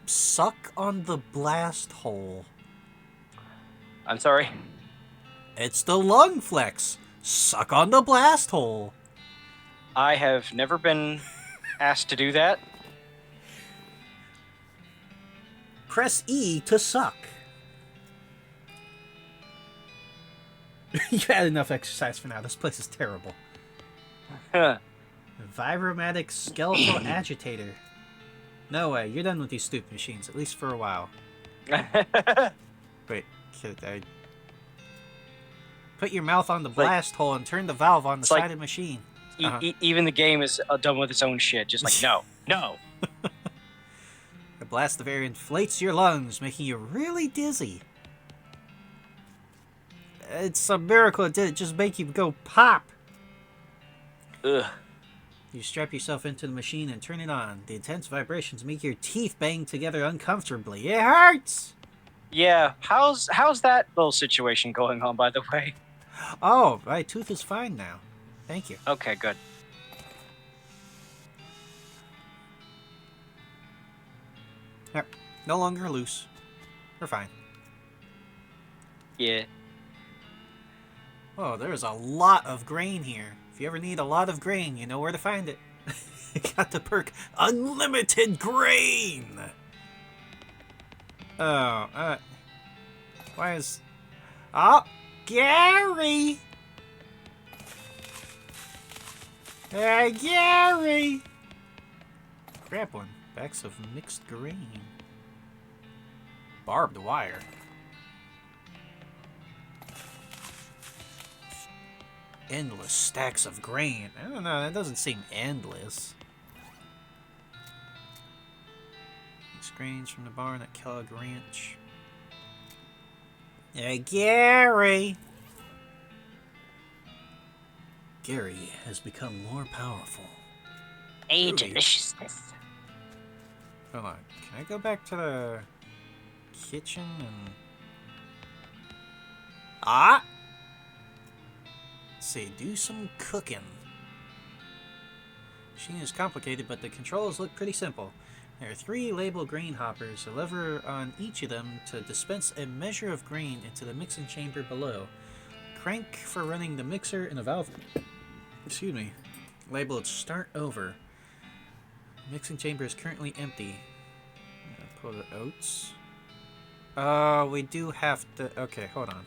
Suck on the blast hole. I'm sorry. It's the lung flex. Suck on the blast hole. I have never been asked to do that. Press E to suck. You had enough exercise for now. This place is terrible. Vibromatic skeletal agitator. No way. You're done with these stupid machines, at least for a while. Wait. I... Put your mouth on the blast hole and turn the valve on the side of the machine. Even the game is done with its own shit. Just like, no, no. The blast air inflates your lungs, making you really dizzy. It's a miracle it didn't just make you go pop. Ugh. You strap yourself into the machine and turn it on. The intense vibrations make your teeth bang together uncomfortably. It hurts! Yeah, how's that little situation going on, by the way? Oh, my tooth is fine now. Thank you. Okay, good. Yep. No longer loose. We're fine. Yeah. Oh, there's a lot of grain here. If you ever need a lot of grain, you know where to find it. Got the perk Unlimited Grain! Oh, why is... Oh, Gary! Hey, Gary! Grab one. Bags of mixed grain. Barbed wire. Endless stacks of grain. I don't know, that doesn't seem endless. Mixed grains from the barn at Kellogg Ranch. Hey, Gary! Gary has become more powerful. A Ruby. deliciousness. Hold on. Can I go back to the kitchen and... Ah! Let's see, do some cooking. Machine is complicated, but the controls look pretty simple. There are 3 labeled grain hoppers, a lever on each of them to dispense a measure of grain into the mixing chamber below. Crank for running the mixer and a valve, excuse me, labeled Start Over. The mixing chamber is currently empty. I'm gonna pull the oats. We do have to, okay, hold on.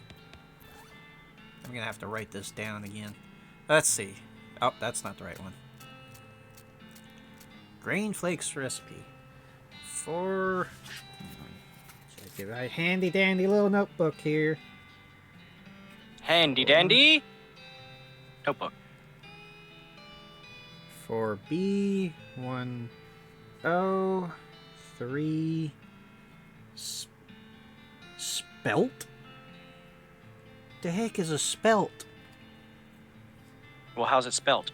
I'm gonna have to write this down again. Let's see. Oh, that's not the right one. Grain flakes recipe. Get my handy dandy little notebook here. Handy dandy. Notebook. For B10 3 spelt? The heck is a spelt? Well, how's it spelled?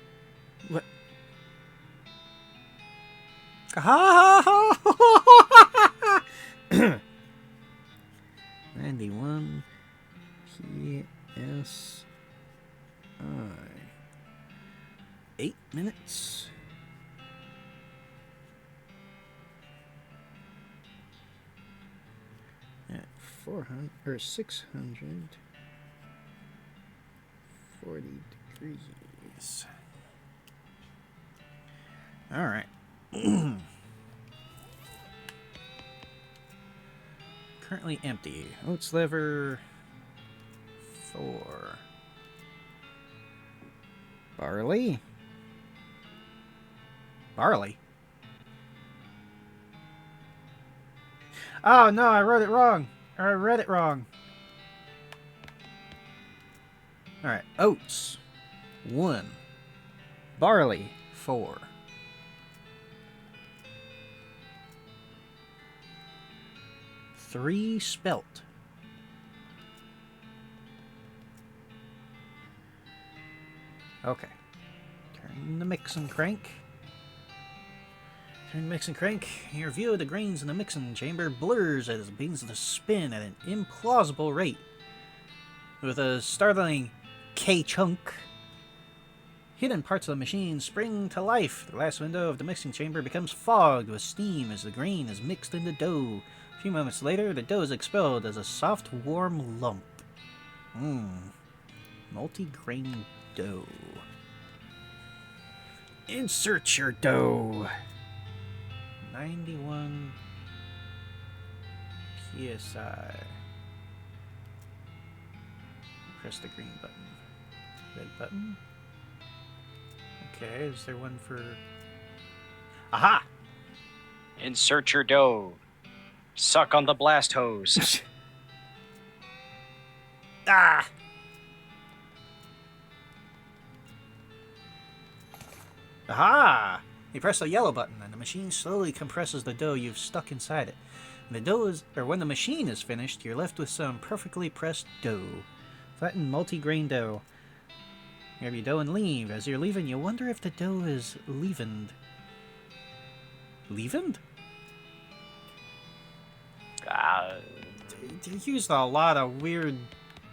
What? Ha ha ha! 91 PSI. 8 minutes. At 400 or 640 degrees. All right. Currently empty. Oats lever 4. Barley. Barley. Oh no, I wrote it wrong. Or I read it wrong. Alright, oats 1. Barley 4. Three spelt. Okay. Turn the mixing crank. Turn the mixing crank. Your view of the grains in the mixing chamber blurs as it begins to spin at an implausible rate. With a startling K-chunk, hidden parts of the machine spring to life. The glass window of the mixing chamber becomes fogged with steam as the grain is mixed in the dough. A few moments later, the dough is expelled as a soft, warm lump. Multi-grain dough. Insert your dough. 91 PSI. Press the green button. Red button. Okay, is there one for... Aha! Insert your dough. Suck on the blast hose. Ah! Aha! You press the yellow button and the machine slowly compresses the dough you've stuck inside it. When the machine is finished, you're left with some perfectly pressed dough. Flattened multi-grain dough. Grab your dough and leave. As you're leaving, you wonder if the dough is leavened. Leavened? They used a lot of weird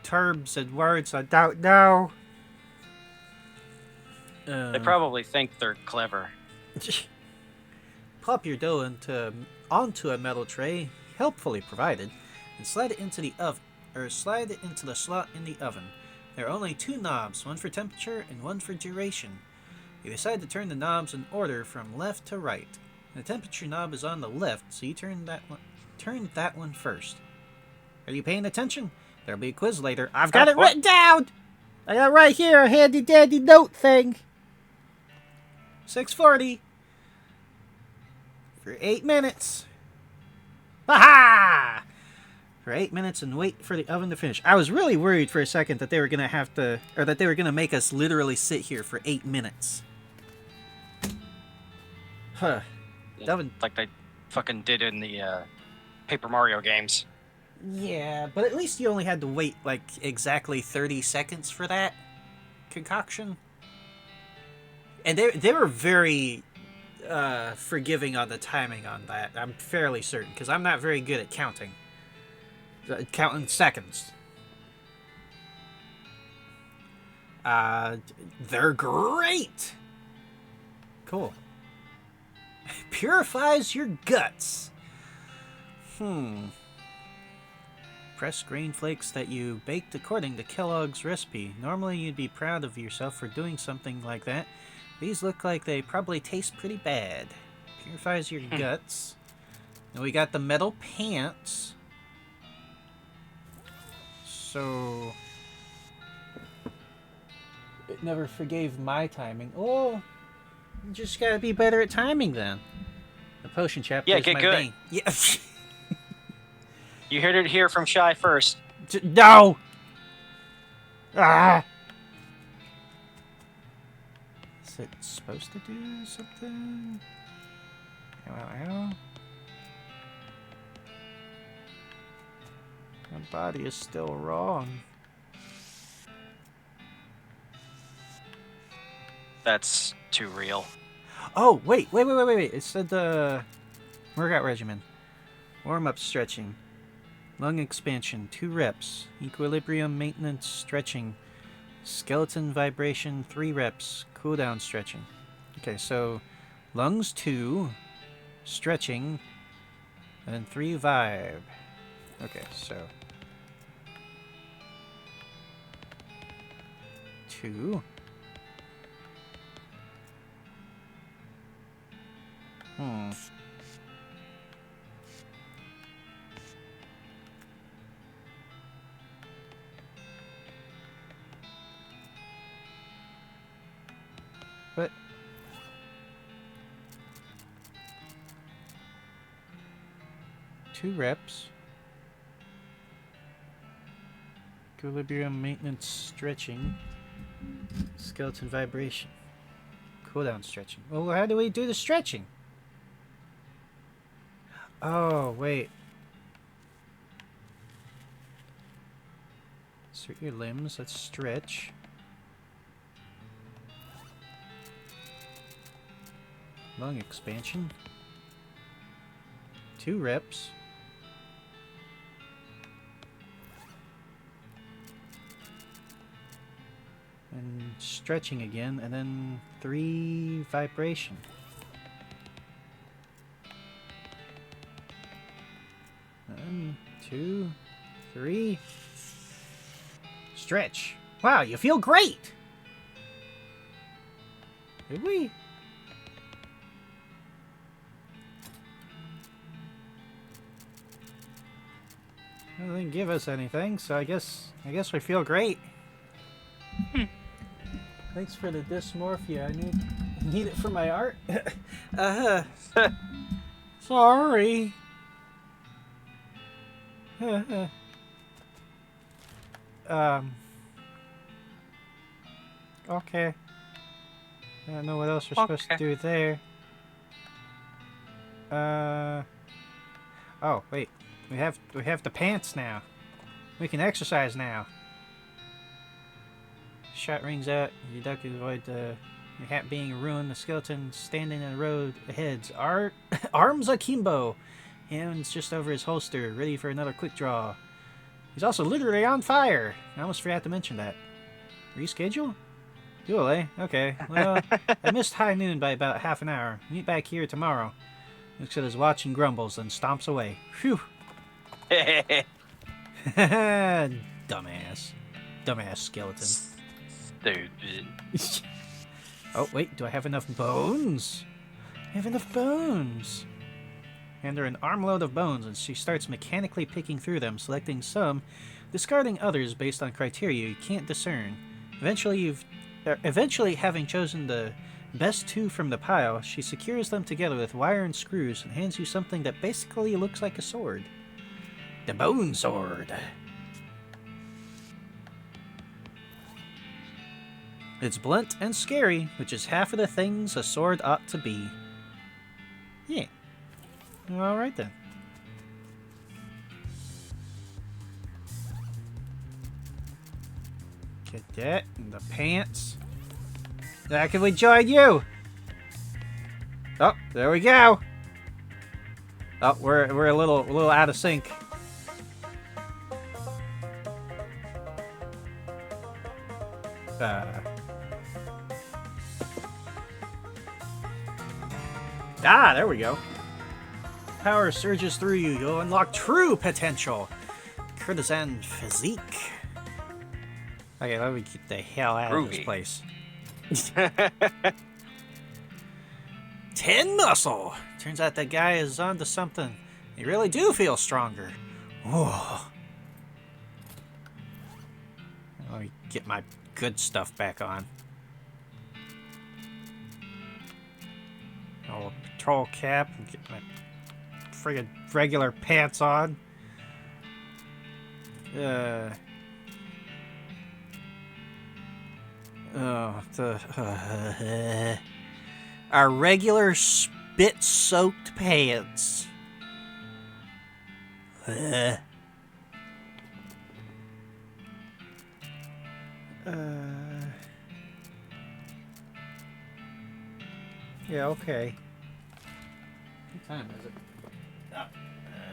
terms and words I don't know. They probably think they're clever. Plop your dough onto a metal tray, helpfully provided, and slide it into the slot in the oven. There are only 2 knobs, one for temperature and one for duration. You decide to turn the knobs in order from left to right. The temperature knob is on the left, so you turn that one first. Are you paying attention? There'll be a quiz later. I've got it written down! I got it right here, a handy dandy note thing. 6:40 for 8 minutes. Ha! For 8 minutes and wait for the oven to finish. I was really worried for a second that they were gonna have to, or that they were gonna make us literally sit here for 8 minutes. Huh. That would... Like they fucking did in the Paper Mario games. Yeah, but at least you only had to wait like exactly 30 seconds for that concoction. And they were very forgiving on the timing on that. I'm fairly certain, because I'm not very good at counting. Counting seconds. They're great! Cool. Purifies your guts. Pressed grain flakes that you baked according to Kellogg's recipe. Normally you'd be proud of yourself for doing something like that. These look like they probably taste pretty bad. Purifies your guts. And we got the metal pants. So... it never forgave my timing. Oh, you just gotta be better at timing then. The potion chapter is get my good. bane. Yeah. You heard it here from Shy first. No! Ah! Is it supposed to do something? Ow. My body is still wrong. That's too real. Oh, wait. It said the workout regimen. Warm-up stretching. Lung expansion, 2 reps. Equilibrium maintenance stretching. Skeleton vibration, 3 reps. Cooldown stretching. Okay, so lungs 2, stretching, and then 3 vibe. Okay, so 2. What? Two reps. Equilibrium maintenance stretching. Skeleton vibration. Cooldown stretching. Well, how do we do the stretching? Oh, wait. Insert your limbs. Let's stretch. Lung expansion. 2 reps. And stretching again, and then 3 vibration. 1, 2, 3. Stretch. Wow, you feel great! Did we? Well, they didn't give us anything, so I guess we feel great. Thanks for the dysmorphia. I need it for my art. Sorry. Okay. I don't know what else we're supposed to do there. Oh, wait. We have the pants now. We can exercise now. Shot rings out. You duck to avoid your hat being ruined. The skeleton standing in the road ahead's arms akimbo. Hands just over his holster, ready for another quick draw. He's also literally on fire. I almost forgot to mention that. Reschedule? Duel, eh? Okay. Well, I missed high noon by about half an hour. Meet back here tomorrow. Looks at his watch and grumbles, then stomps away. Phew. Dumbass. Dumbass skeleton. Stupid. Oh, wait. Do I have enough bones? I have enough bones. Hand her an armload of bones, and she starts mechanically picking through them, selecting some, discarding others based on criteria you can't discern. Eventually, having chosen the Best two from the pile, she secures them together with wire and screws and hands you something that basically looks like a sword. The Bone Sword. It's blunt and scary, which is half of the things a sword ought to be. Yeah. Alright then. Get that in the pants. Now can we join you? Oh, there we go. Oh, we're a little out of sync. There we go. Power surges through you. You'll unlock true potential. Courtesan physique. Okay, let me get the hell out of this place. 10 muscle. Turns out that guy is onto something. You really do feel stronger. Oh. Let me get my good stuff back on. Oh, patrol cap. Get my friggin' regular pants on. Our regular spit-soaked pants. Yeah, okay. What time is it?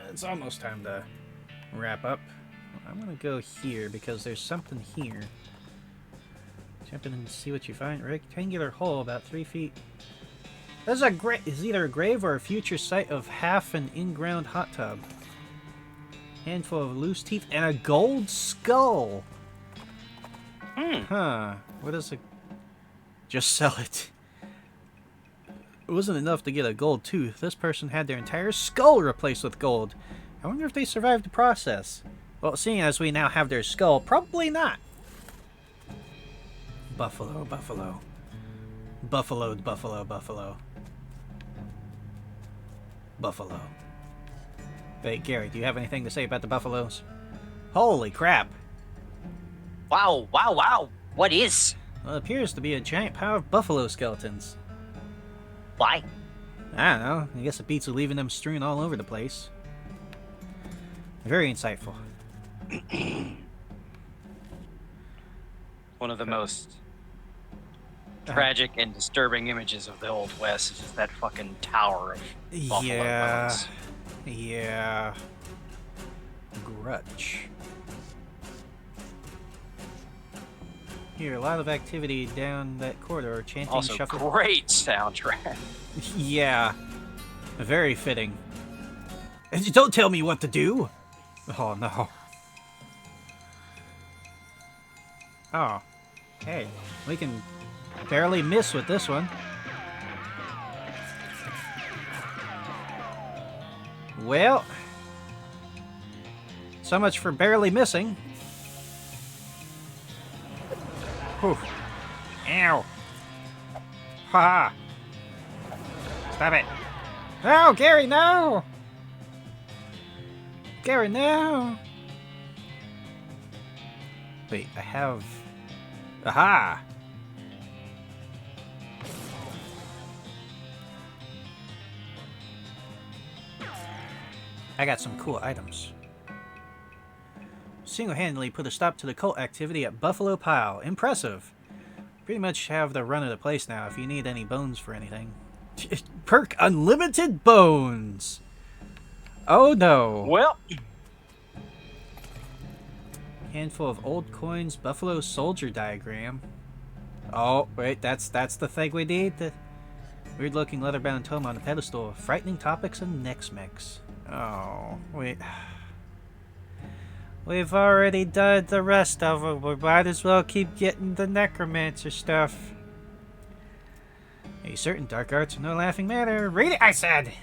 It's almost time to wrap up. I'm gonna go here because there's something here. Jump in and see what you find. Rectangular hole about 3 feet. This is either a grave or a future site of half an in-ground hot tub. Handful of loose teeth and a gold skull. Huh. What is it? Just sell it. It wasn't enough to get a gold tooth. This person had their entire skull replaced with gold. I wonder if they survived the process. Well, seeing as we now have their skull, probably not. Buffalo, buffalo. Buffaloed, buffalo, buffalo. Buffalo. Wait, Gary, do you have anything to say about the buffaloes? Holy crap. Wow, wow, wow. What is? Well, it appears to be a giant pile of buffalo skeletons. Why? I don't know. I guess it beats leaving them strewn all over the place. Very insightful. One of the most tragic and disturbing images of the Old West is just that fucking tower of buffalo bones. Yeah. Grudge. Here, a lot of activity down that corridor. Chanting, Also, shuffle. great soundtrack. Yeah. Very fitting. And don't tell me what to do! Oh, no. Oh. Hey, we can barely miss with this one. Well, so much for barely missing. Whew. Ow. Ha! Stop it. No, Gary, no! Gary, no! Wait, I have... Aha! I got some cool items. Single-handedly put a stop to the cult activity at Buffalo Pile. Impressive. Pretty much have the run of the place now if you need any bones for anything. Perk unlimited bones! Oh no. Well, Handful of old coins, Buffalo Soldier diagram. Oh, wait, that's the thing we need? The weird-looking leather-bound tome on a pedestal. Frightening topics and next mix. Oh, wait. We've already done the rest of them. We might as well keep getting the necromancer stuff. A certain dark arts are no laughing matter. Read it, I said!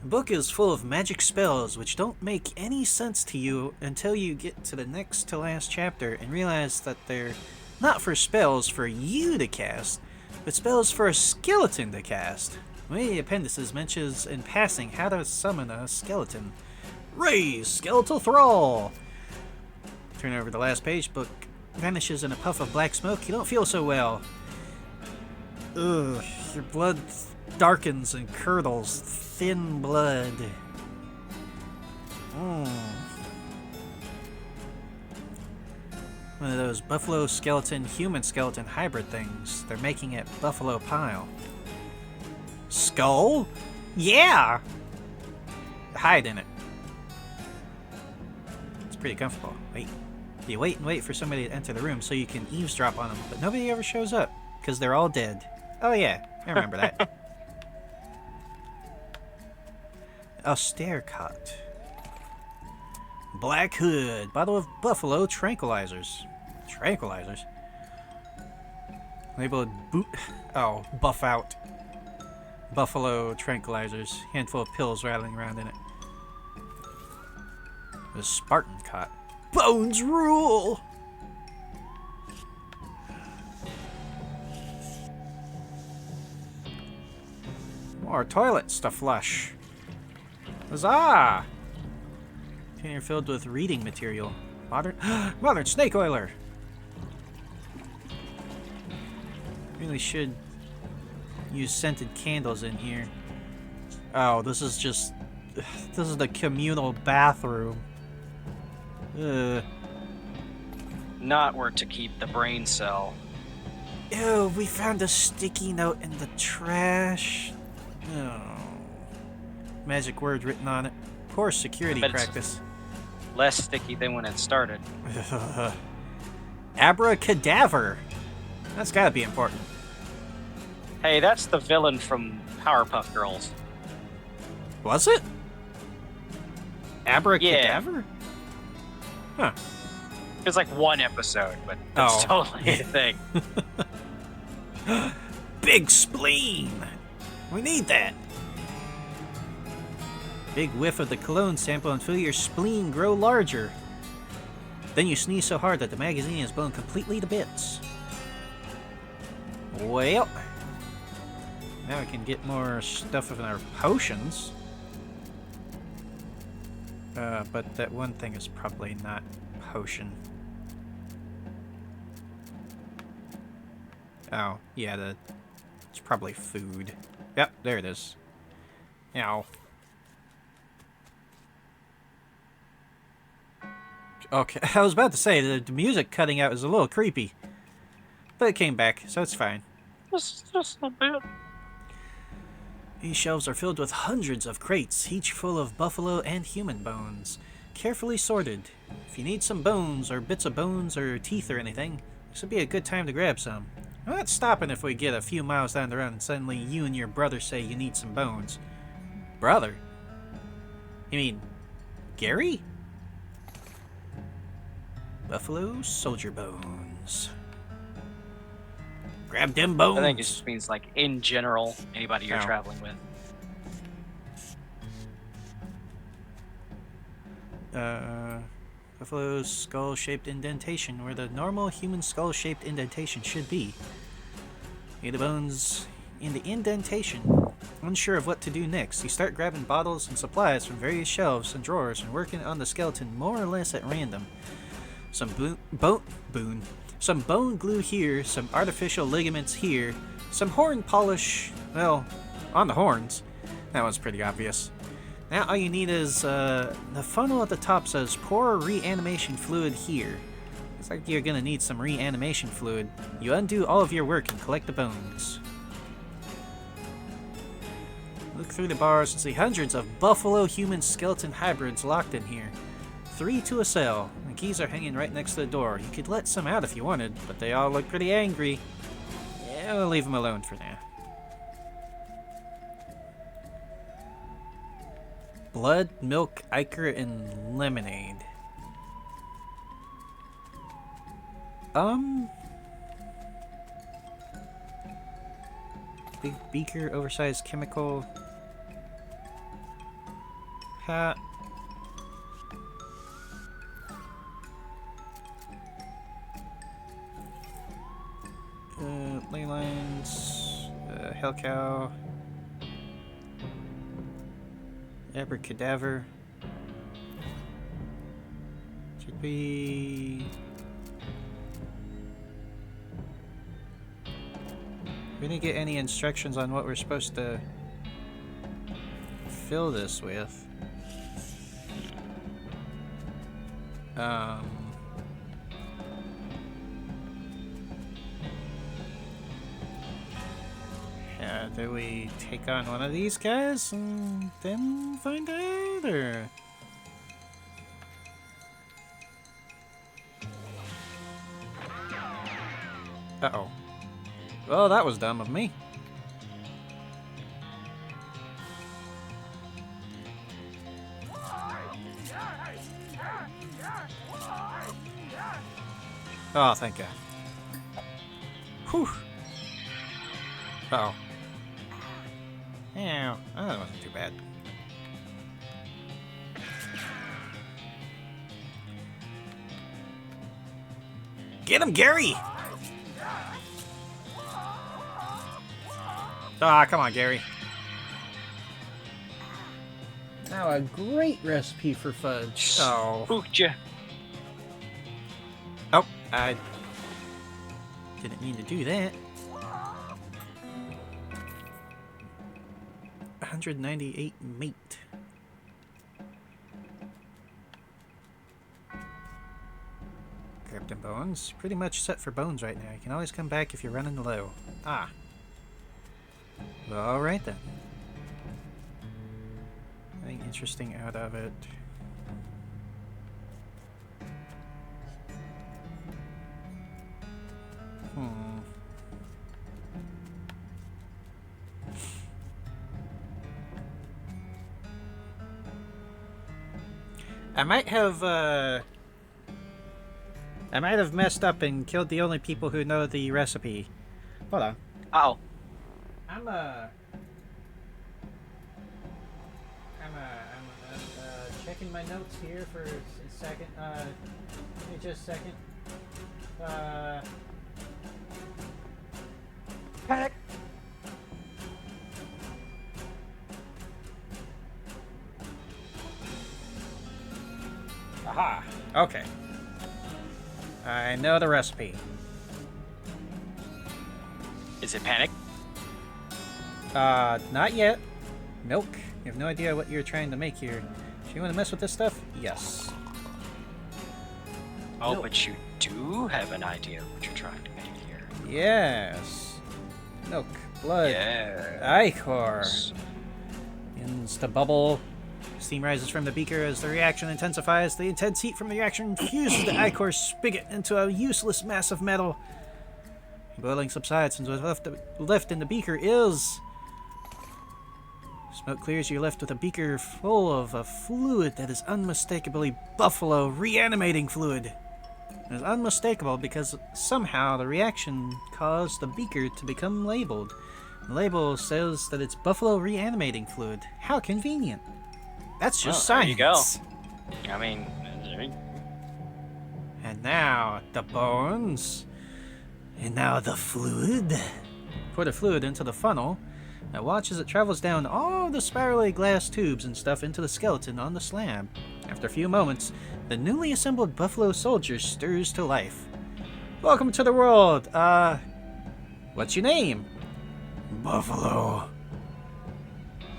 The book is full of magic spells which don't make any sense to you until you get to the next to last chapter and realize that they're not for spells for you to cast, But spells for a skeleton to cast. One of the appendices mentions in passing how to summon a skeleton. Raise Skeletal Thrall! Turn over the last page, book vanishes in a puff of black smoke. You don't feel so well. Ugh, your blood darkens and curdles. Thin blood. One of those buffalo skeleton, human skeleton hybrid things. They're making it buffalo pile. Skull? Yeah! Hide in it. It's pretty comfortable. Wait. You wait and wait for somebody to enter the room so you can eavesdrop on them, but nobody ever shows up, because they're all dead. Oh yeah, I remember that. Austere cot. Black hood. Bottle of buffalo tranquilizers. Tranquilizers? Labeled buff out. Buffalo tranquilizers. Handful of pills rattling around in it. The Spartan cot. Bones rule! More toilets to flush. Huzzah! Container filled with reading material. Modern snake oiler! Really should use scented candles in here. Oh, this is just... This is the communal bathroom. Ugh. Not where to keep the brain cell. Ew, we found a sticky note in the trash. Oh. Magic word written on it. Poor security But it's practice. less sticky than when it started. Abracadaver. That's gotta be important. Hey, that's the villain from Powerpuff Girls. Was it? Abracadaver? Huh. It was like one episode, but that's Oh. totally a thing. Big spleen! We need that! Big whiff of the cologne sample and feel your spleen grow larger. Then you sneeze so hard that the magazine is blown completely to bits. Well, now we can get more stuff in our potions. But that one thing is probably not potion. Oh, yeah, it's probably food. Yep, there it is. Ow. Okay, I was about to say, the music cutting out is a little creepy. But it came back, so it's fine. Just a bit. These shelves are filled with hundreds of crates, each full of buffalo and human bones. Carefully sorted. If you need some bones, or bits of bones, or teeth or anything, this would be a good time to grab some. I'm not stopping if we get a few miles down the road and suddenly you and your brother say you need some bones. Brother? You mean Gary? Buffalo soldier bones. Grab them bones. I think it just means, like, in general, anybody you're Ow. traveling with. Buffalo's skull-shaped indentation, where the normal human skull-shaped indentation should be. Get the bones in the indentation. Unsure of what to do next, you start grabbing bottles and supplies from various shelves and drawers and working on the skeleton more or less at random. Some some bone glue here, some artificial ligaments here, some horn polish, well, on the horns. That one's pretty obvious. Now all you need is, the funnel at the top says pour reanimation fluid here. Looks like you're gonna need some reanimation fluid. You undo all of your work and collect the bones. Look through the bars and see hundreds of buffalo human skeleton hybrids locked in here. 3 to a cell. The keys are hanging right next to the door. You could let some out if you wanted, but they all look pretty angry. Yeah, we'll leave them alone for now. Blood, milk, ichor, and lemonade. Big beaker, oversized chemical. Hat. Ley lines. Hell Cow. Abracadaver. Should we... We didn't get any instructions on what we're supposed to fill this with. Yeah, do we take on one of these guys and then find out, or? Uh-oh. Well, that was dumb of me. Oh, thank God. Whew. Uh-oh. Yeah, that wasn't too bad. Get him, Gary! Ah, come on, Gary. Now a great recipe for fudge. Oh. Spooked ya. Oh, I didn't mean to do that. 198 meat. Grab them bones. Pretty much set for bones right now. You can always come back if you're running low. Ah. Alright then. Nothing interesting out of it. I might have messed up and killed the only people who know the recipe. Hold on. Oh. I'm checking my notes here for a second. Give me just a second. Panic. Aha. Okay. I know the recipe. Is it panic? Not yet. Milk. You have no idea what you're trying to make here. Do you want to mess with this stuff? Yes. Oh, Milk. but you do have an idea of what you're trying to make here. Yes. Milk. Blood. Yeah. Ichor. Begins to bubble. Steam rises from the beaker as the reaction intensifies. The intense heat from the reaction fuses the ichor spigot into a useless mass of metal. Boiling subsides, and what's left in the beaker is... Smoke clears, you're left with a beaker full of a fluid that is unmistakably buffalo reanimating fluid. It is unmistakable because somehow the reaction caused the beaker to become labeled. The label says that it's buffalo reanimating fluid. How convenient. That's just Well, science. there you go. I mean... And now, the bones. And now the fluid. Pour the fluid into the funnel. Now watch as it travels down all the spirally glass tubes and stuff into the skeleton on the slab. After a few moments, the newly assembled buffalo soldier stirs to life. Welcome to the world. What's your name? Buffalo.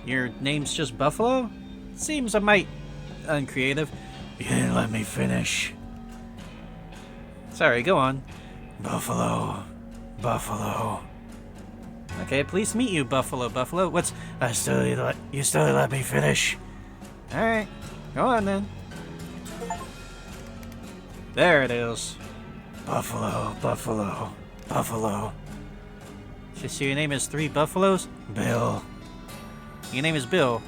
Your name's just Buffalo? Seems a mite uncreative. You didn't let me finish. Sorry, go on. Buffalo. Buffalo. Okay, pleased to meet you, Buffalo. Buffalo. What's... you still let me finish? Alright. Go on, then. There it is. Buffalo. Buffalo. Buffalo. Just so your name is 3 Buffaloes? Bill. Your name is Bill.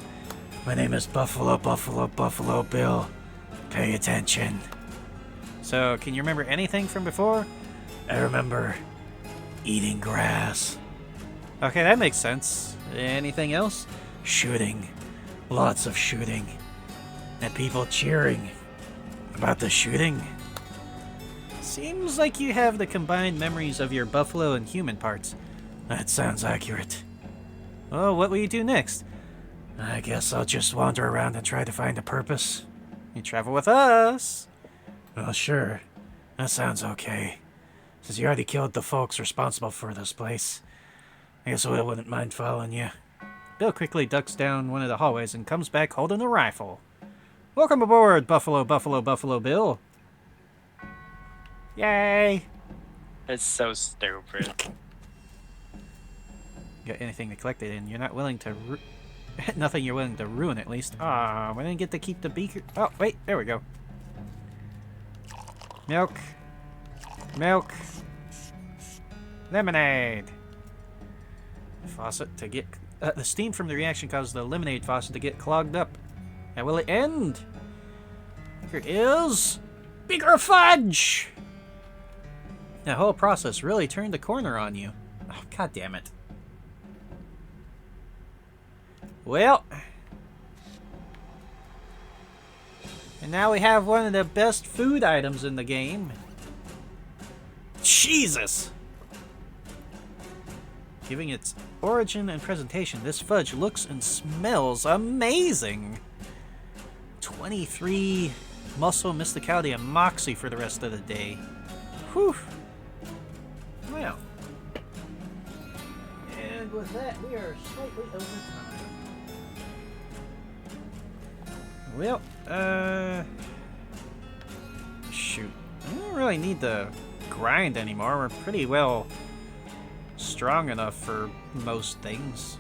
My name is Buffalo, Buffalo, Buffalo Bill. Pay attention. So, can you remember anything from before? I remember eating grass. Okay, that makes sense. Anything else? Shooting. Lots of shooting. And people cheering about the shooting. Seems like you have the combined memories of your buffalo and human parts. That sounds accurate. Oh, what will you do next? I guess I'll just wander around and try to find a purpose. You travel with us. Well, sure. That sounds okay. Since you already killed the folks responsible for this place, I guess I wouldn't mind following you. Bill quickly ducks down one of the hallways and comes back holding a rifle. Welcome aboard, Buffalo Bill. Yay! It's so stupid. Got anything to collect it in? You're not willing to... Nothing you're willing to ruin, at least. Ah, we didn't get to keep the beaker... Oh, wait, there we go. Milk. Lemonade. Faucet to get... the steam from the reaction causes the lemonade faucet to get clogged up. How will it end? Here is... Bigger fudge! The whole process really turned the corner on you. Oh, God damn it. Well... And now we have one of the best food items in the game. Jesus! Giving its origin and presentation, this fudge looks and smells amazing. 23 muscle, mysticality, and moxie for the rest of the day. Whew. Well. And with that, we are slightly over time. Well, shoot. I don't really need to grind anymore. We're pretty well strong enough for most things.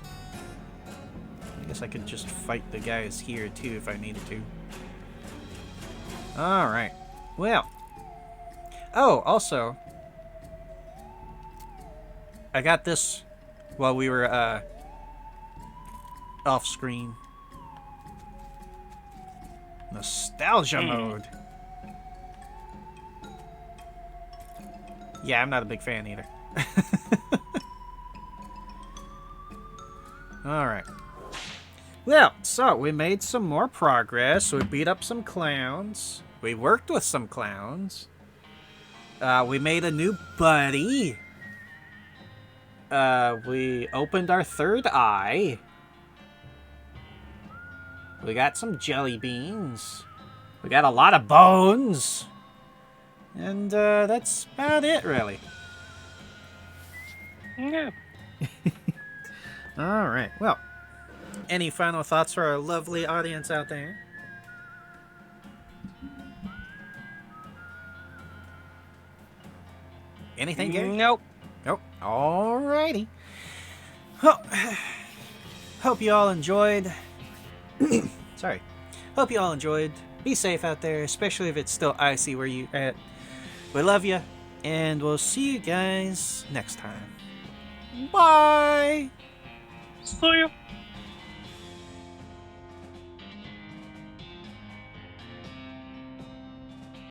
I guess I could just fight the guys here too if I needed to. Alright. Well. Oh, also. I got this while we were off screen. Nostalgia mode. Yeah, I'm not a big fan either. Alright. Well, so we made some more progress. We beat up some clowns. We worked with some clowns. We made a new buddy. We opened our third eye. We got some jelly beans. We got a lot of bones. And that's about it, really. Yeah. Alright, well. Any final thoughts for our lovely audience out there? Anything, Gary? Nope. Nope. Alrighty. Well, hope you all enjoyed. Sorry. Hope you all enjoyed. Be safe out there, especially if it's still icy where you at. We love you, and we'll see you guys next time. Bye! See ya.